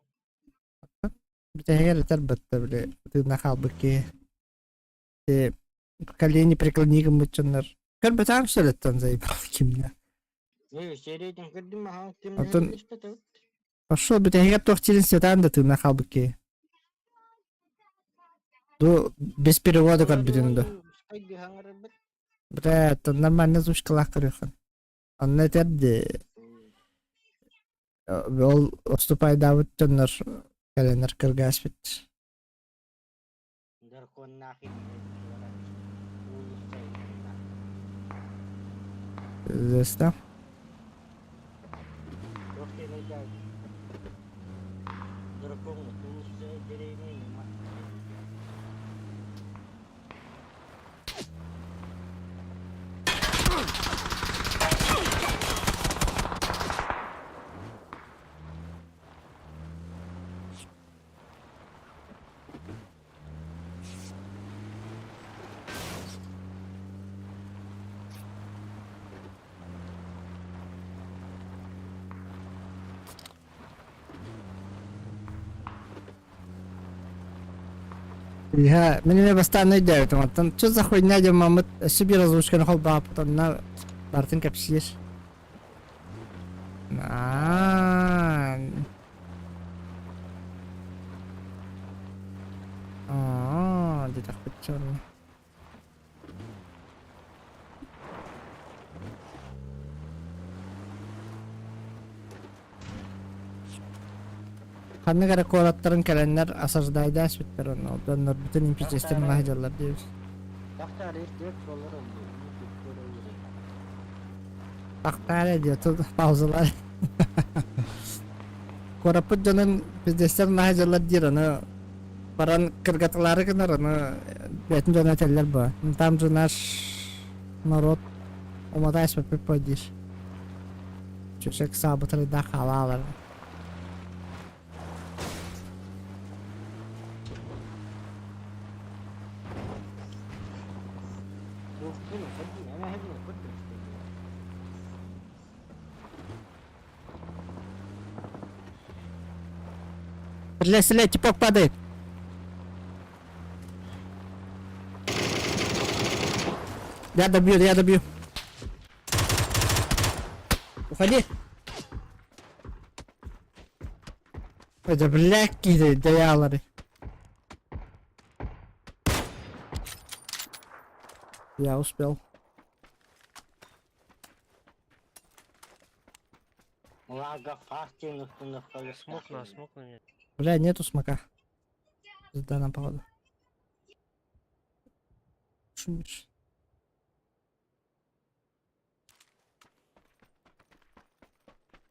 Bir de her tarafta bile. Tığına kalbaki. Колени преклони мученнер. Как бы там все летан заебал kimle. Середин кырдым ага кем Антон- не что-то. Пошел бы ты готов через светан да ты на халбке. Ду без перевода как бы да. Скайги хангарбет. Бля, это нормально звучка лахтарыхан. Он не терди. Ол уступай давыт тоннер. Календар кыргаспит. Даркон нахи. Здесь там. Окей, найдем. Даркон, ты уже деревень. Я, мне постоянно идею, там, что за хуйня, где мамы себе разлучка на холба, потом на Бартин капсиш. Где-то хоть черный. Ханны кара колаттарын кәләннәр асаждайда аспиттер оны. Доннор бүтін импичестер нахиджалар дейбіз. Тахта рейс доллар oldu. Ақтары диyor, тут паузалар. Корапыт жанын пиздестер нахиджалар дейір, оны баран кыргатылары кынар, оны бәтін жана тәллер ба. Там же наш народ уматай спапы подиш. Чушек сабытыры да халалар. Стреляй, типок падает. Я добью. Уходи. Ой, да бляки, диалоры. Я успел. Лага фастинг на Смог на нет. Бля, нету смока. Да, на поводу. Шумишь.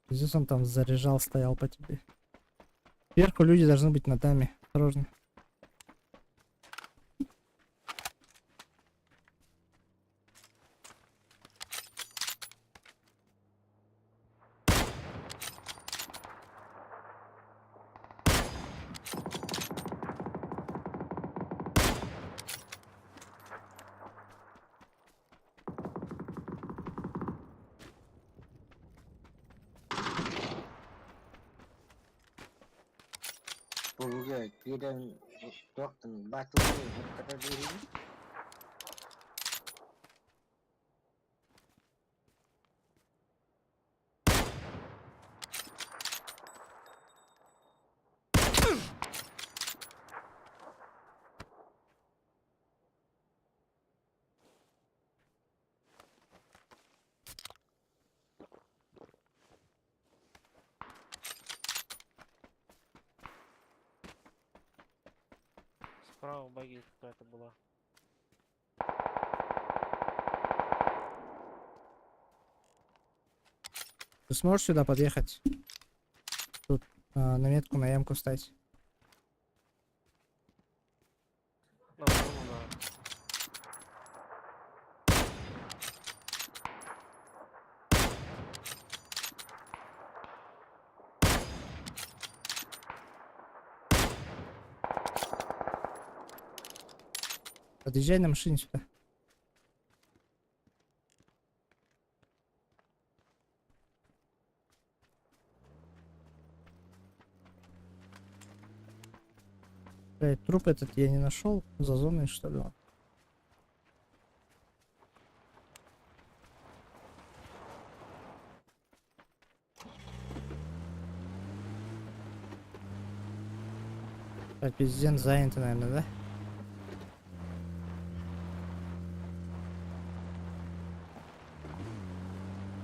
Здесь он там заряжал, стоял по тебе. Сверху люди должны быть над нами. Осторожно. Pulga kiran dokter batu kata diri. Справа баги какая-то была. Ты сможешь сюда подъехать? Тут наметку на ямку ставить. На втором, да. Подъезжай на машине сюда. Блядь, труп этот я не нашел. За зоной, что ли? Он? Президент занят, наверное, да?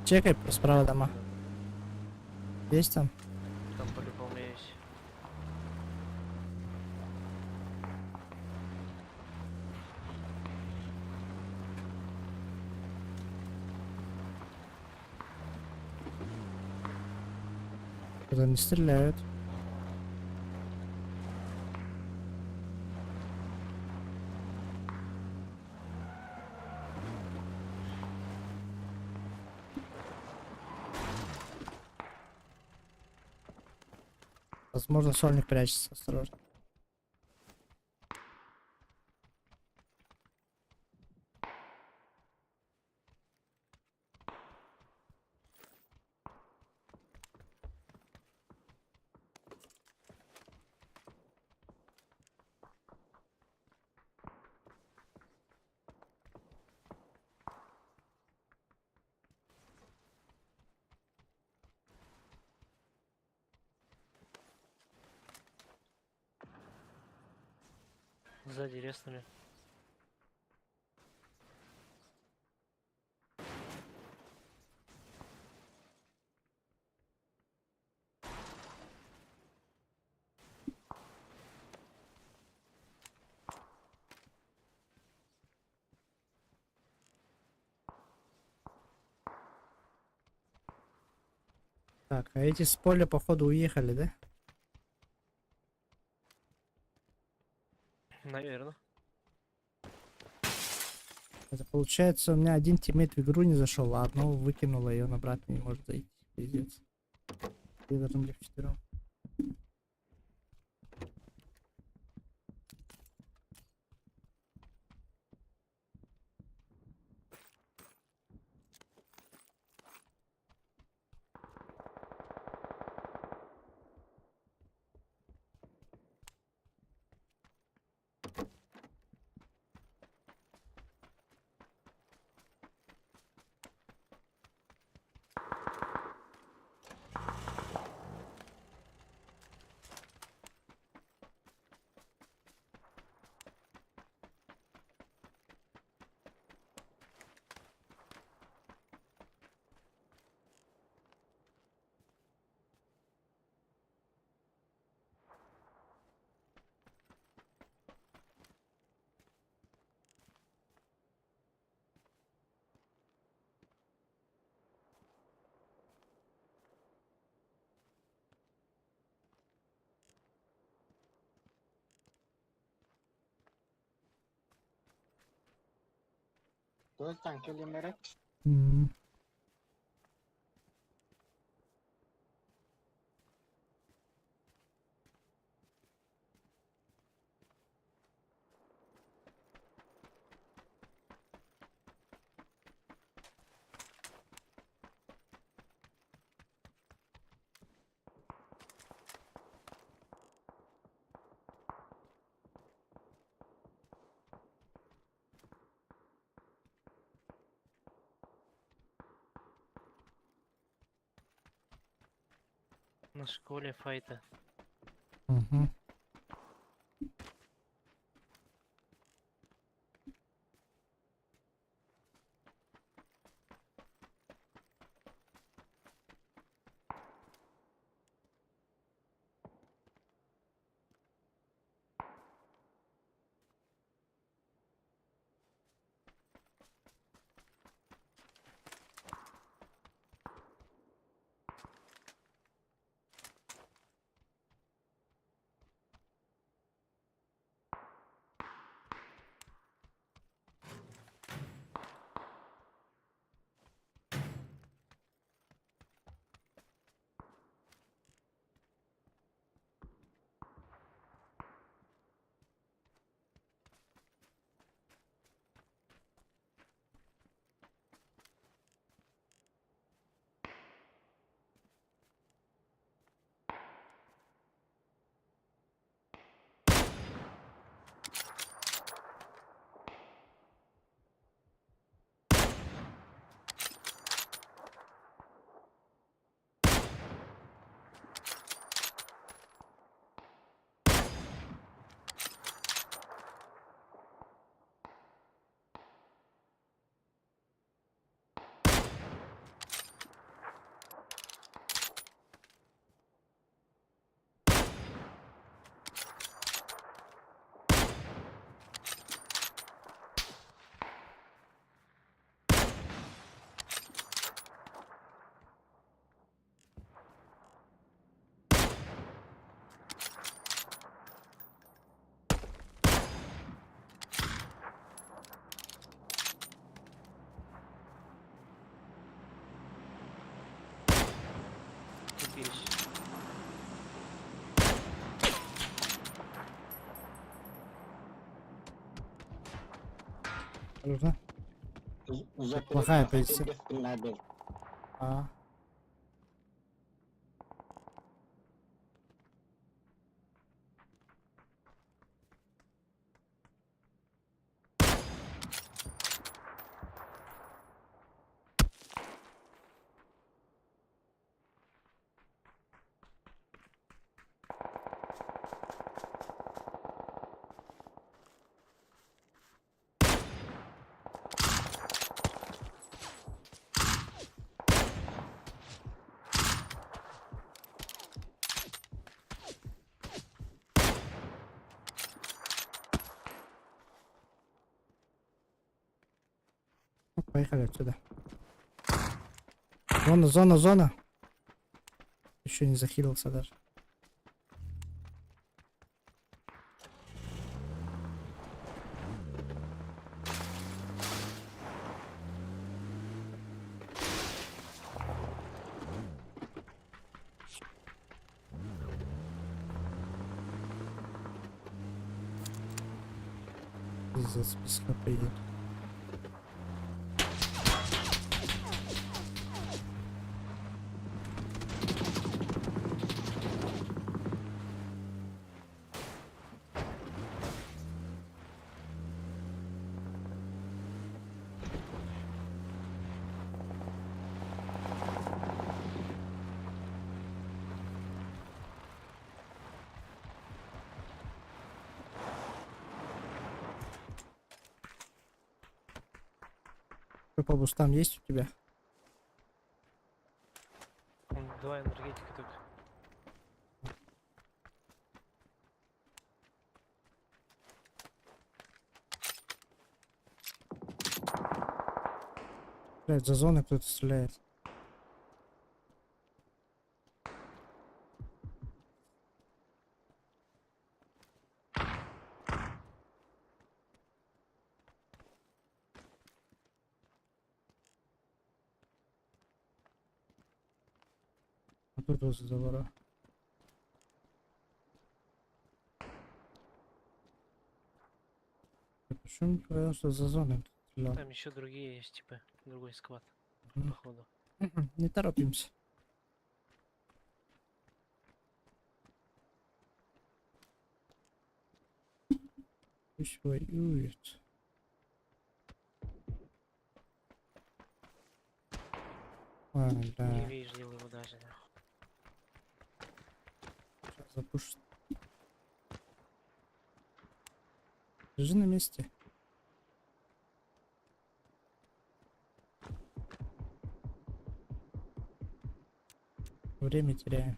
Чекай справа дома. Есть там? Там по-любому есть. Куда не стреляют. Возможно, сольник прячется, осторожно. Сзади резнули. Так, а эти с поля, походу, уехали, да? Наверное. Это получается, у меня один тиммейт в игру не зашел, а одного выкинуло, и он обратно не может зайти. Пиздец. И должны были вчетвером. तो सांगते मेरे Мгм. На школе файта. Мгм. Купились. Нужно? уже Плохая перед позиция. надо. А. Поехали отсюда. Зона, зона, зона. Еще не захилился даже. Пиздец, без хп идет. Что по бустам есть у тебя? Два энергетика тут. Блядь, за зоной кто-то стреляет. А тут возле забора. Почему не говорил, что за зоной кто-то стрелял? Там еще другие есть, типа, другой сквад, Мгм. походу. Не торопимся. Пусть воюет. А, Не да. видел его даже, нахуй. Сейчас запушит. Лежи на месте. Время теряем.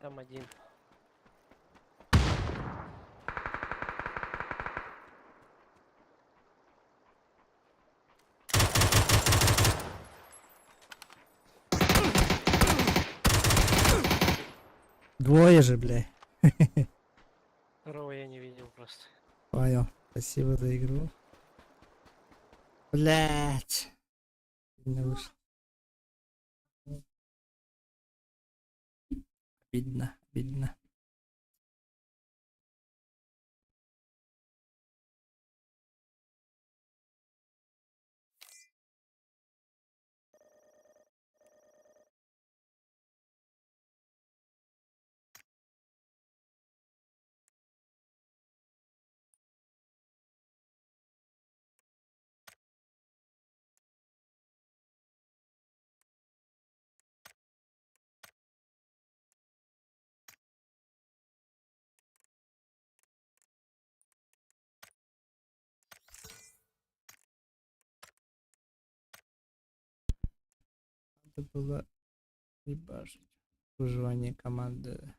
Там один. Двое же, бля. Второго я не видел просто. Понял. Спасибо за игру. Блять. Не вышел. Обидно, обидно. Надо было ебашить. Выживание команды.